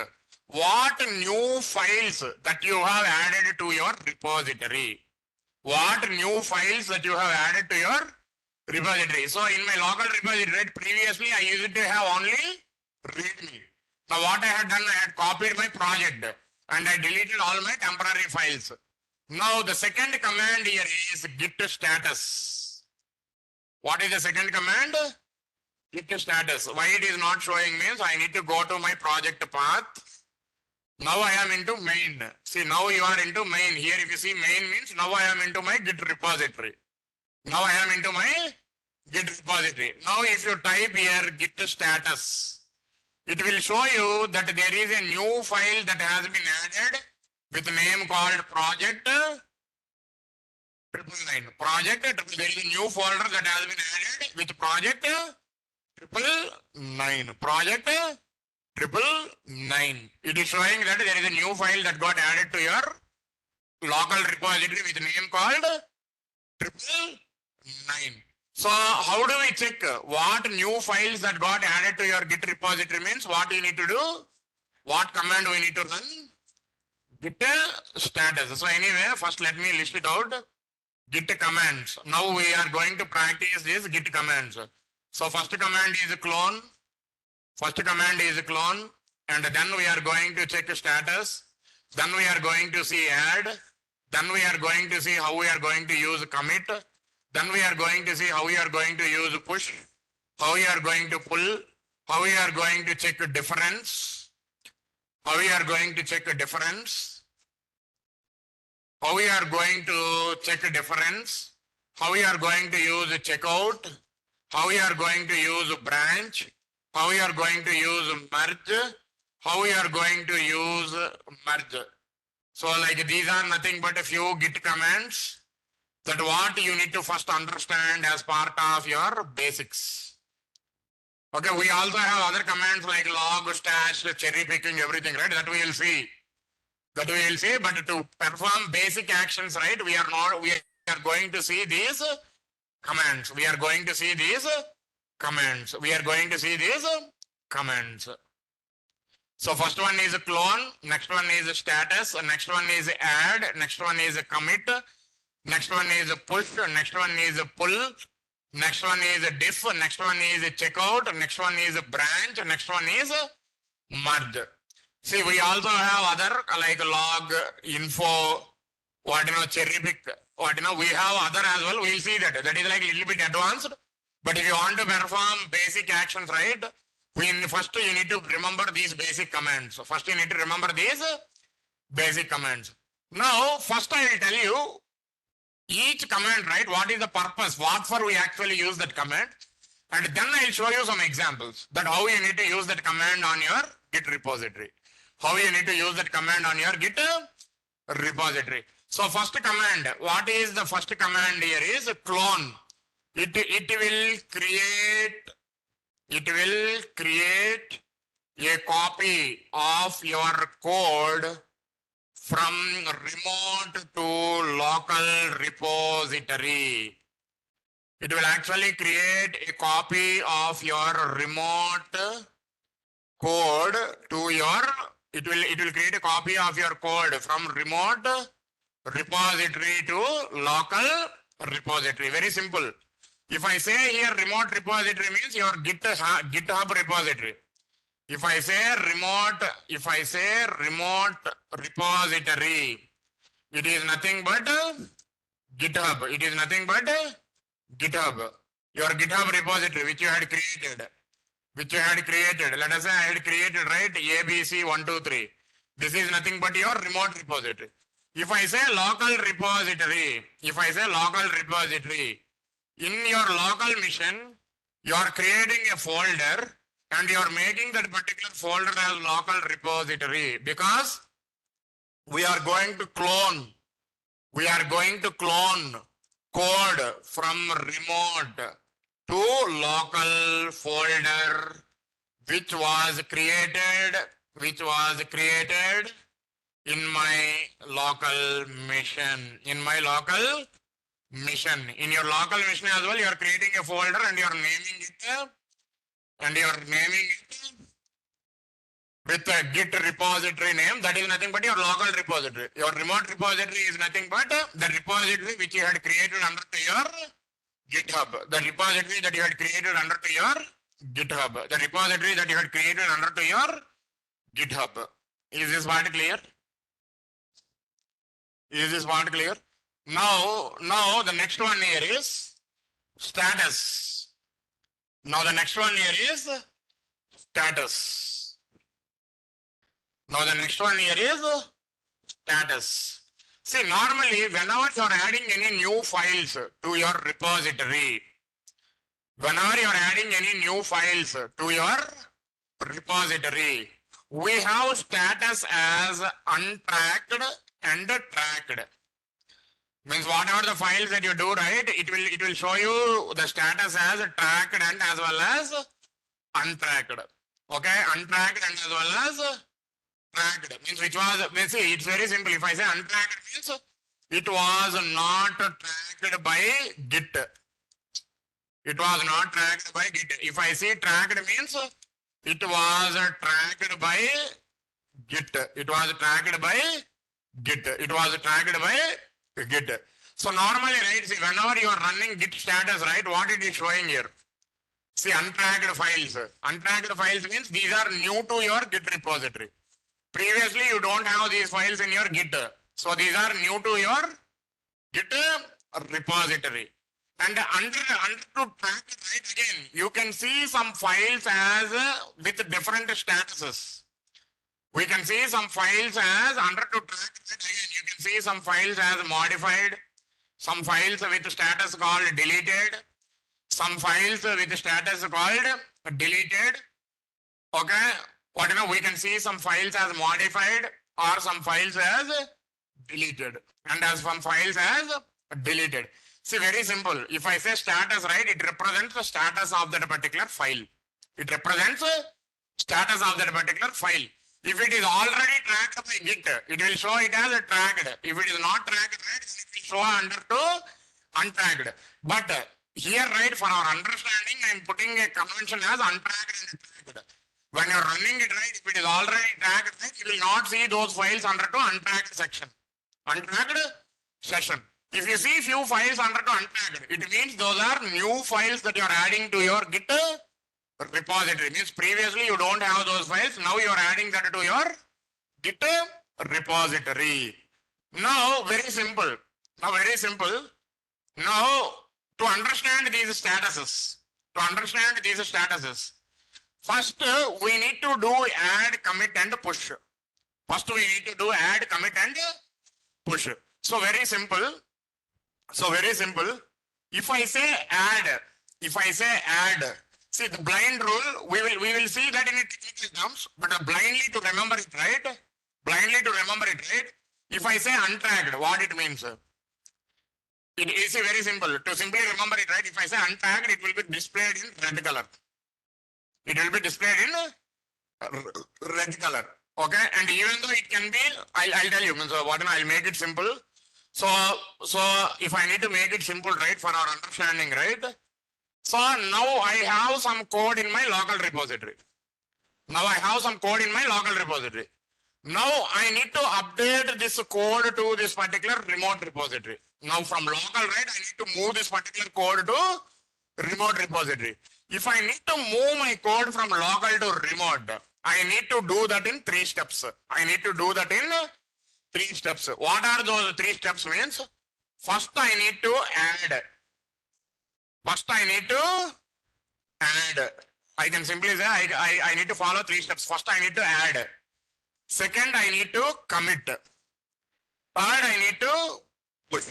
what new files that you have added to your repository. What new files that you have added to your repository. So in my local repository, right, previously I used to have only readme. Now what I had done, I had copied my project and I deleted all my temporary files. Now the second command here is git status. What is the second command? Git status. Why it is not showing means I need to go to my project path. Now I am into main. See, now you are into main. Here if you see main means now I am into my Git repository. Now I am into my Git repository. Now if you type here git status, it will show you that there is a new file that has been added with a name called project 999. There is a new folder that has been added with project 999. Project 999. It is showing that there is a new file that got added to your local repository with a name called 999. So how do we check what new files that got added to your Git repository means? What you need to do? What command we need to run? Git status. So anyway, first let me list it out. Git commands. Now we are going to practice this Git commands. So first command is clone. And then we are going to check status. Then we are going to see add. Then we are going to see how we are going to use commit. Then we are going to see how we are going to use push. How we are going to pull. How we are going to check difference. How we are going to check difference. How we are going to check difference. How we are going to use checkout. How we are going to use branch. How we are going to use merge. how you are going to use merge. So like these are nothing but a few Git commands that what you need to first understand as part of your basics. Okay, we also have other commands like log, stash, cherry picking, everything, right? That we will see. That we will see, but to perform basic actions, right? We are going to see these commands. We are going to see these commands. We are going to see these commands. So first one is a clone, next one is a status, next one is add, next one is a commit, next one is a push, next one is a pull, next one is a diff, next one is a checkout, next one is a branch, next one is a merge. See, we also have other like log, info, cherry pick, we have other as well. We'll see that. That is like a little bit advanced. But if you want to perform basic actions, right? First you need to remember these basic commands. So first you need to remember these basic commands. Now, first I will tell you each command, right? What is the purpose? What for we actually use that command? And then I will show you some examples that how you need to use that command on your Git repository. How you need to use that command on your Git repository. So first command, what is the first command here is clone. It will create a copy of your code from remote to local repository. It will actually create a copy of your remote code to your, it will create a copy of your code from remote repository to local repository. Very simple. If I say here remote repository means your GitHub repository. If I say remote repository, it is nothing but GitHub. It is nothing but GitHub. Your GitHub repository which you had created. Let us say I had created, right, ABC123. This is nothing but your remote repository. If I say local repository, in your local mission, you are creating a folder and you are making that particular folder as local repository because we are going to clone code from remote to local folder which was created in my local mission. In your local mission as well, you are creating a folder and you are naming it with a Git repository name. That is nothing but your local repository. Your remote repository is nothing but the repository which you had created under to your GitHub. The repository that you had created under to your GitHub. The repository that you had created under to your GitHub. Is this part clear? Now the next one here is status. See, normally whenever you are adding any new files to your repository, we have status as untracked and tracked. Means whatever the files that you do, right, it will show you the status as tracked and as well as untracked. Okay, untracked and as well as tracked. Means see, it's very simple. If I say untracked means it was not tracked by Git. If I say tracked means it was tracked by Git. So normally, right, see, whenever you are running Git status, right, what it is showing here? See, untracked files. Untracked files means these are new to your Git repository. Previously, you don't have these files in your Git. So these are new to your Git repository. And under to track it, right, again, you can see some files as with different statuses. We can see some files as under to track it, again, you can see some files as modified, some files with status called deleted, some files with status called deleted. Okay, we can see some files as modified or some files as deleted and as some files as deleted. See, very simple. If I say status, right, it represents the status of that particular file. It represents the status of that particular file. If it is already tracked by Git, it will show it as a tracked. If it is not tracked, right, it will show under to untracked. But here, right, for our understanding, I am putting a convention as untracked and tracked. When you are running it, right, if it is already tracked, right, you will not see those files under to untracked section. Untracked session. If you see few files under to untracked, it means those are new files that you are adding to your Git repository. Means previously you don't have those files, now you are adding that to your Git repository. Now, very simple. Now, to understand these statuses, first we need to do add, commit and push. So very simple. If I say add, see the blind rule, we will see that in technical terms, but blindly to remember it, right? If I say untracked, what it means? It is very simple. To simply remember it, right? If I say untracked, it will be displayed in red color. Okay, and even though it can be, I'll tell you, I'll make it simple. So if I need to make it simple, right, for our understanding, right? So now I have some code in my local repository. Now I need to update this code to this particular remote repository. Now from local, right, I need to move this particular code to remote repository. If I need to move my code from local to remote, I need to do that in 3 steps. What are those 3 steps means? First I need to add. I can simply say I need to follow 3 steps. First I need to add. Second I need to commit. Third I need to push.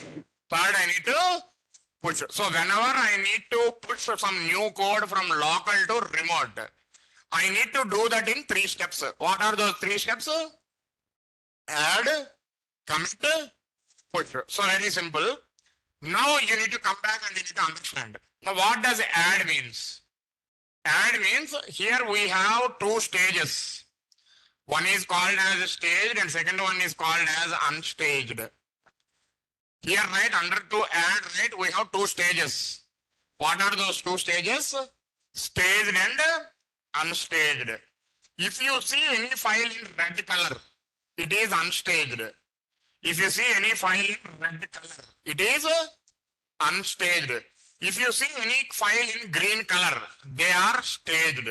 So whenever I need to push some new code from local to remote, I need to do that in 3 steps. What are those 3 steps? Add, commit, push. So very simple. Now you need to come back and you need to understand. Now what does add means? Add means here we have 2 stages. One is called as staged and second one is called as unstaged. Here, right, under to add, right, we have 2 stages. What are those 2 stages? Staged and unstaged. If you see any file in red color, it is unstaged. If you see any file in red color, it is unstaged. If you see any file in green color, they are staged.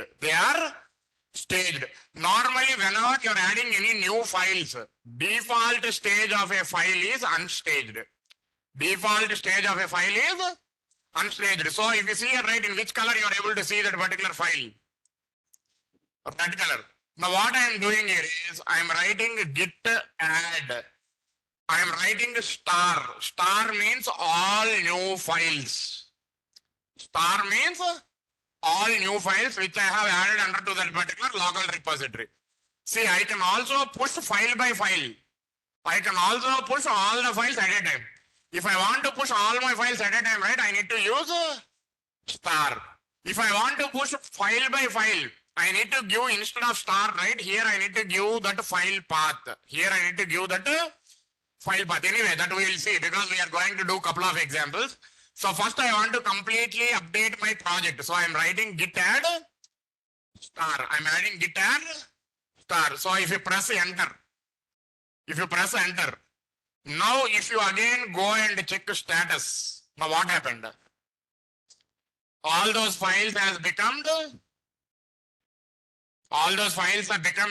Normally, whenever you are adding any new files, default stage of a file is unstaged. So if you see here, right, in which color you are able to see that particular file? Red color. Now what I am doing here is I am writing git add. I am writing star. Star means all new files. Which I have added under to that particular local repository. See, I can also push file by file. I can also push all the files at a time. If I want to push all my files at a time, right, I need to use star. If I want to push file by file, I need to give instead of star, right, here I need to give that file path. Anyway, that we will see because we are going to do a couple of examples. So first I want to completely update my project. So I am writing git add star. I am adding git add star. So if you press enter, now if you again go and check status, now what happened? All those files have become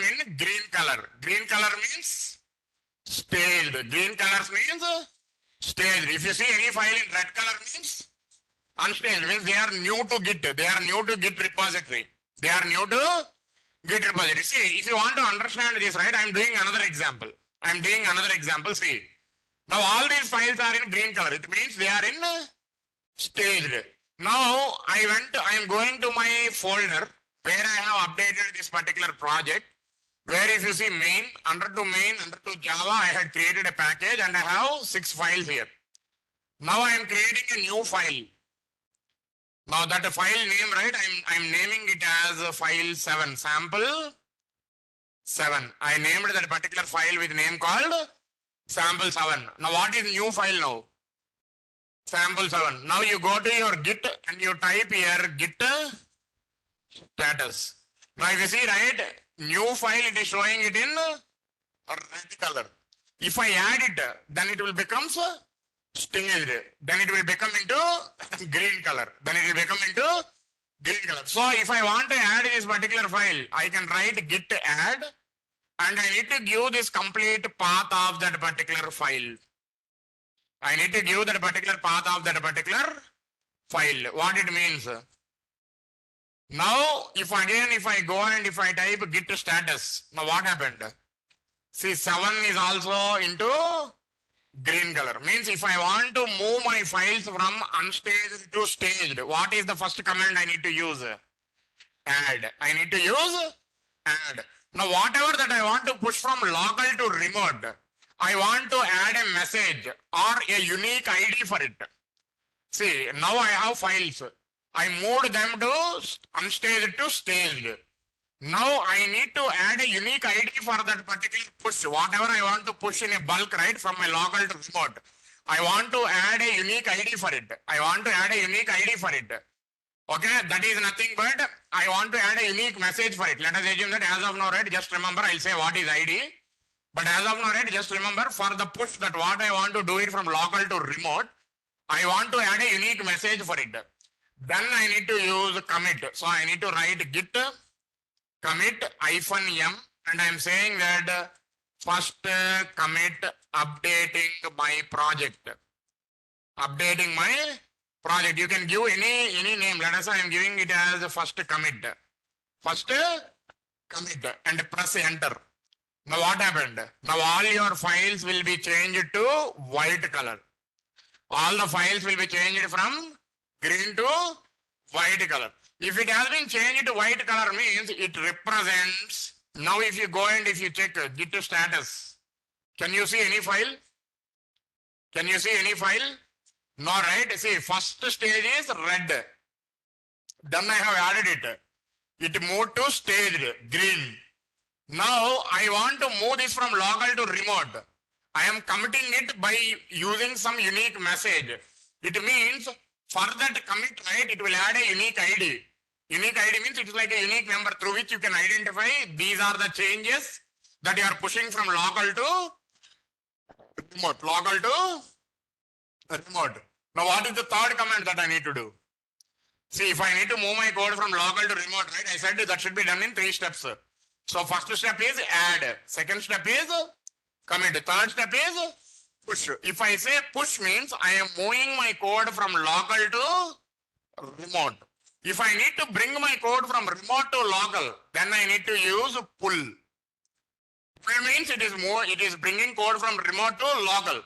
in green color. Green color means staged. Green colors means staged. If you see any file in red color means unstaged, means they are new to Git. They are new to Git repository. See, if you want to understand this, right, I am doing another example. See, now all these files are in green color. It means they are in staged. Now I am going to my folder. where I have updated this particular project, where if you see main, under to Java, I had created a package and I have 6 files here. Now I am creating a new file. Now that file name, right, I'm naming it as file 7, sample 7. I named that particular file with name called sample 7. Now what is new file now? Sample 7. Now you go to your Git and you type here Git status. Now if you see, right, new file, it is showing it in red color. If I add it, then it will become staged. Then it will become into green color. Then it will become into green color. So if I want to add this particular file, I can write git add and I need to give this complete path of that particular file. I need to give that particular path of that particular file. What it means. Now, if I go and if I type git status, now what happened? See, 7 is also into green color. Means if I want to move my files from unstaged to staged, what is the first command I need to use? Add. I need to use add. Now, whatever that I want to push from local to remote, I want to add a message or a unique ID for it. See, now I have files. I moved them to unstaged to staged. Now I need to add a unique ID for that particular push. Whatever I want to push in a bulk, right, from my local to remote, I want to add a unique ID for it. I want to add a unique ID for it. Okay, that is nothing but I want to add a unique message for it. Let us assume that as of now, right, just remember, I'll say what is ID. But as of now, right, just remember for the push that what I want to do it from local to remote, I want to add a unique message for it. Then I need to use commit. So I need to write git commit -m and I'm saying that first commit updating my project. Updating my project. You can give any name. Let us say I'm giving it as first commit. First commit and press enter. Now what happened? Now all your files will be changed to white color. All the files will be changed from green to white color. If it has been changed to white color means it represents, now if you go and if you check git status, can you see any file? Can you see any file? No, right? See, first stage is red. Then I have added it. It moved to staged, green. Now I want to move this from local to remote. I am committing it by using some unique message. It means for that commit, right, it will add a unique ID. Unique ID means it is like a unique number through which you can identify these are the changes that you are pushing from local to remote. Local to remote. Now what is the third command that I need to do? See, if I need to move my code from local to remote, right, I said that should be done in 3 steps. So first step is add. Second step is commit. Third step is push. If I say push means I am moving my code from local to remote. If I need to bring my code from remote to local, then I need to use pull. Pull means it is bringing code from remote to local.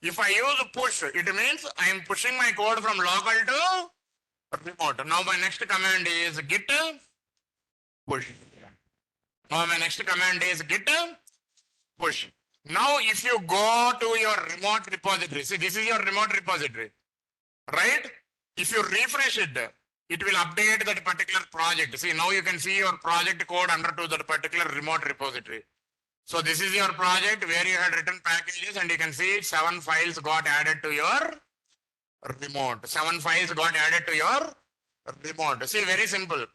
If I use push, it means I am pushing my code from local to remote. Now my next command is git push. Now my next command is git push. Now if you go to your remote repository, see this is your remote repository, right? If you refresh it, it will update that particular project. See, now you can see your project code under to that particular remote repository. So this is your project where you had written packages and you can see 7 files got added to your remote. 7 files got added to your remote. See, very simple.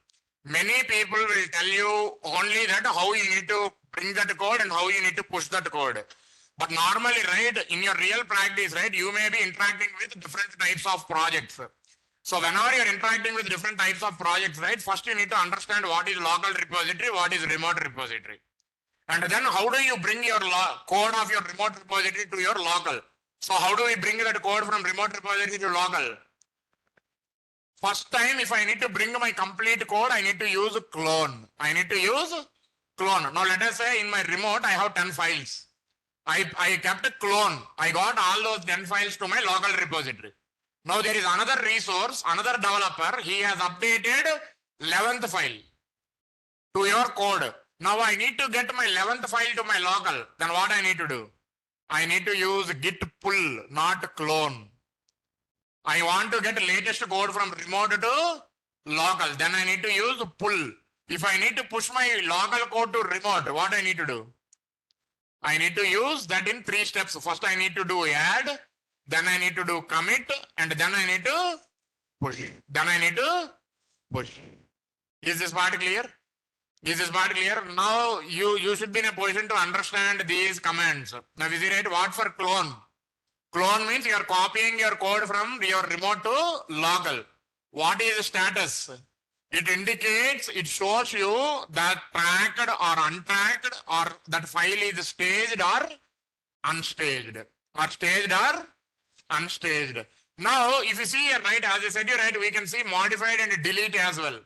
Many people will tell you only that how you need to bring that code and how you need to push that code. But normally, right, in your real practice, right, you may be interacting with different types of projects. So whenever you're interacting with different types of projects, right, first you need to understand what is local repository, what is remote repository. And then how do you bring your code of your remote repository to your local? So how do we bring that code from remote repository to local? First time, if I need to bring my complete code, I need to use clone. I need to use clone. Now let us say in my remote, I have 10 files. I kept a clone. I got all those 10 files to my local repository. Now there is another resource, another developer. He has updated 11th file. to your code. Now I need to get my 11th file to my local. Then what I need to do? I need to use git pull, not clone. I want to get latest code from remote to local. Then I need to use pull. If I need to push my local code to remote, what I need to do? I need to use that in 3 steps. First I need to do add, then I need to do commit, and then I need to push. Then I need to push. Is this part clear? Is this part clear? Now you should be in a position to understand these commands. Now is it right? What for clone? Clone means you are copying your code from your remote to local. What is the status? It indicates, it shows you that tracked or untracked, or that file is staged or unstaged, or staged or unstaged. Now, if you see here, right, as I said you right, we can see modified and delete as well.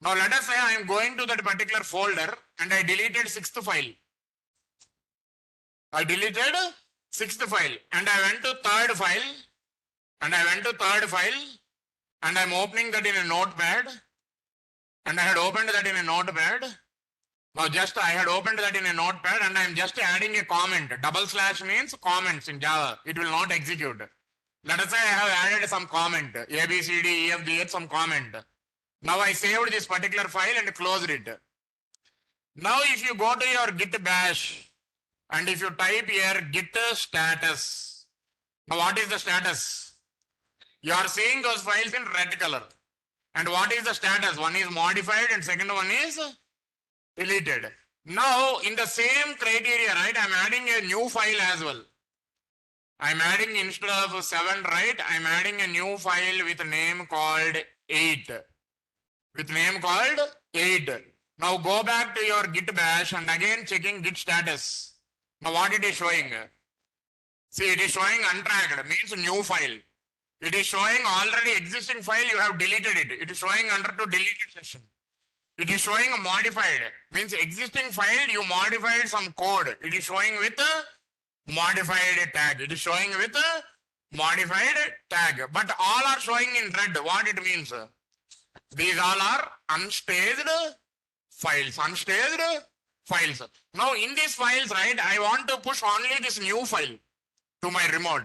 Now, let us say I am going to that particular folder and I deleted 6th file. I deleted 6th file and I went to 3rd file and I went to 3rd file and I'm opening that in a notepad. And I had opened that in a notepad. Now I had opened that in a notepad and I am just adding a comment. Double slash means comments in Java. It will not execute. Let us say I have added some comment. A, B, C, D, E, F, G, H, some comment. Now I saved this particular file and closed it. Now if you go to your git bash and if you type here git status. Now what is the status? You are seeing those files in red color. And what is the status? One is modified and second one is deleted. Now, in the same criteria, right, I'm adding a new file as well. I'm adding instead of 7, right, I'm adding a new file with a name called 8. With name called 8. Now, go back to your git bash and again checking git status. Now, what it is showing? See, it is showing untracked, means new file. It is showing already existing file, you have deleted it. It is showing under to deleted session. It is showing modified, means existing file, you modified some code. It is showing with a modified tag. It is showing with a modified tag. But all are showing in red. What it means? These all are unstaged files. Unstaged files. Now in these files, right, I want to push only this new file to my remote.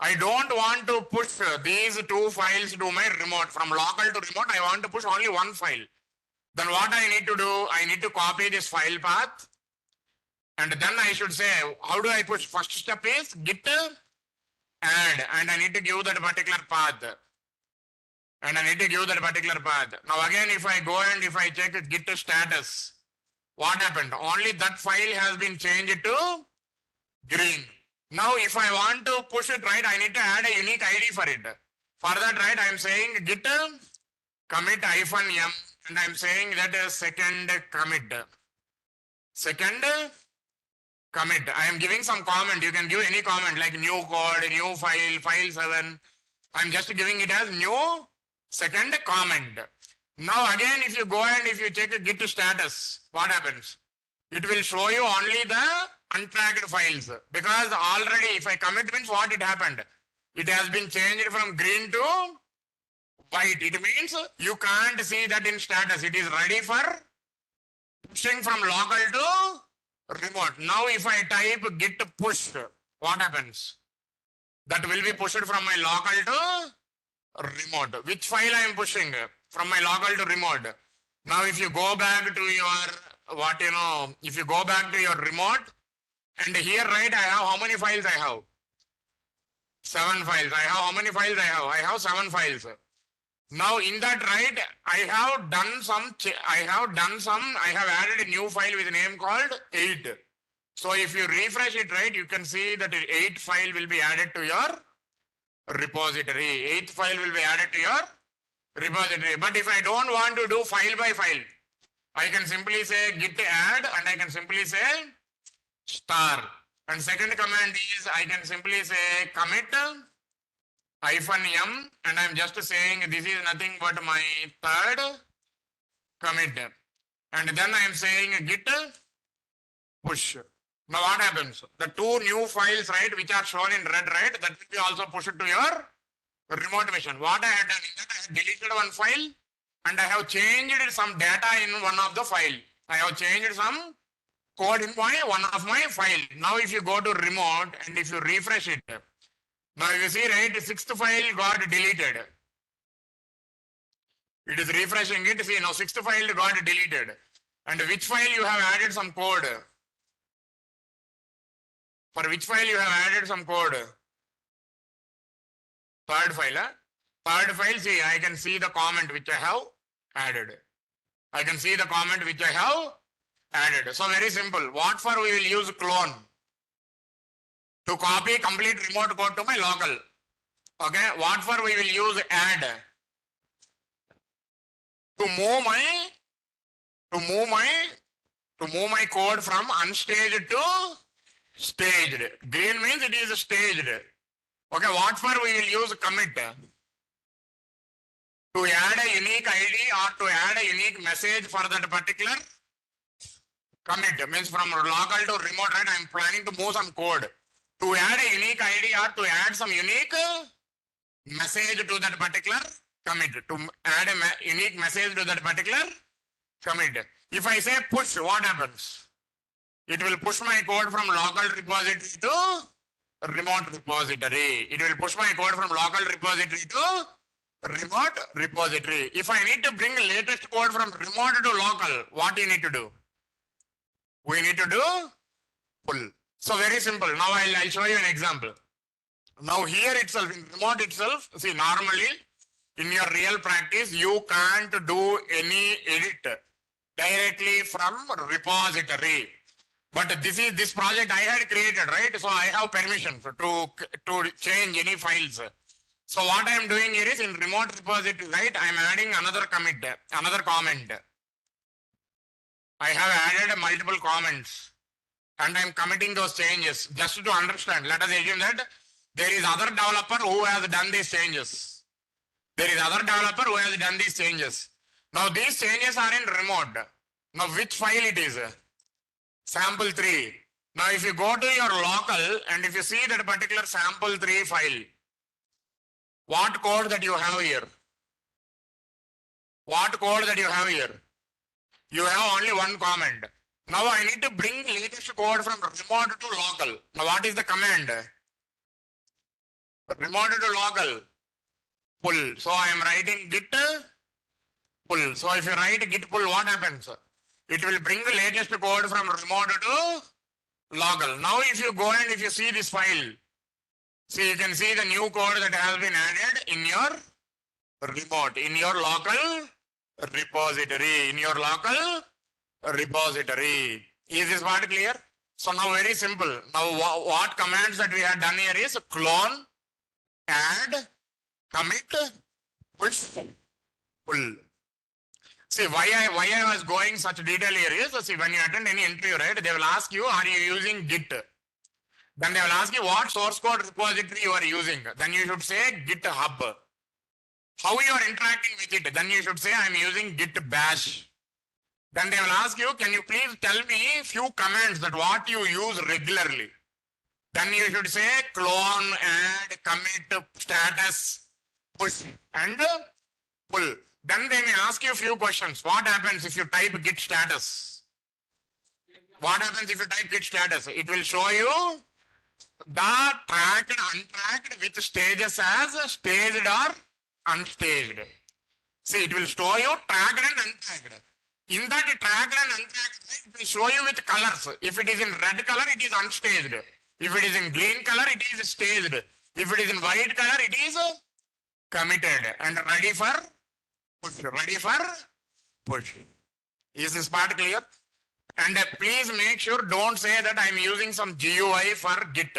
I don't want to push these 2 files to my remote. From local to remote, I want to push only 1 file. Then what I need to do, I need to copy this file path. And then I should say, how do I push? First step is git add. And I need to give that particular path. And I need to give that particular path. Now again, if I go and if I check git status, what happened? Only that file has been changed to green. Now, if I want to push it, right, I need to add a unique ID for it. For that, right, I am saying git commit -m and I am saying that is second commit. Second commit. I am giving some comment. You can give any comment like new code, new file, file 7. I am just giving it as new second comment. Now, again, if you go and if you check git status, what happens? It will show you only the untracked files, because already if I commit means what it happened, it has been changed from green to white. It means you can't see that in status. It is ready for pushing from local to remote. Now if I type git push, what happens? That will be pushed from my local to remote. Which file I am pushing? From my local to remote. Now if you go back to your if you go back to your remote, and here, right, I have how many files I have? 7 files. I have how many files I have? I have 7 files. Now in that, right, I have added a new file with a name called 8. So if you refresh it, right, you can see that 8 file will be added to your repository. 8th file will be added to your repository. But if I don't want to do file by file, I can simply say git add and I can simply say star. And second command is I can simply say commit -m and I'm just saying this is nothing but my 3rd commit. And then I am saying git push. Now what happens? The 2 new files, right, which are shown in red, right, that will be also pushed to your remote machine. What I had done is that I had deleted 1 file and I have changed some data in one of the file. I have changed some code in one of my file. Now if you go to remote and if you refresh it, now you see, right, sixth file got deleted. It is refreshing it. See, now sixth file got deleted. And which file you have added some code? For which file you have added some code? Third file. Huh? Third file, see, I can see the comment which I have added. I can see the comment which I have added. So very simple. What for we will use clone? To copy complete remote code to my local. Okay. What for we will use add? To move my code from unstaged to staged. Green means it is staged. Okay, what for we will use commit? To add a unique ID or to add a unique message for that particular commit. Means from local to remote, right? I am planning to move some code. To add a unique ID or to add some unique message to that particular commit. To add a unique message to that particular commit. If I say push, what happens? It will push my code from local repository to remote repository. It will push my code from local repository to remote repository. If I need to bring latest code from remote to local, what do you need to do? We need to do pull. So very simple. Now I'll show you an example. Now here itself, in remote itself, see, normally in your real practice, you can't do any edit directly from repository. But this project I had created, right? So I have permission to change any files. So what I am doing here is in remote repository, right? I am adding another commit, another comment. I have added multiple comments and I am committing those changes just to understand. Let us assume that there is other developer who has done these changes. There is other developer who has done these changes. Now these changes are in remote. Now which file it is? Sample 3. Now if you go to your local and if you see that particular sample 3 file, what code that you have here? What code that you have here? You have only one comment. Now I need to bring latest code from remote to local. Now what is the command? Remote to local. Pull. So I am writing git pull. So if you write git pull, what happens? It will bring the latest code from remote to local. Now if you go and if you see this file, see, you can see the new code that has been added in your remote, in your local repository, in your local repository. Is this part clear? So now very simple. Now what commands that we have done here is clone, add, commit, push, pull. See, why I was going such detail here is, see, when you attend any interview, right, they will ask you, are you using Git? Then they will ask you what source code repository you are using. Then you should say GitHub. How you are interacting with it? Then you should say, I am using Git bash. Then they will ask you, can you please tell me few commands that what you use regularly? Then you should say clone, add, commit, status, push, and pull. Then they may ask you a few questions. What happens if you type git status? What happens if you type git status? It will show you the tracked, untracked with stages as staged or unstaged. See, it will show you tracked and untracked. In that tracked and untracked, it will show you with colors. If it is in red color, it is unstaged. If it is in green color, it is staged. If it is in white color, it is committed and ready for push. Ready for push. Is this part clear? And please make sure, don't say that I'm using some GUI for Git.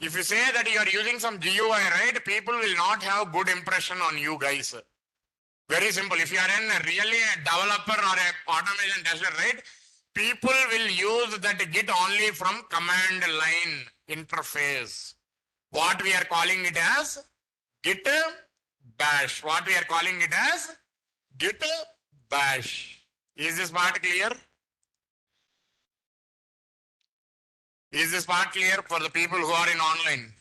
If you say that you are using some GUI, right, people will not have good impression on you guys. Very simple. If you are really a developer or a automation tester, right, people will use that Git only from command line interface. What we are calling it as Git bash. What we are calling it as Git bash. Is this part clear? Is this part clear for the people who are in online?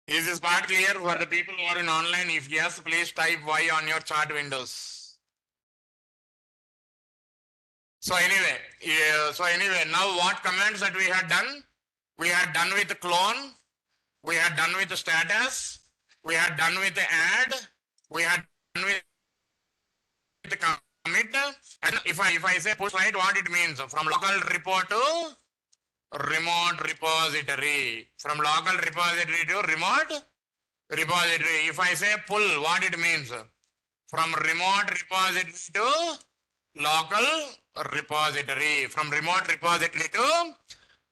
Is this part clear for the people who are in online? If yes, please type Y on your chart windows. So anyway, now what commands that we had done? We had done with the clone, we had done with the status, we had done with the add, we had done with the commit. And if I say push right, what it means? From local repo to remote repository. From local repository to remote repository. If I say pull, what it means? From remote repository to local repository. From remote repository to,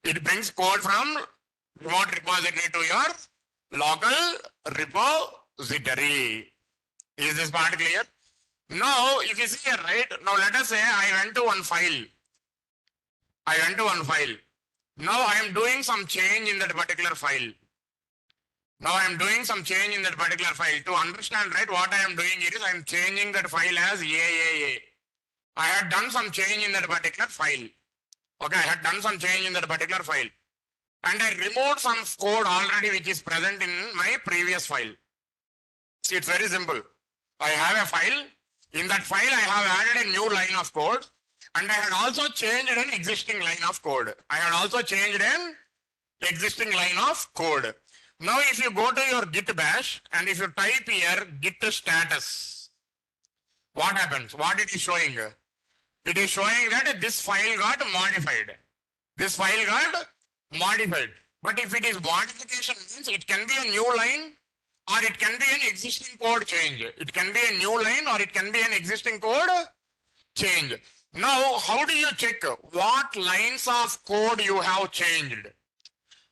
it brings code from remote repository to your local repository. Is this part clear? Now, if you see here, right? Now let us say I went to one file. Now I am doing some change in that particular file. To understand, right, what I am doing here is I am changing that file as AAA. I had done some change in that particular file. Okay, I had done some change in that particular file. And I removed some code already which is present in my previous file. See, it's very simple. I have a file. In that file, I have added a new line of code. And I had also changed an existing line of code. Now, if you go to your Git bash and if you type here Git status, what happens? What it is showing? It is showing that this file got modified. But if it is modification, means it can be a new line or it can be an existing code change. Now, how do you check what lines of code you have changed?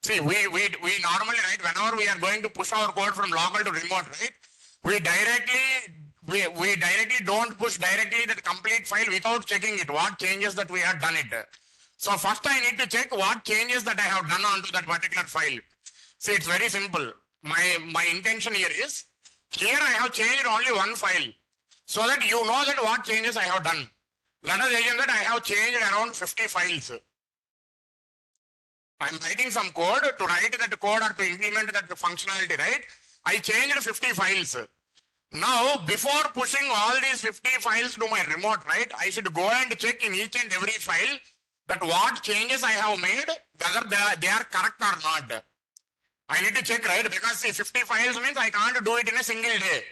See, we normally, right, whenever we are going to push our code from local to remote, right, we directly don't push directly the complete file without checking it, what changes that we have done it. So first I need to check what changes that I have done onto that particular file. See, it's very simple. My intention here is, here I have changed only one file, so that you know that what changes I have done. Let us assume that I have changed around 50 files. I am writing some code to write that code or to implement that functionality, right? I changed 50 files. Now, before pushing all these 50 files to my remote, right, I should go and check in each and every file that what changes I have made, whether they are correct or not. I need to check, right, because see, 50 files means I can't do it in a single day.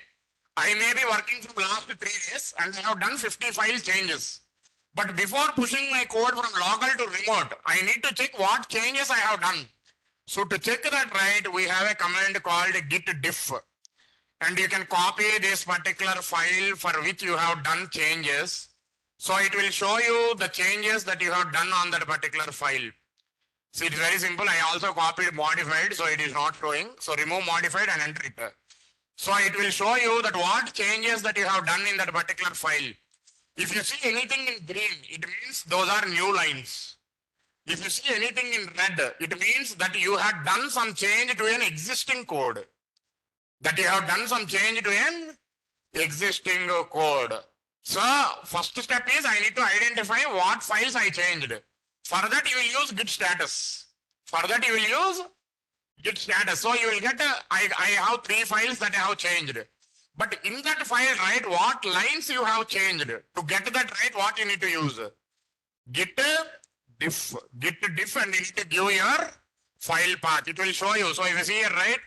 I may be working for the last 3 days and I have done 50 file changes. But before pushing my code from local to remote, I need to check what changes I have done. So to check that, right, we have a command called git diff. And you can copy this particular file for which you have done changes. So it will show you the changes that you have done on that particular file. So it's very simple. I also copied modified, so it is not showing. So remove modified and enter it. So it will show you that what changes that you have done in that particular file. If you see anything in green, it means those are new lines. If you see anything in red, it means that you had done some change to an existing code. So first step is I need to identify what files I changed. For that you will use git status. So you will get, I have 3 files that I have changed. But in that file, right, what lines you have changed. To get that right, what you need to use? Git diff, and you need to give your file path. It will show you. So if you see here, right,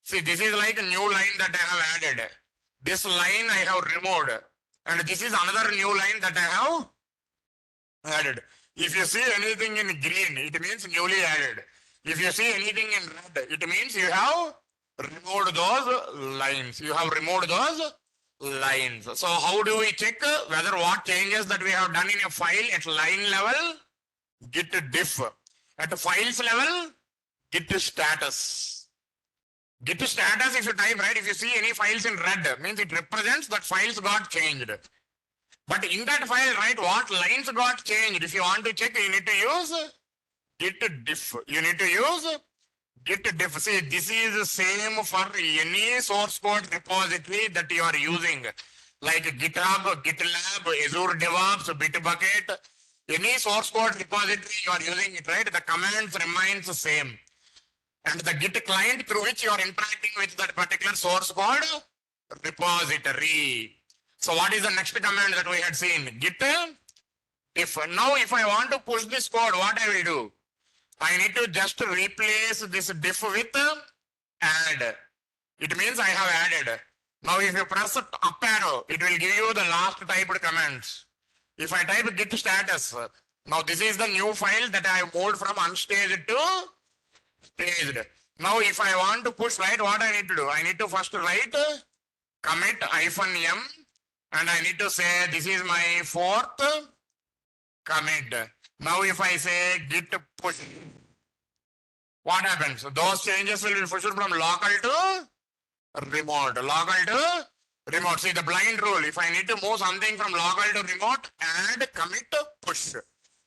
see, this is like a new line that I have added. This line I have removed. And this is another new line that I have added. If you see anything in green, it means newly added. If you see anything in red, it means you have removed those lines. So how do we check whether what changes that we have done in a file at line level? Git diff. At files level, git status. Git status, if you type, right, if you see any files in red, means it represents that files got changed. But in that file, right, what lines got changed? If you want to check, you need to use git diff. See, this is the same for any source code repository that you are using, like GitHub, GitLab, Azure DevOps, Bitbucket. Any source code repository you are using it, right? The commands remains the same. and the Git client through which you are interacting with that particular source code repository. So what is the next command that we had seen? Git if. Now if I want to push this code, what I will do? I need to just replace this diff with add. It means I have added. Now if you press up arrow, it will give you the last typed commands. If I type git status, now this is the new file that I moved from unstaged to staged. Now if I want to push, right, what I need to do? I need to first write commit -m and I need to say this is my fourth commit. Now if I say git push, what happens? Those changes will be pushed from local to remote. Local to remote. See the blind rule. If I need to move something from local to remote, add commit push.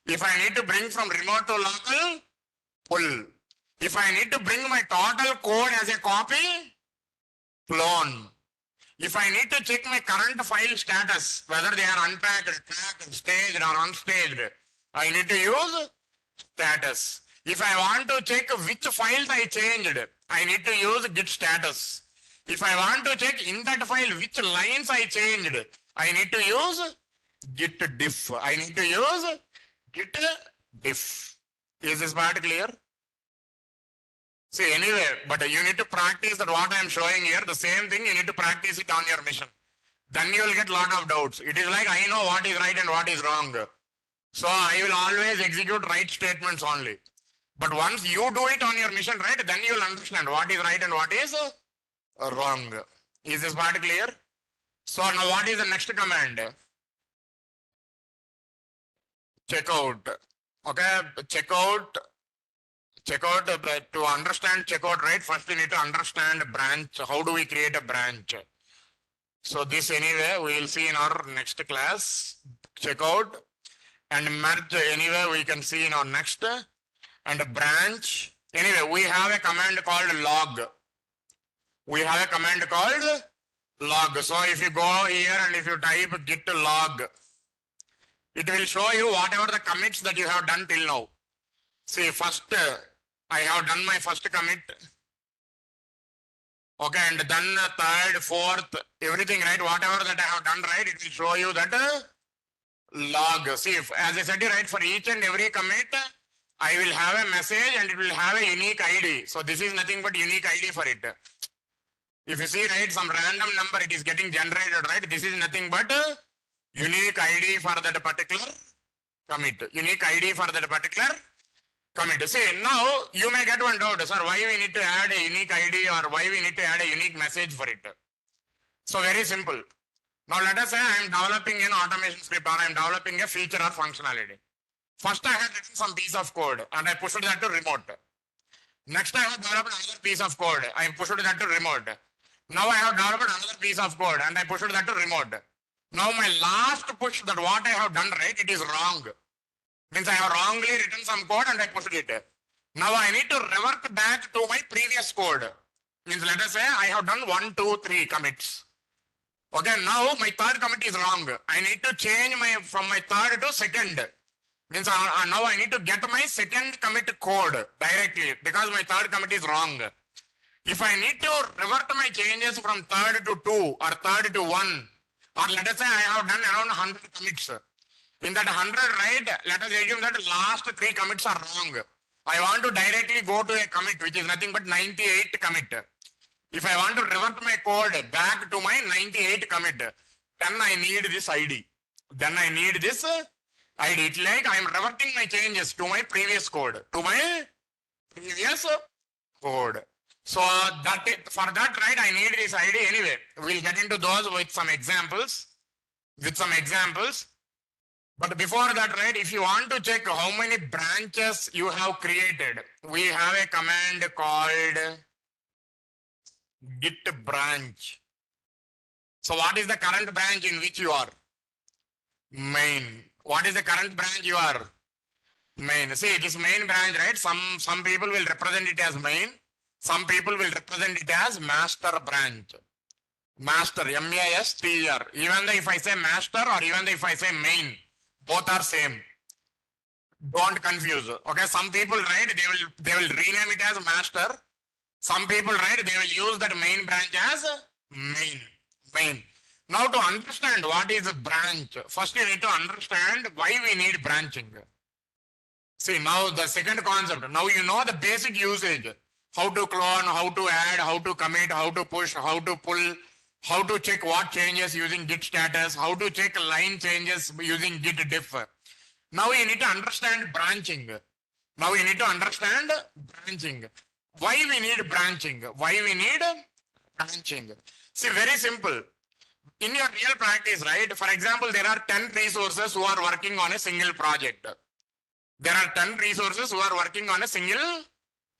If I need to bring from remote to local, pull. If I need to bring my total code as a copy, clone. If I need to check my current file status, whether they are unpacked, packed, staged or unstaged, I need to use status. If I want to check which files I changed, I need to use git status. If I want to check in that file which lines I changed, I need to use git diff. I need to use git diff. Is this part clear? See, anyway, but you need to practice that what I am showing here, the same thing, you need to practice it on your mission. Then you will get lot of doubts. It is like I know what is right and what is wrong. So I will always execute right statements only. But once you do it on your mission, right, then you will understand what is right and what is wrong. Is this part clear? So now what is the next command? Checkout. Okay, checkout. To understand checkout, right? First we need to understand branch. How do we create a branch? So this anyway, we will see in our next class. Checkout and merge anyway, we can see in our next. And a branch. Anyway, we have a command called log. We have a command called log. So if you go here and if you type git log, it will show you whatever the commits that you have done till now. See, first I have done my first commit. Okay, and then third, fourth, everything, right? Whatever that I have done, right? It will show you that log. See, as I said, right, for each and every commit, I will have a message and it will have a unique ID. So this is nothing but unique ID for it. If you see, right, some random number, it is getting generated, right? This is nothing but unique ID for that particular commit. Unique ID for that particular commit. See, now you may get one doubt, sir, why we need to add a unique ID or why we need to add a unique message for it? So very simple. Now let us say I am developing an automation script or I am developing a feature or functionality. First I have written some piece of code and I pushed that to remote. Next I have developed another piece of code. I pushed that to remote. Now I have developed another piece of code and I pushed that to remote. Now my last push, that what I have done, right, it is wrong. Means I have wrongly written some code and I pushed it. Now I need to revert back to my previous code. Means let us say I have done 1, 2, 3 commits. Okay, now my third commit is wrong. I need to change from my third to second. Means now I need to get my second commit code directly because my third commit is wrong. If I need to revert my changes from third to 2 or third to 1, or let us say I have done around 100 commits. In that 100, right, let us assume that last 3 commits are wrong. I want to directly go to a commit which is nothing but 98 commit. If I want to revert my code back to my 98 commit, then I need this ID. Then I need this ID. It's like I am reverting my changes to my previous code. To my previous code. So for that, right, I need this ID anyway. We'll get into those with some examples. But before that, right, if you want to check how many branches you have created, we have a command called git branch. So what is the current branch in which you are? Main. What is the current branch you are? Main. See, this main branch, right, some people will represent it as main. Some people will represent it as master branch. Master, M-A-S-T-R. Even though if I say master or even though if I say main, both are same. Don't confuse. Okay, some people, right, they will rename it as master. Some people, right, they will use that main branch as main. Now to understand what is a branch, first you need to understand why we need branching. See, now the second concept, now you know the basic usage, how to clone, how to add, how to commit, how to push, how to pull, how to check what changes using git status, how to check line changes using git diff. Now you need to understand branching. Now you need to understand branching. Why we need branching? Why we need branching? See, very simple. In your real practice, right? For example, there are 10 resources who are working on a single project. There are 10 resources who are working on a single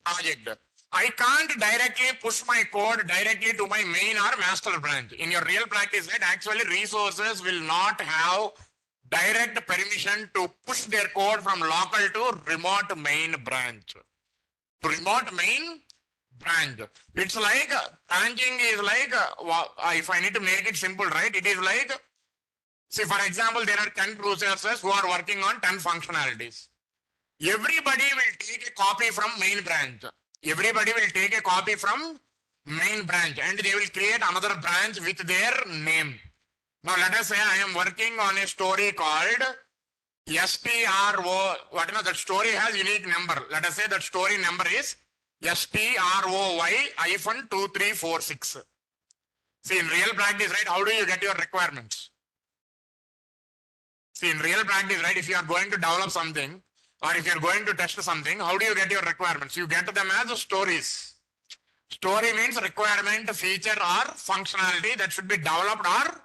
project. I can't directly push my code directly to my main or master branch. In your real practice, right? Actually, resources will not have direct permission to push their code from local to remote main branch. To remote main branch. It's like branching is like, if I need to make it simple, right? It is like, see, for example, there are 10 resources who are working on 10 functionalities. Everybody will take a copy from main branch. Everybody will take a copy from main branch and they will create another branch with their name. Now let us say I am working on a story called STRO, that story has unique number. Let us say that story number is STROY-2346. See, in real practice, right, how do you get your requirements? See, in real practice, right, if you are going to develop something or if you are going to test something, how do you get your requirements? You get them as stories. Story means requirement, feature or functionality that should be developed or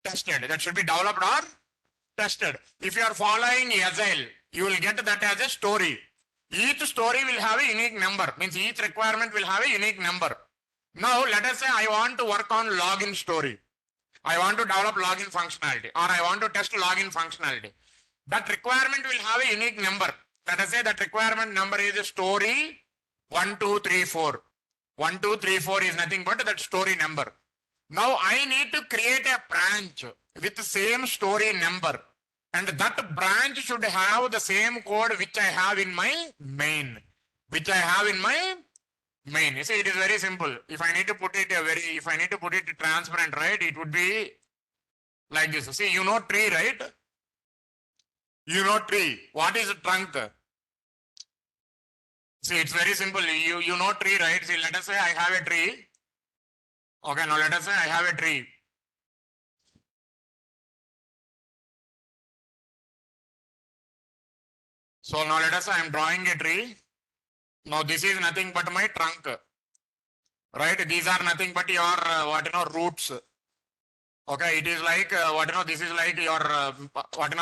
tested. That should be developed or tested. If you are following Agile, you will get that as a story. Each story will have a unique number, means each requirement will have a unique number. Now, let us say I want to work on login story. I want to develop login functionality or I want to test login functionality. That requirement will have a unique number. Let us say that requirement number is a story 1234. 1234 is nothing but that story number. Now I need to create a branch with the same story number. And that branch should have the same code which I have in my main. You see, it is very simple. If I need to put it transparent, right? It would be like this. See, you know tree, right? You know tree. What is a trunk? See, it's very simple. You know tree, right? See, let us say I have a tree. Okay, now let us say I have a tree. So now let us say I am drawing a tree. Now this is nothing but my trunk. Right? These are nothing but your roots. Okay, it is like this is like your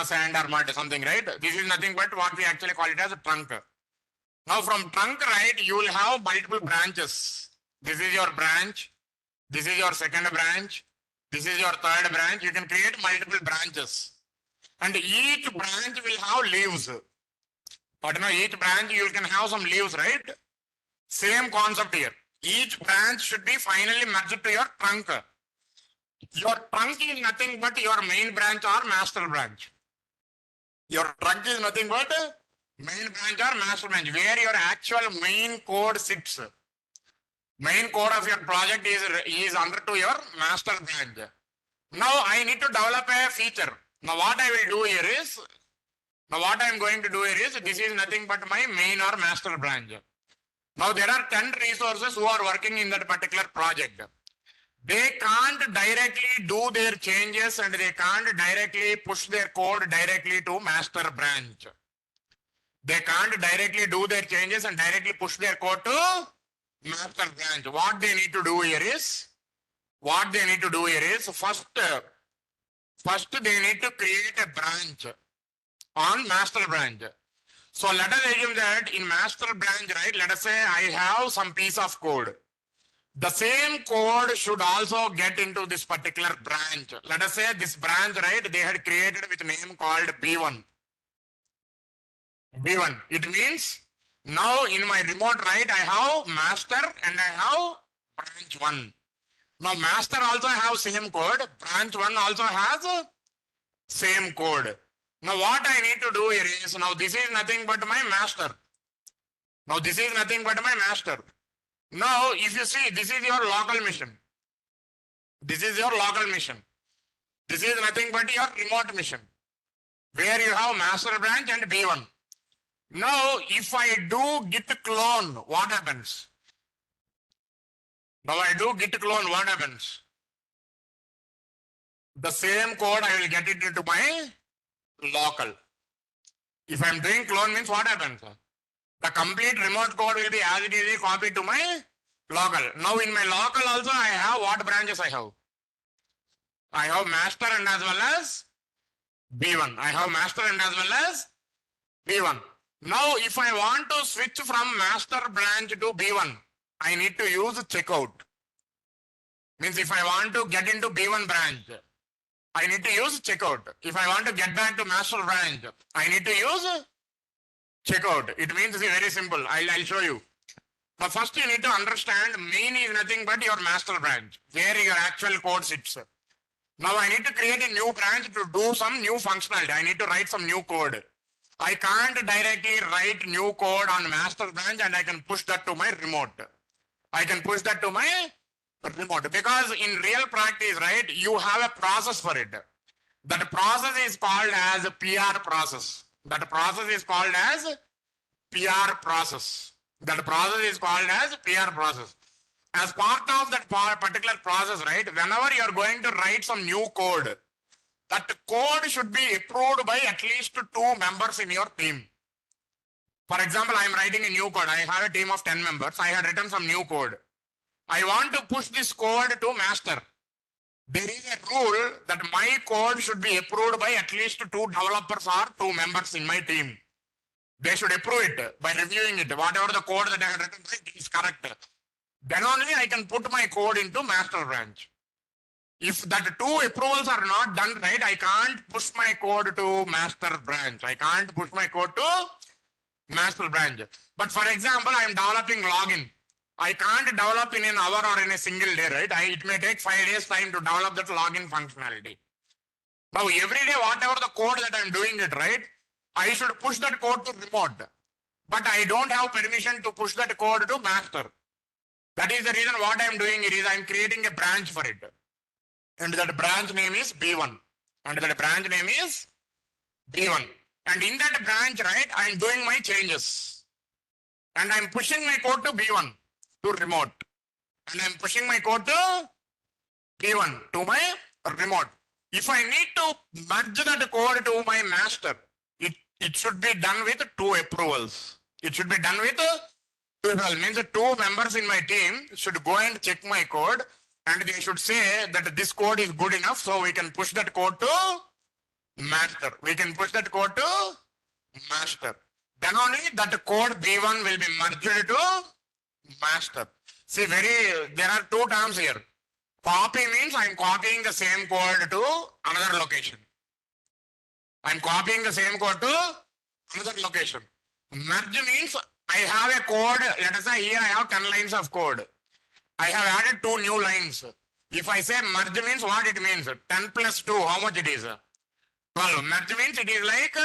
sand or mud, something, right? This is nothing but what we actually call it as a trunk. Now from trunk, right, you will have multiple branches. This is your branch. This is your second branch. This is your third branch. You can create multiple branches. And each branch will have leaves. Each branch you can have some leaves, right? Same concept here. Each branch should be finally merged to your trunk. Your trunk is nothing but your main branch or master branch. Your trunk is nothing but main branch or master branch, where your actual main code sits. Main code of your project is under to your master branch. Now I need to develop a feature. Now what I will do here is, this is nothing but my main or master branch. Now there are 10 resources who are working in that particular project. They can't directly do their changes and they can't directly push their code directly to master branch. They can't directly do their changes and directly push their code to master branch. What they need to do here is, first they need to create a branch on master branch. So let us assume that in master branch, right, let us say I have some piece of code. The same code should also get into this particular branch. Let us say this branch, right, they had created with a name called B1. B1. It means now in my remote, right, I have master and I have branch 1. Now master also have same code. Branch 1 also has same code. Now what I need to do here is, now this is nothing but my master. Now, if you see, this is your local mission. This is your local mission. This is nothing but your remote mission, where you have master branch and B1. Now, if I do git clone, what happens? Now I do git clone, what happens? The same code I will get it into my local. If I'm doing clone means what happens? The complete remote code will be as it is copied to my local. Now in my local also I have what branches I have? I have master and as well as B1. I have master and as well as B1. Now if I want to switch from master branch to B1, I need to use checkout. Means if I want to get into B1 branch, I need to use checkout. If I want to get back to master branch, I need to use checkout. It means it's very simple. I'll show you. But first you need to understand main is nothing but your master branch, where your actual code sits. Now I need to create a new branch to do some new functionality. I need to write some new code. I can't directly write new code on master branch and I can push that to my remote. I can push that to my remote because in real practice, right, you have a process for it. That process is called as a PR process. That process is called as PR process. That process is called as PR process. As part of that particular process, right, whenever you are going to write some new code, that code should be approved by at least 2 members in your team. For example, I am writing a new code. I have a team of 10 members. I had written some new code. I want to push this code to master. There is a rule that my code should be approved by at least 2 developers or 2 members in my team. They should approve it by reviewing it. Whatever the code that I have written is correct. Then only I can put my code into master branch. If that 2 approvals are not done right, I can't push my code to master branch. I can't push my code to master branch. But for example, I am developing login. I can't develop in an hour or in a single day, right? It may take 5 days time to develop that login functionality. Now every day, whatever the code that I'm doing it, right? I should push that code to remote. But I don't have permission to push that code to master. That is the reason what I'm doing it is I'm creating a branch for it. And that branch name is B1. And that branch name is B1. And in that branch, right, I'm doing my changes. And I'm pushing my code to B1 to remote. And I'm pushing my code to B1 to my remote. If I need to merge that code to my master, it should be done with 2 approvals. It should be done with 2 approvals. Means 2 members in my team should go and check my code and they should say that this code is good enough so we can push that code to master. We can push that code to master. Then only that code B1 will be merged to master. See, there are 2 terms here. Copy means I'm copying the same code to another location. I'm copying the same code to another location. Merge means I have a code. Let us say here I have 10 lines of code. I have added 2 new lines. If I say merge means what it means? 10 plus 2, how much it is? 12. Merge means it is like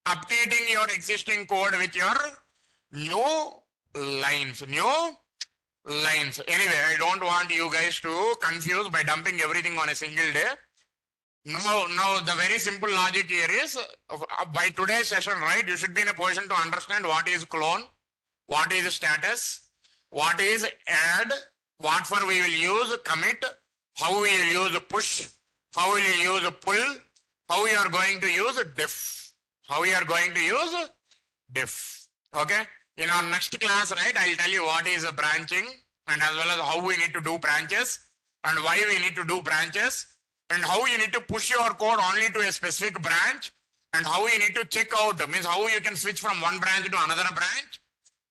updating your existing code with your new lines. Anyway, I don't want you guys to confuse by dumping everything on a single day. Now the very simple logic here is by today's session, right, you should be in a position to understand what is clone, what is status, what is add, what for we will use commit, how we will use push, how we will use pull, how we are going to use diff. Okay. In our next class, right, I'll tell you what is a branching and as well as how we need to do branches and why we need to do branches and how you need to push your code only to a specific branch and how you need to check out, means how you can switch from one branch to another branch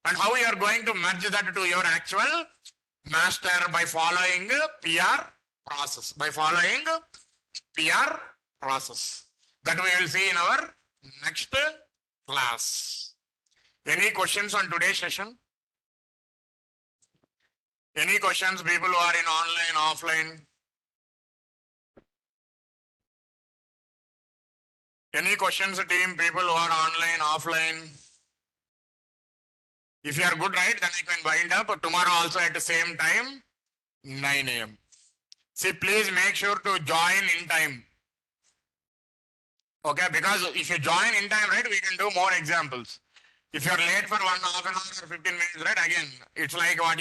and how you are going to merge that to your actual master by following PR process. That we will see in our next class. Any questions on today's session? Any questions, people who are in online, offline? Any questions, team, people who are online, offline? If you are good, right, then I can wind up tomorrow also at the same time, 9 a.m. See, please make sure to join in time. Okay, because if you join in time, right, we can do more examples. If you're late for 1.5 an hour or 15 minutes, right, again, it's like what,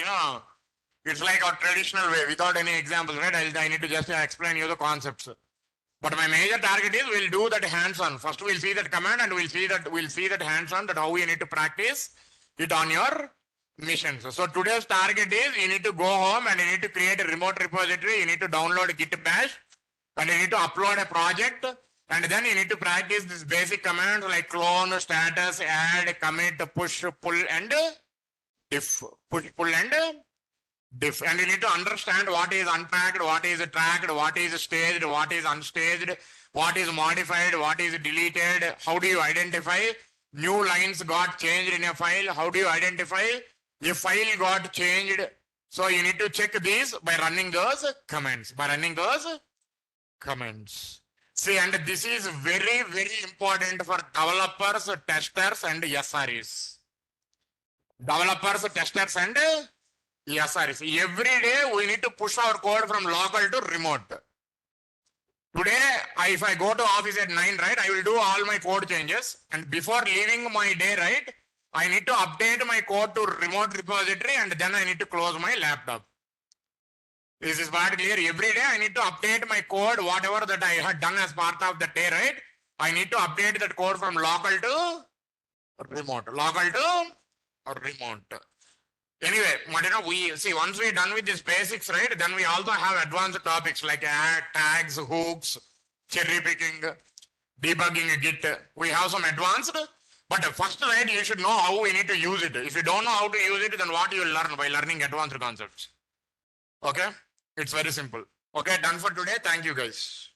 it's like our traditional way without any examples, right? I need to just explain you the concepts. But my major target is we'll do that hands-on. First, we'll see that command and we'll see that hands-on, that how you need to practice it on your missions. So today's target is you need to go home and you need to create a remote repository. You need to download Git bash and you need to upload a project. And then you need to practice this basic commands like clone, status, add, commit, push, pull, and diff. Push, pull, and diff. And you need to understand what is unpacked, what is tracked, what is staged, what is unstaged, what is modified, what is deleted. How do you identify new lines got changed in a file? How do you identify a file got changed? So you need to check these by running those commands. See, and this is very, very important for developers, testers, and SREs. Developers, testers, and SREs. Every day we need to push our code from local to remote. Today, if I go to office at 9, right, I will do all my code changes. And before leaving my day, right, I need to update my code to remote repository and then I need to close my laptop. This is part clear. Every day I need to update my code, whatever that I had done as part of the day, right? I need to update that code from local to remote. Anyway, we see once we're done with these basics, right? Then we also have advanced topics like add, tags, hooks, cherry picking, debugging Git. We have some advanced, but first, right, you should know how we need to use it. If you don't know how to use it, then what you will learn by learning advanced concepts? Okay? It's very simple. Okay, done for today. Thank you, guys.